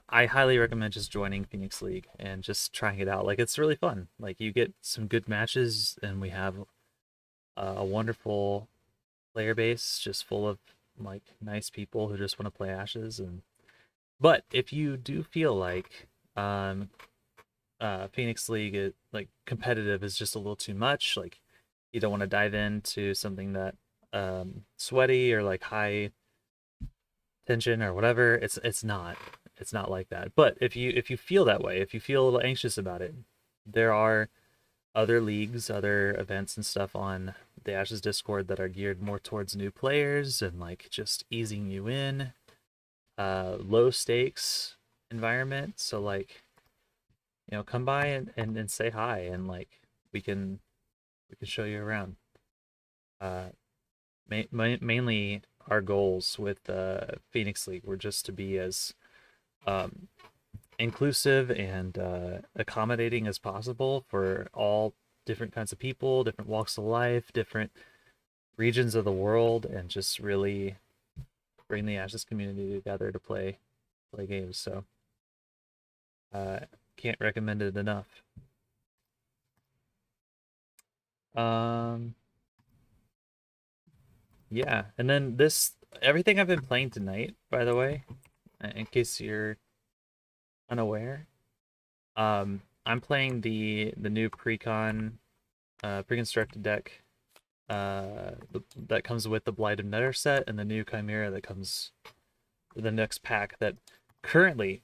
I highly recommend just joining Phoenix League and just trying it out. Like it's really fun. Like you get some good matches, and we have a wonderful player base just full of like nice people who just want to play Ashes. And but if you do feel like Phoenix League like competitive is just a little too much, like you don't want to dive into something that sweaty or like high tension or whatever, it's not like that. But if you feel that way, if you feel a little anxious about it, there are other leagues, other events and stuff on the Ashes Discord that are geared more towards new players and like just easing you in, low stakes environment. So like, you know, come by and say hi, and like we can show you around. Uh, mainly our goals with Phoenix League were just to be as um, inclusive and accommodating as possible for all different kinds of people, different walks of life, different regions of the world, and just really bring the Ashes community together to play games. So can't recommend it enough. Yeah, and then everything I've been playing tonight, by the way, in case you're unaware, I'm playing the new pre-constructed deck that comes with the Blight of Nether set, and the new Chimera that comes with the next pack that currently,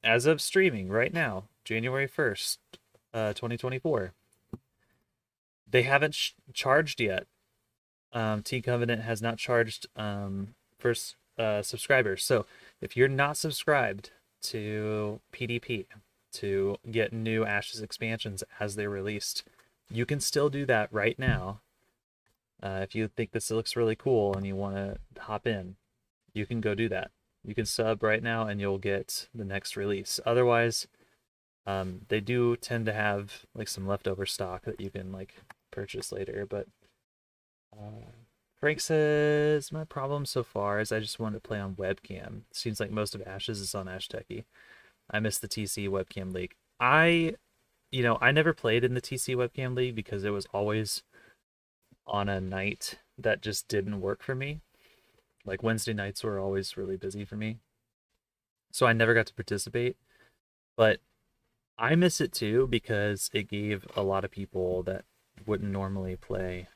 as of streaming right now, January 1st, 2024, they haven't charged yet. Team Covenant has not charged first subscribers. So if you're not subscribed to PDP to get new Ashes expansions as they're released, you can still do that right now. If you think this looks really cool and you want to hop in, you can go do that. You can sub right now and you'll get the next release. Otherwise, they do tend to have like some leftover stock that you can like purchase later. But Frank says, my problem so far is I just want to play on webcam. Seems like most of Ashes is on Ashteki. I miss the TC webcam league. I never played in the TC webcam league because it was always on a night that just didn't work for me. Like Wednesday nights were always really busy for me. So I never got to participate. But I miss it too because it gave a lot of people that wouldn't normally play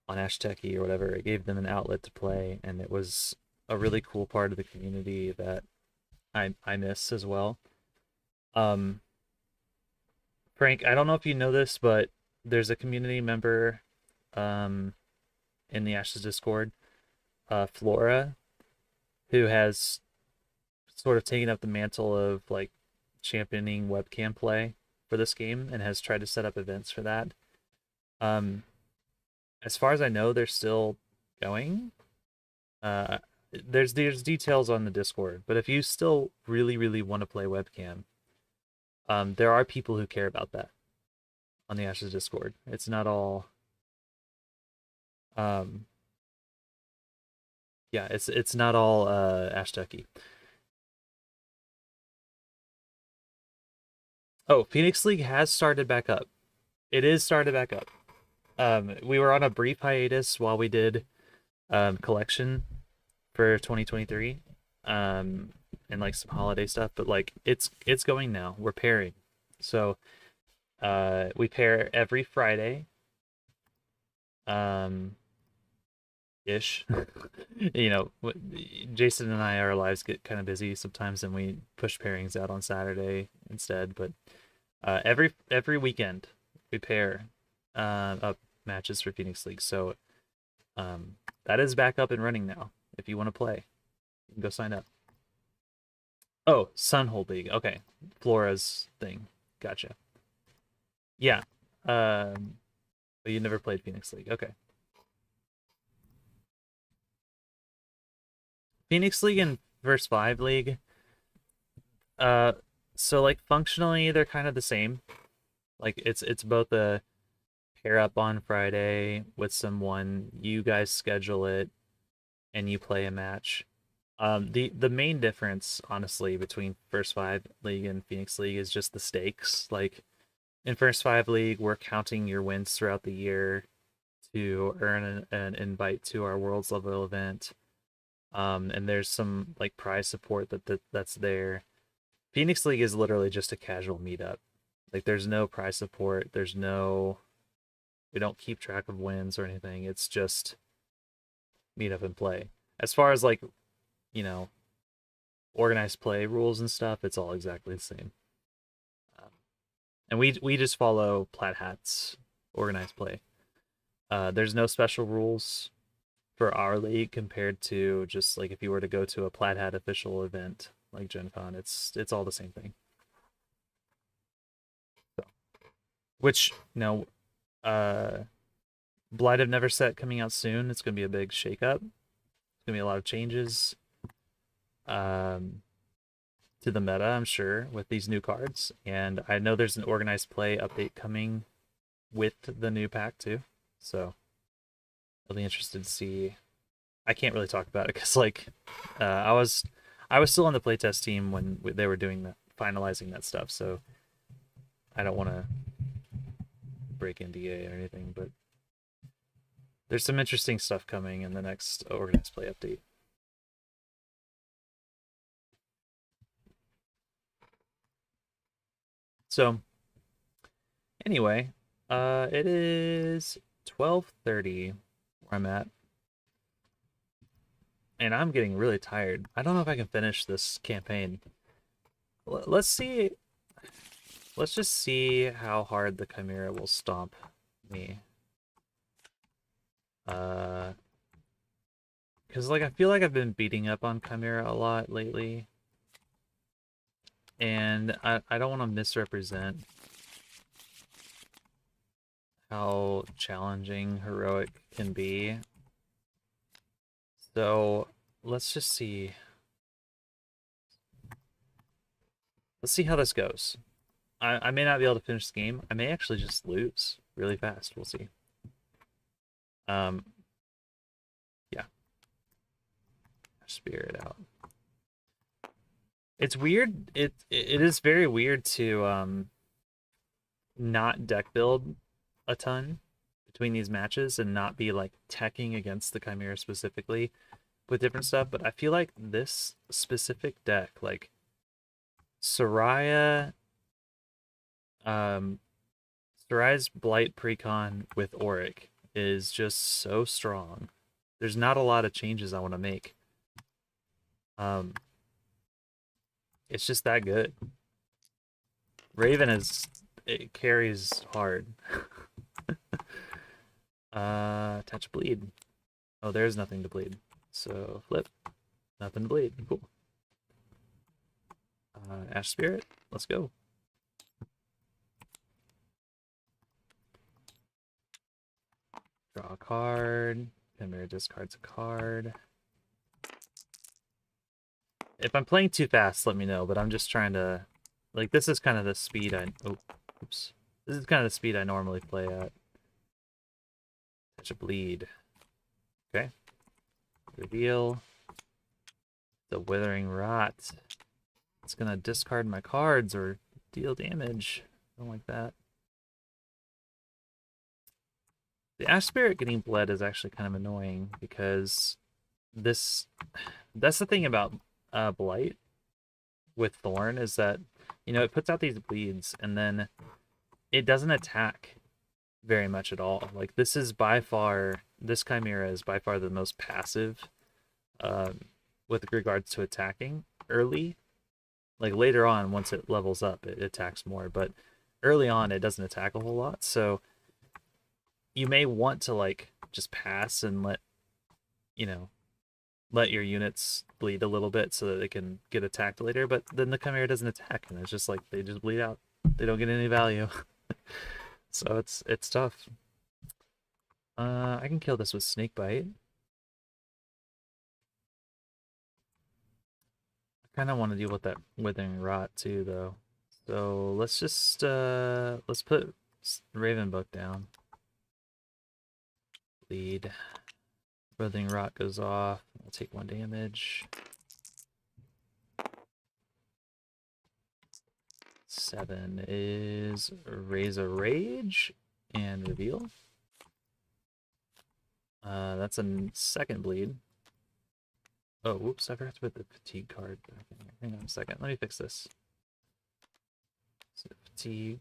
on Ashteki or whatever, it gave them an outlet to play, and it was a really cool part of the community that I miss as well. Frank, I don't know if you know this, but there's a community member in the Ashes Discord, Flora, who has sort of taken up the mantle of like championing webcam play for this game and has tried to set up events for that. As far as I know, they're still going. There's details on the Discord, but if you still really want to play webcam, there are people who care about that on the Ashes Discord. It's not all yeah, it's not all Ashteki. Oh, Phoenix League has started back up. It is started back up. We were on a brief hiatus while we did collection for 2023, and like some holiday stuff, but like it's going now. We're pairing, so we pair every Friday, um, ish. You know, Jason and our lives get kind of busy sometimes, and we push pairings out on Saturday instead. But every weekend we pair up matches for Phoenix League. So that is back up and running now. If you want to play, you can go sign up. Oh, Sunhold League. Okay, Flora's thing. Gotcha. Yeah. But you never played Phoenix League. Okay. Phoenix League and Verse 5 League. Uh, so like functionally they're kind of the same. Like it's both a pair up on Friday with someone, you guys schedule it, and you play a match. The main difference, honestly, between First Five League and Phoenix League is just the stakes. Like in First Five League, we're counting your wins throughout the year to earn an invite to our Worlds level event. And there's some like prize support that's there. Phoenix League is literally just a casual meetup. Like there's no prize support. We don't keep track of wins or anything. It's just meet up and play. As far as like, you know, organized play rules and stuff, it's all exactly the same. And we just follow Plat Hat's organized play. There's no special rules for our league compared to just like if you were to go to a Plat Hat official event like Gen Con. It's all the same thing. So, which Blight of Neverset coming out soon. It's gonna be a big shakeup. It's gonna be a lot of changes. To the meta, I'm sure, with these new cards. And I know there's an organized play update coming with the new pack too. So I'll be interested to see. I can't really talk about it because like I was still on the playtest team when they were doing that, finalizing that stuff. So I don't want to break NDA or anything, but there's some interesting stuff coming in the next organized play update. So anyway, it is 12:30 where I'm at, and I'm getting really tired. I don't know if I can finish this campaign. Let's see. Let's just see how hard the Chimera will stomp me. Because like I feel like I've been beating up on Chimera a lot lately, and I don't want to misrepresent how challenging heroic can be. So let's just see. Let's see how this goes. I may not be able to finish the game. I may actually just lose really fast. We'll see. Yeah. Spirit out. It's weird. It is very weird to not deck build a ton between these matches and not be like teching against the Chimera specifically with different stuff. But I feel like this specific deck, like Soraya, Soraya's Blight Precon with Auric is just so strong. There's not a lot of changes I want to make. It's just that good. Raven it carries hard. Touch bleed. Oh, there's nothing to bleed. So flip. Nothing to bleed. Cool. Ash Spirit. Let's go. Draw a card. Chimera discards a card. If I'm playing too fast, let me know, but I'm just trying to... Like, this is kind of the speed oops. This is kind of the speed I normally play at. Touch a bleed. Okay. Reveal. The Withering Rot. It's gonna discard my cards or deal damage. Don't like that. The Ash Spirit getting bled is actually kind of annoying because that's the thing about Blight with Thorn is that, you know, it puts out these bleeds and then it doesn't attack very much at all. Like this Chimera is by far the most passive with regards to attacking early. Like later on, once it levels up, it attacks more, but early on it doesn't attack a whole lot. So you may want to like just pass and let your units bleed a little bit so that they can get attacked later, but then the Chimera doesn't attack and it's just like they just bleed out. They don't get any value. So it's tough. I can kill this with Snakebite. I kind of want to deal with that Withering Rot too, though. So let's just let's put Ravenbook down. Bleed. Withering Rot goes off. I'll take 1 damage. 7 is Razor Rage and Reveal. That's a second bleed. Oh, whoops, I forgot to put the fatigue card back in here. Hang on a second, let me fix this. So fatigue.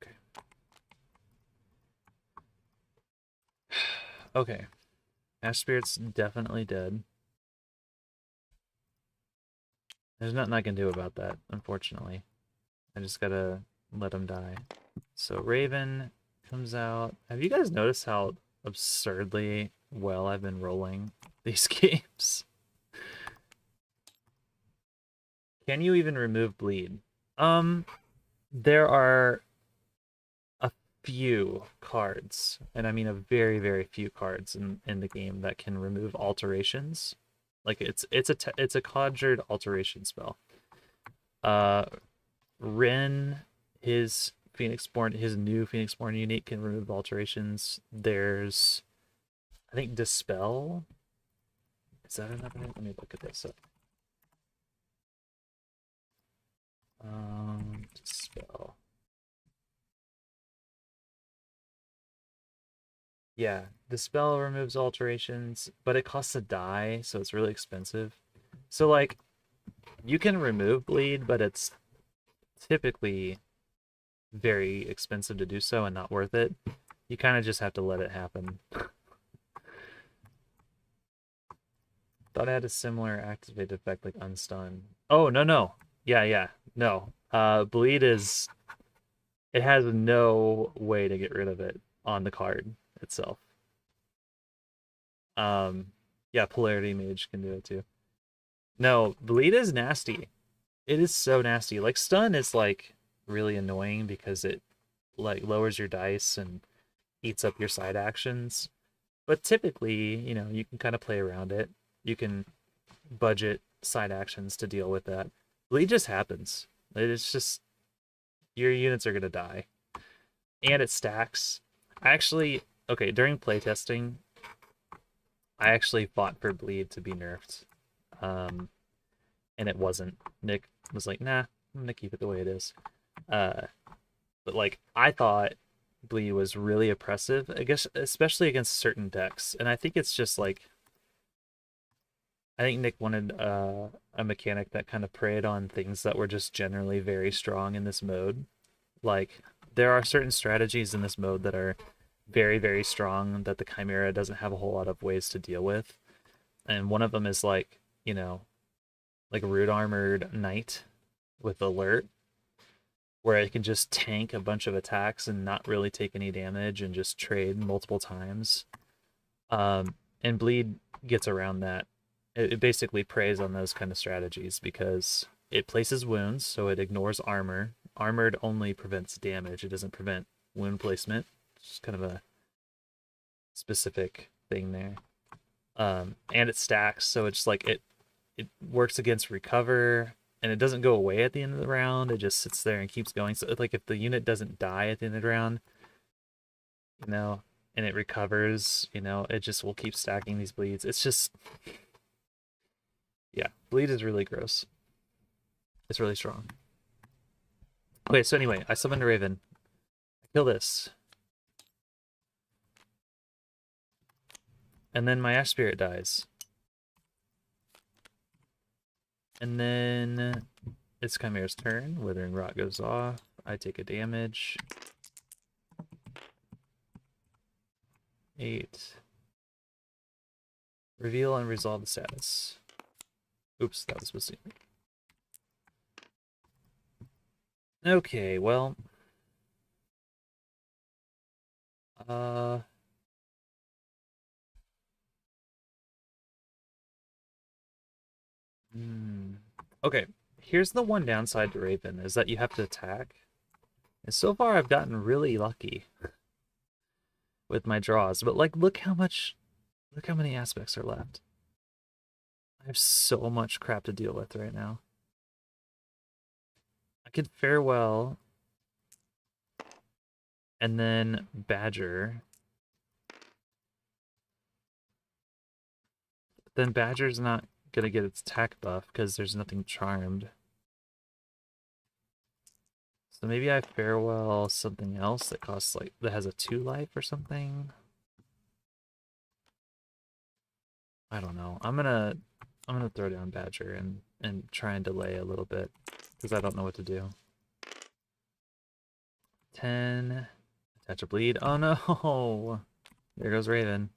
Okay. Okay. Ash Spirit's definitely dead. There's nothing I can do about that, unfortunately. I just gotta let him die. So Raven comes out. Have you guys noticed how absurdly well I've been rolling these games? Can you even remove bleed? There are a few cards, and I mean a very, very few cards in the game that can remove alterations. Like it's a conjured alteration spell. Ren, his new Phoenixborn unique can remove alterations. There's, I think, Dispel. Is that another? Let me look at this up. Dispel. Yeah, Dispel removes alterations, but it costs a die, so it's really expensive. So like, you can remove bleed, but it's typically very expensive to do so and not worth it. You kind of just have to let it happen. Thought it had a similar activated effect like Unstun. Oh, no. Yeah. No. Bleed is... It has no way to get rid of it on the card itself. Yeah, Polarity Mage can do it too. No, Bleed is nasty. It is so nasty. Like, Stun is, like, really annoying because it, like, lowers your dice and eats up your side actions. But typically, you know, you can kind of play around it. You can budget side actions to deal with that. Bleed just happens. It's just, your units are going to die. And it stacks. Okay, during playtesting, I actually fought for Bleed to be nerfed. And it wasn't. Nick was like, nah, I'm going to keep it the way it is. But, like, I thought Bleed was really oppressive, I guess, especially against certain decks. And I think it's just, like, I think Nick wanted a mechanic that kind of preyed on things that were just generally very strong in this mode. Like, there are certain strategies in this mode that are very, very strong that the Chimera doesn't have a whole lot of ways to deal with. And one of them is, like, you know, like a Root Armored Knight with Alert, where it can just tank a bunch of attacks and not really take any damage and just trade multiple times. And Bleed gets around that. It basically preys on those kind of strategies because it places wounds, so it ignores armor. Armored only prevents damage. It doesn't prevent wound placement. It's kind of a specific thing there. And it stacks, so it's like it works against recover, and it doesn't go away at the end of the round. It just sits there and keeps going. So like if the unit doesn't die at the end of the round, you know, and it recovers, you know, it just will keep stacking these bleeds. It's just, yeah, Bleed is really gross. It's really strong. Okay, so anyway, I summoned a Raven. I kill this. And then my Ash Spirit dies. And then it's Chimera's turn. Withering Rot goes off. I take a damage. 8. Reveal and resolve the status. Oops, that was supposed to be. Okay, well. Okay, here's the one downside to Raven, is that you have to attack. And so far I've gotten really lucky with my draws, but like look how many aspects are left. I have so much crap to deal with right now. I could Farewell and then Badger. Then Badger's not gonna get its attack buff because there's nothing charmed. So maybe I Farewell something else that costs like that has a 2 life or something. I don't know. I'm gonna throw down Badger and try and delay a little bit because I don't know what to do. 10. Attach a bleed. Oh no! There goes Raven.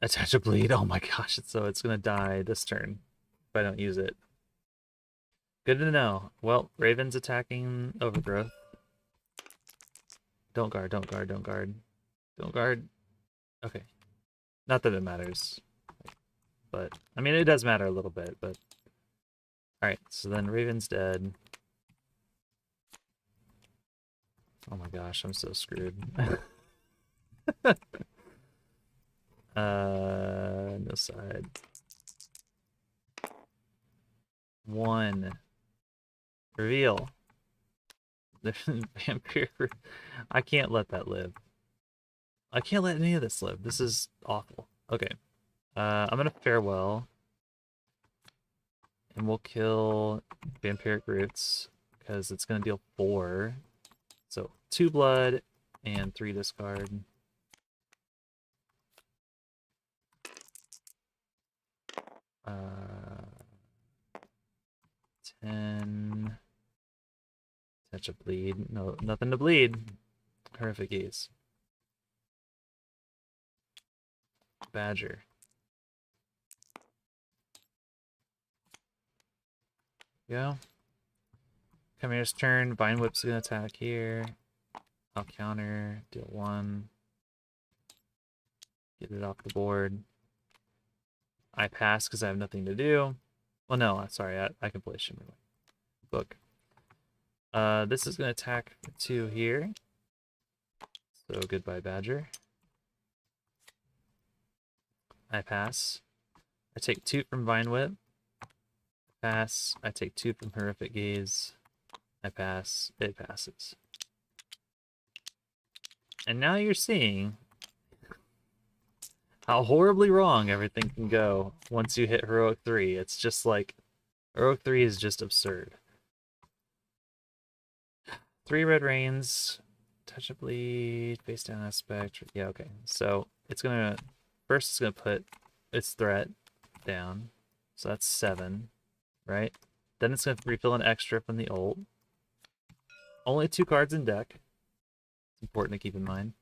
Attach a bleed. Oh my gosh, it's gonna die this turn if I don't use it. Good to know. Well, Raven's attacking Overgrowth. Don't guard, don't guard, don't guard. Don't guard. Okay. Not that it matters. But, I mean, it does matter a little bit, but... Alright, so then Raven's dead. Oh my gosh, I'm so screwed. No side. 1. Reveal. Vampire. I can't let that live. I can't let any of this live. This is awful. Okay. I'm gonna Farewell. And we'll kill Vampiric Roots, because it's gonna deal 4. So 2 blood and 3 discard. 10. Touch a bleed. No, nothing to bleed. Horrific Gaze. Badger. Go. Chimera's turn. Vine Whip's gonna attack here. I'll counter. Deal 1. Get it off the board. I pass because I have nothing to do. Well, no, sorry, I can play Shimmer Book. This is gonna attack 2 here. So goodbye, Badger. I pass. I take 2 from Vine Whip. Pass. I take 2 from Horrific Gaze. I pass. It passes. And now you're seeing how horribly wrong everything can go once you hit Heroic 3. It's just like, Heroic 3 is just absurd. 3 Red Rains, Touch a Bleed, Face Down Aspect. Yeah, okay. So it's gonna, first it's gonna put its threat down. So that's 7, right? Then it's gonna refill an extra from the ult. Only 2 cards in deck. It's important to keep in mind.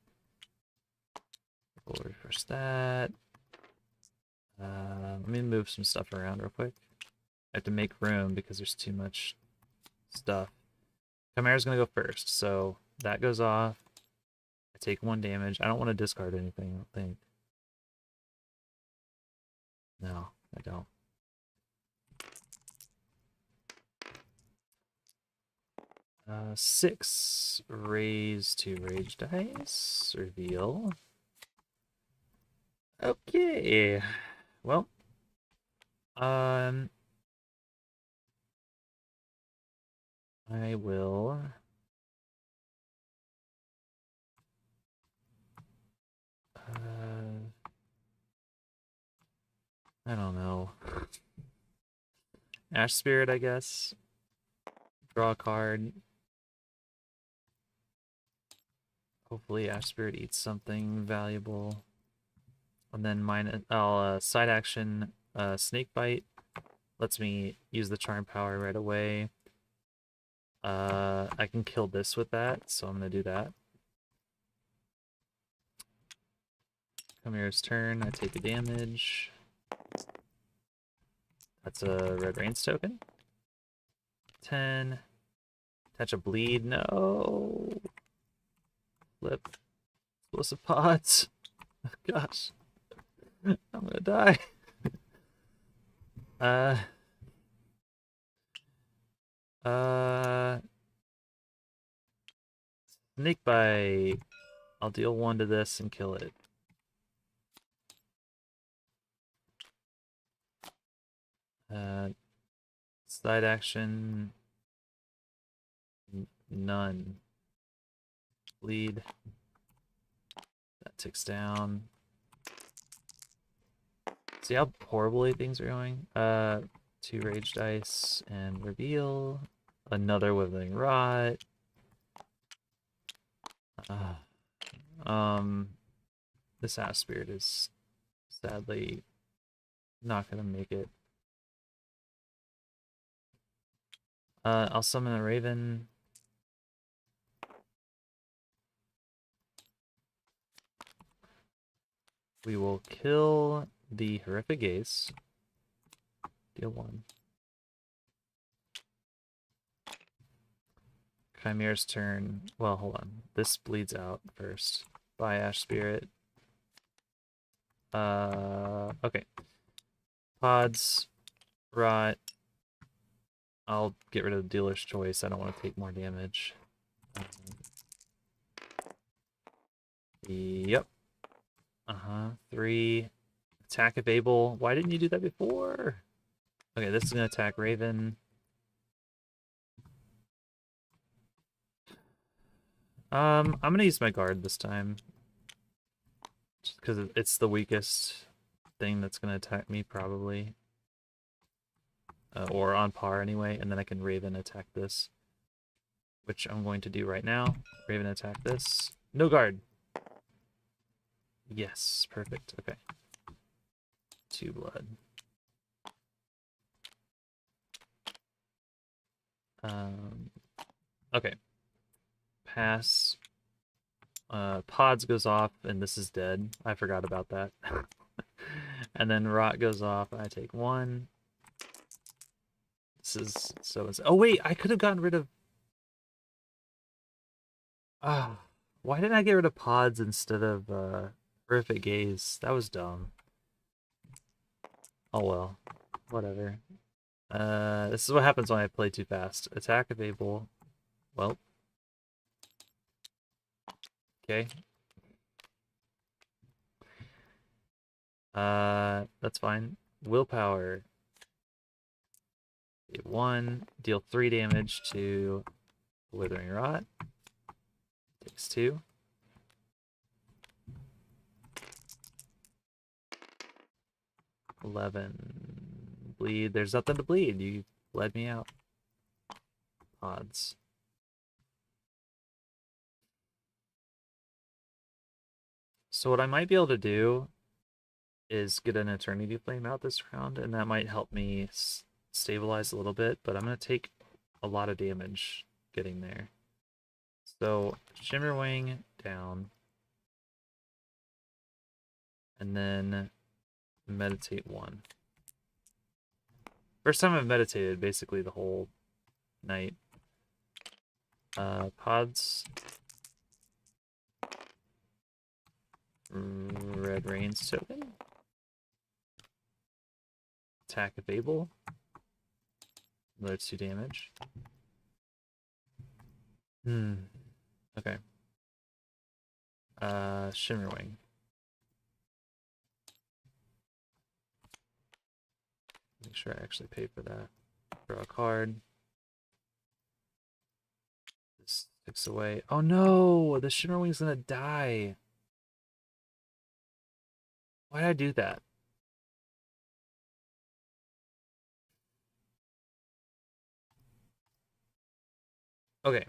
We'll refresh that. Let me move some stuff around real quick. I have to make room because there's too much stuff. Chimera's gonna go first, so that goes off. I take 1 damage. I don't want to discard anything, I don't think. No, I don't. Uh, 6. Raise 2 rage dice. Reveal. Okay. Well. I will... I don't know. Ash Spirit, I guess. Draw a card. Hopefully Ash Spirit eats something valuable. And then I'll side action Snake Bite. Lets me use the Charm Power right away. I can kill this with that, so I'm gonna do that. Chimera's turn, I take a damage. That's a Red Rains token. 10. Attach a bleed, no. Flip. Explosive pods. Oh, gosh. I'm gonna die. Snake Bite. I'll deal 1 to this and kill it. Side action. None. Bleed. That ticks down. See how horribly things are going? 2 rage dice and reveal. Another withering rot. This Ash Spirit is sadly not gonna make it. I'll summon a Raven. We will kill the Horrific Ace. Deal 1. Chimera's turn. Well, hold on. This bleeds out first. By Ash Spirit. Okay. Pods. Rot. I'll get rid of the Dealer's Choice. I don't want to take more damage. Yep. 3. Attack of Abel. Why didn't you do that before? Okay, this is going to attack Raven. I'm going to use my guard this time. Just because it's the weakest thing that's going to attack me, probably. Or on par, anyway. And then I can Raven attack this. Which I'm going to do right now. Raven attack this. No guard! Yes, perfect. Okay. 2 blood. Okay. Pass. Pods goes off, and this is dead. I forgot about that. And then Rot goes off, and I take 1. This is so... Oh, wait! I could have gotten rid of... why didn't I get rid of Pods instead of Horrific Gaze? That was dumb. Oh well. Whatever. This is what happens when I play too fast. Attack of Abel. Well. Okay. That's fine. Willpower. 1. Deal 3 damage to Withering Rot. Takes 2. Bleed. There's nothing to bleed. You bled me out. Pods. So what I might be able to do is get an Eternity Flame out this round, and that might help me stabilize a little bit, but I'm going to take a lot of damage getting there. So, Shimmerwing down. And then meditate 1. First time I've meditated basically the whole night. Pods. Red Rains token. Attack of Abel. Another 2 damage. Okay. Shimmerwing. Make sure I actually pay for that. Draw a card. This ticks away. Oh no! The Shimmerwing's gonna die. Why did I do that? Okay,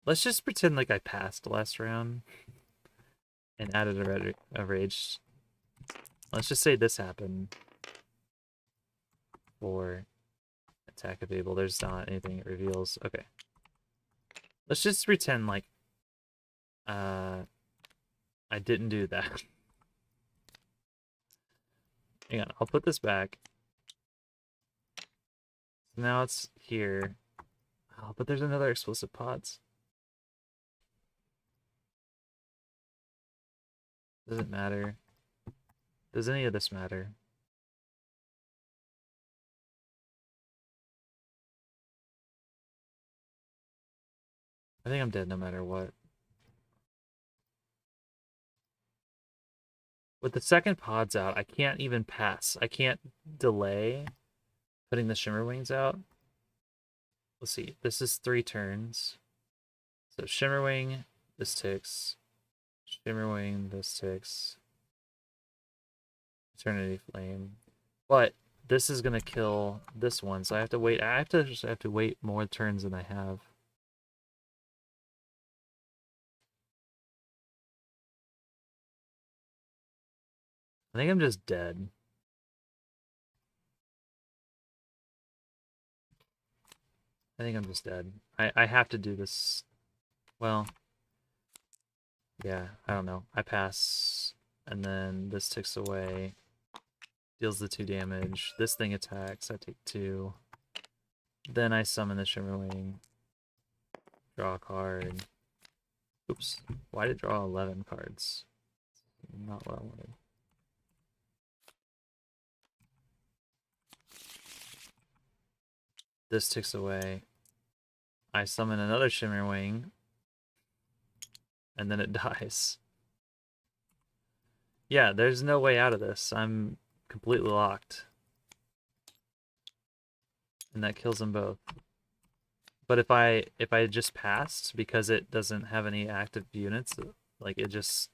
let's just pretend like I passed last round and added a rage. Let's just say this happened for attack of Able. There's not anything it reveals. Okay. Let's just pretend like I didn't do that. Hang on, I'll put this back. So now it's here. Oh, but there's another explosive pods. Doesn't matter. Does any of this matter? I think I'm dead no matter what. With the second pods out, I can't even pass. I can't delay putting the Shimmer Wings out. Let's see. This is 3 turns. So Shimmer Wing, this ticks. Shimmer Wing, this ticks. Eternity Flame. But this is gonna kill this one, so I have to wait. I have to wait more turns than I have. I think I'm just dead. I think I'm just dead. I have to do this. Well, yeah, I don't know. I pass, and then this ticks away. Deals the 2 damage. This thing attacks. I take 2. Then I summon the Shimmer Wing. Draw a card. Oops. Why did it draw 11 cards? Not what I wanted. This ticks away. I summon another Shimmer Wing. And then it dies. Yeah, there's no way out of this. I'm completely locked. And that kills them both. But if I just passed because it doesn't have any active units, like it just.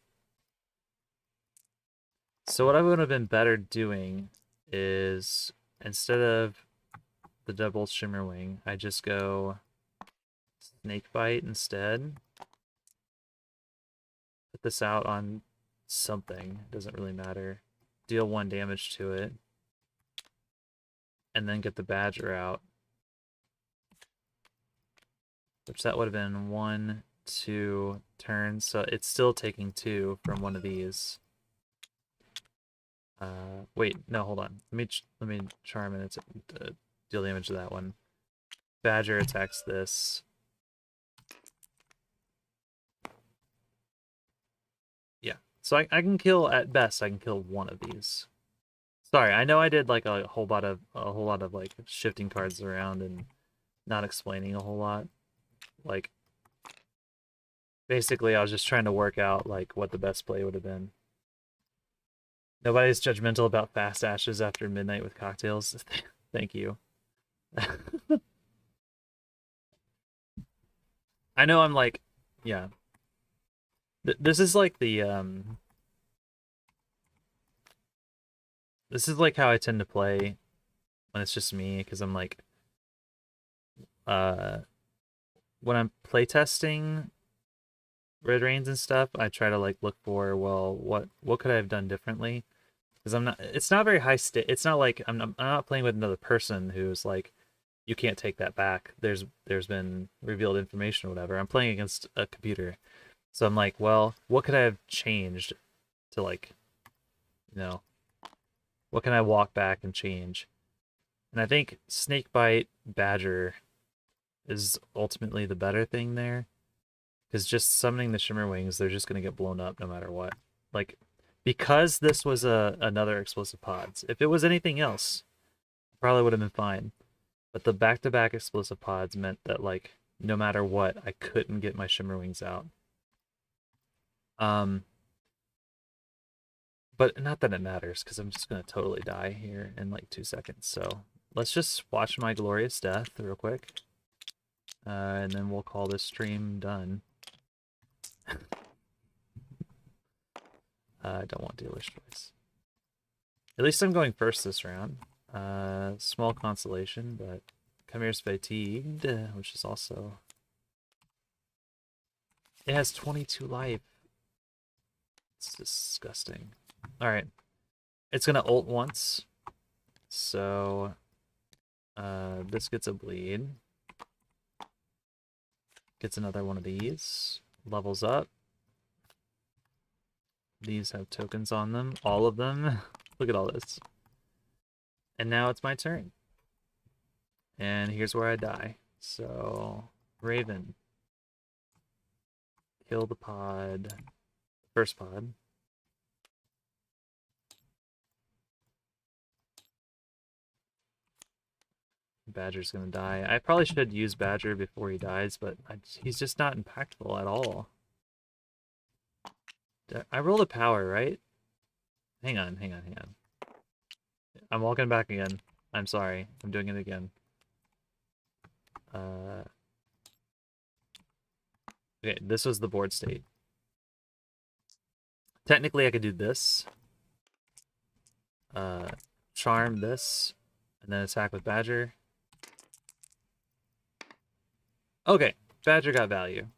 So what I would have been better doing is instead of the double Shimmer Wing, I just go Snake Bite instead. Put this out on something, doesn't really matter. Deal 1 damage to it. And then get the Badger out. Which that would have been 1, 2 turns, so it's still taking 2 from one of these. Wait, no, hold on. Let me charm and deal damage to that one. Badger attacks this. Yeah, so I can kill at best. I can kill one of these. Sorry, I know I did like a whole lot of like shifting cards around and not explaining a whole lot. Like, basically, I was just trying to work out like what the best play would have been. Nobody's judgmental about fast ashes after midnight with cocktails. Thank you. I know I'm like, yeah. This is like this is like how I tend to play when it's just me, because I'm like, uh, when I'm playtesting Red Rains and stuff, I try to like look for, well, what could I have done differently? Because it's not very high state. It's not like I'm not playing with another person who's like, you can't take that back. There's been revealed information or whatever. I'm playing against a computer. So I'm like, well, what could I have changed to like, you know, what can I walk back and change? And I think Snakebite Badger is ultimately the better thing there. Because just summoning the Shimmer Wings, they're just gonna get blown up no matter what. Like, because this was another explosive pods. If it was anything else, probably would have been fine. But the back-to-back explosive pods meant that like no matter what, I couldn't get my Shimmer Wings out. But not that it matters, because I'm just gonna totally die here in like 2 seconds. So let's just watch my glorious death real quick. And then we'll call this stream done. I don't want dealer's choice. At least I'm going first this round. Small consolation, but Chimere's fatigued, which is also It has 22 life. It's disgusting. Alright. It's gonna ult once. So this gets a bleed. Gets another one of these. Levels up. These have tokens on them. All of them. Look at all this. And now it's my turn. And here's where I die. So, Raven. Kill the pod. First pod. Badger's gonna die. I probably should use Badger before he dies, but he's just not impactful at all. I rolled a power, right? Hang on. I'm walking back again. I'm sorry. I'm doing it again. Okay, this was the board state. Technically, I could do this. Charm this, and then attack with Badger. Okay, Badger got value.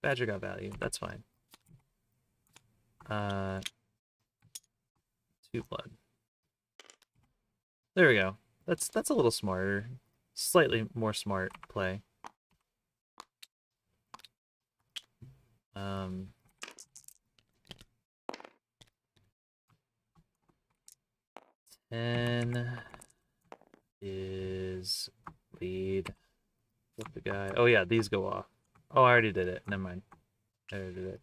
Badger got value. That's fine. 2 blood. There we go. That's a little smarter. Slightly more smart play. Ten is lead. Flip the guy. Oh yeah, these go off. Oh, I already did it. Never mind. I already did it.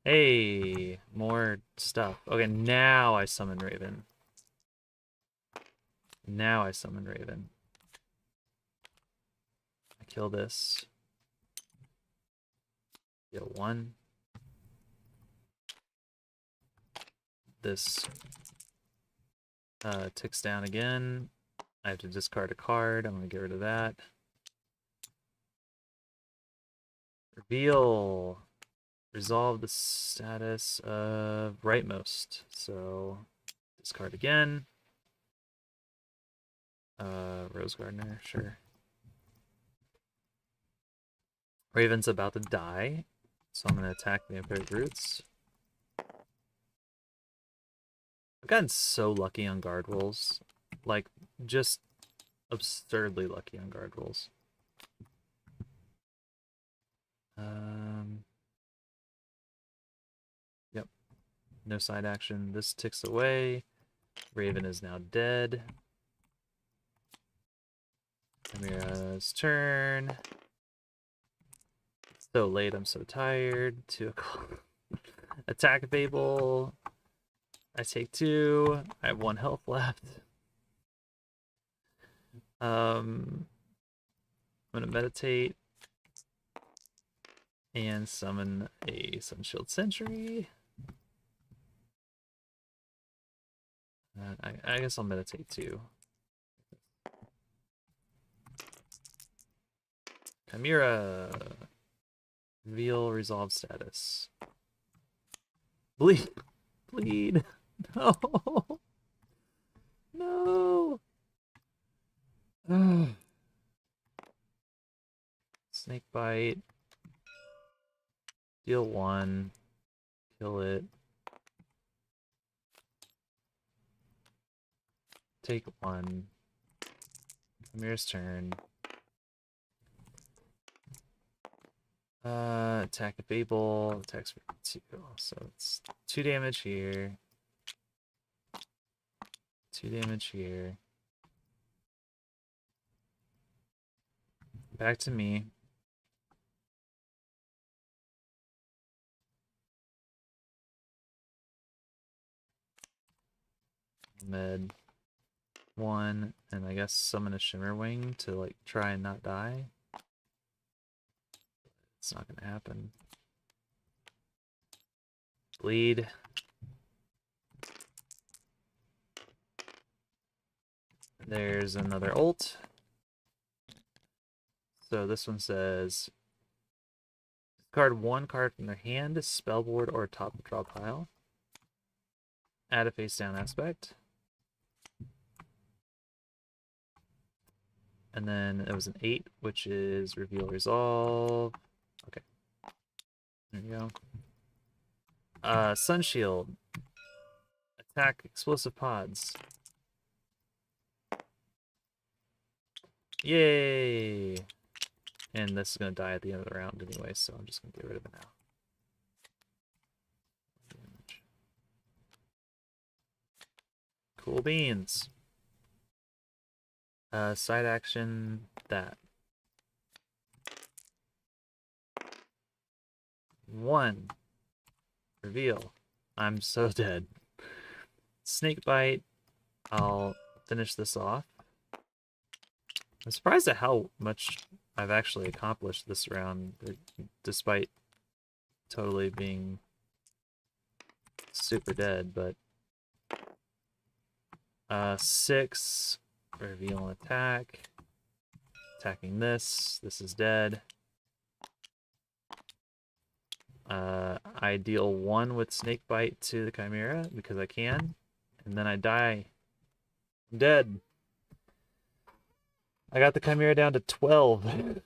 Hey, more stuff. Okay, now I summon Raven. Now I summon Raven. I kill this. Deal 1. This ticks down again. I have to discard a card. I'm going to get rid of that. Reveal. Resolve the status of rightmost. So, discard again. Rose Gardener, sure. Raven's about to die, so I'm going to attack the Vampiric Roots. I've gotten so lucky on guard rolls. Like, just absurdly lucky on guard rolls. Yep. No side action. This ticks away. Raven is now dead. Chimera's turn. So late, I'm so tired. 2 o'clock. Attack Babel. I take 2. I have 1 health left. I'm gonna meditate and summon a Sunshield Sentry. I guess I'll meditate too. Chimera. Reveal resolve status. Bleed. Bleed. No. No. Snake bite. Deal 1. Kill it. Take 1. Chimera's turn. Attack a Babel. Attacks for 2. So it's 2 damage here. 2 damage here. Back to me. Med 1, and I guess summon a Shimmerwing to like try and not die. It's not gonna happen. Bleed. There's another ult. So this one says, discard 1 card from their hand, spellboard, or top draw pile. Add a face down aspect. And then it was an 8, which is reveal resolve. There you go. Sun Shield. Attack explosive pods. Yay! And this is going to die at the end of the round anyway, so I'm just going to get rid of it now. Cool beans. Side action, that. 1. Reveal. I'm so dead. Snake bite. I'll finish this off. I'm surprised at how much I've actually accomplished this round, despite totally being super dead, but 6, reveal and attack. Attacking this. This is dead. I deal 1 with snake bite to the Chimera because I can, and then I die. I'm dead. I got the Chimera down to 12.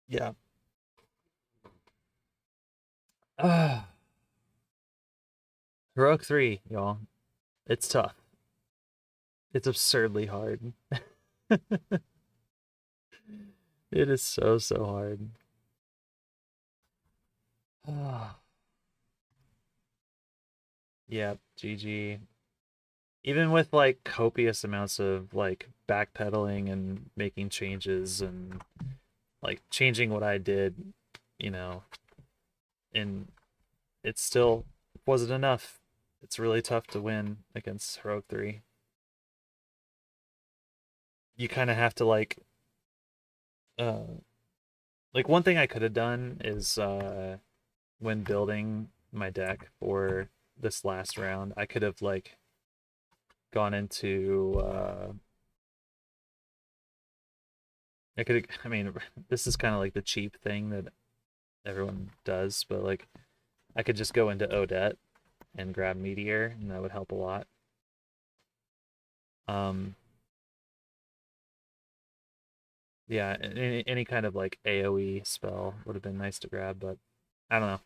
Yeah. Heroic 3, y'all. It's tough. It's absurdly hard. It is so, so hard. Yeah, GG. Even with like copious amounts of like backpedaling and making changes and like changing what I did, you know, and it still wasn't enough. It's really tough to win against Heroic 3. You kind of have to uh like one thing I could have done is when building my deck for this last round, I could have like gone into I mean this is kind of like the cheap thing that everyone does, but like I could just go into Odette and grab Meteor and that would help a lot. Um yeah, any kind of like AoE spell would have been nice to grab, but I don't know.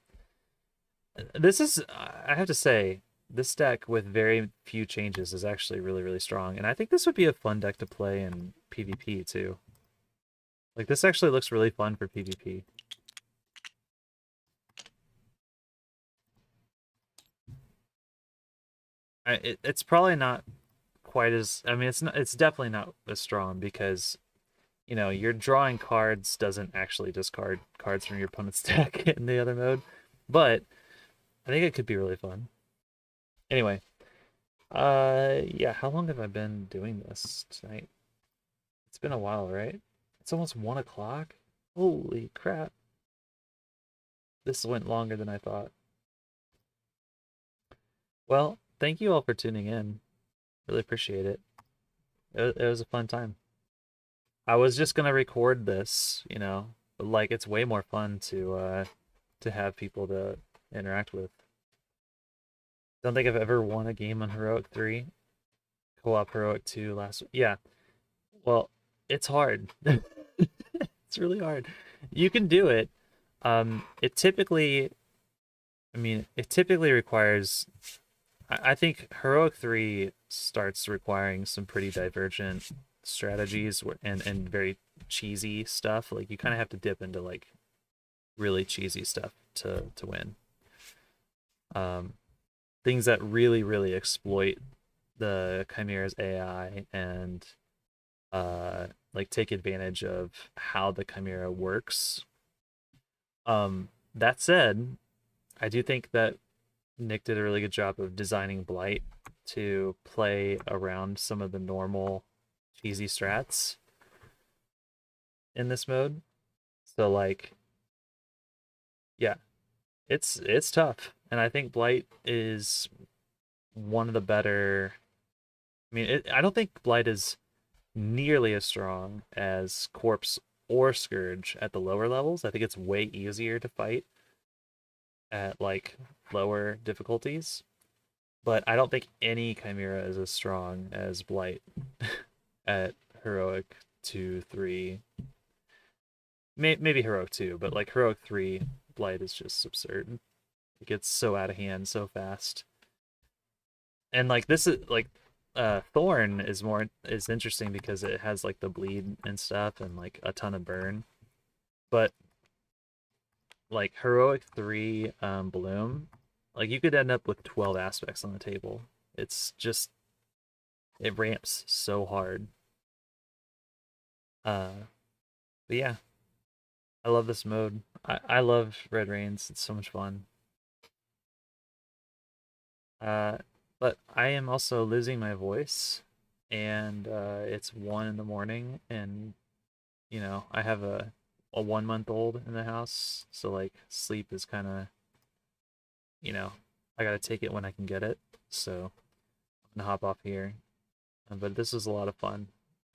This is, I have to say, this deck with very few changes is actually really, really strong. And I think this would be a fun deck to play in PvP too. Like, this actually looks really fun for PvP. It's probably not quite as, I mean, it's definitely not as strong because, you know, your drawing cards doesn't actually discard cards from your opponent's deck in the other mode. But I think it could be really fun. Anyway, yeah, how long have I been doing this tonight? It's been a while, right? It's almost 1 o'clock? Holy crap. This went longer than I thought. Well, thank you all for tuning in. Really appreciate it. It was a fun time. I was just gonna record this, you know, but like it's way more fun to have people to interact with. Don't think I've ever won a game on Heroic 3. Co-op Heroic 2 last. Yeah. Well, it's hard. It's really hard. You can do it. It typically, I mean, it typically requires. I think Heroic 3 starts requiring some pretty divergent strategies and very cheesy stuff. Like you kind of have to dip into like really cheesy stuff to win. Um, Things that really really exploit the Chimera's AI and like take advantage of how the Chimera works. That said, I do think that Nick did a really good job of designing Blight to play around some of the normal cheesy strats in this mode. So like, yeah, it's tough, and I think Blight is one of the better. I mean, I don't think Blight is nearly as strong as Corpse or Scourge at the lower levels. I think it's way easier to fight at like lower difficulties. But I don't think any Chimera is as strong as Blight at Heroic 2, 3. maybe Heroic 2, but like Heroic 3 Blight is just absurd. It gets so out of hand so fast. And like this is like Thorn is interesting because it has like the bleed and stuff and like a ton of burn. But like Heroic 3 Bloom, like you could end up with 12 aspects on the table. It's just it ramps so hard. Uh but yeah, I love this mode. I love Red Rains. It's so much fun. Uh but I am also losing my voice and it's 1 in the morning and I have a 1 month old in the house, so like sleep is kind of, I gotta take it when I can get it. So I'm gonna hop off here. But this was a lot of fun,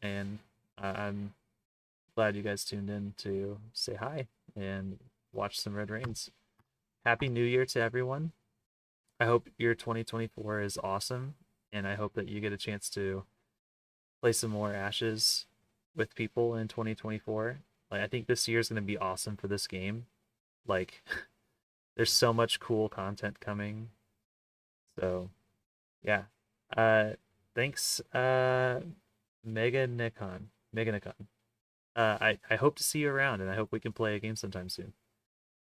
and I'm glad you guys tuned in to say hi and watch some Red Rains. Happy New Year to everyone. I hope your 2024 is awesome, and I hope that you get a chance to play some more Ashes with people in 2024. Like I think this year is going to be awesome for this game. Like there's so much cool content coming. So, yeah. Uh thanks Mega Nikon. Mega Nikon. I hope to see you around and I hope we can play a game sometime soon.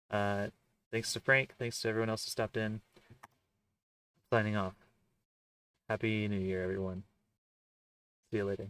Uh thanks to Frank, thanks to everyone else who stopped in. Signing off. Happy New Year everyone. See you later.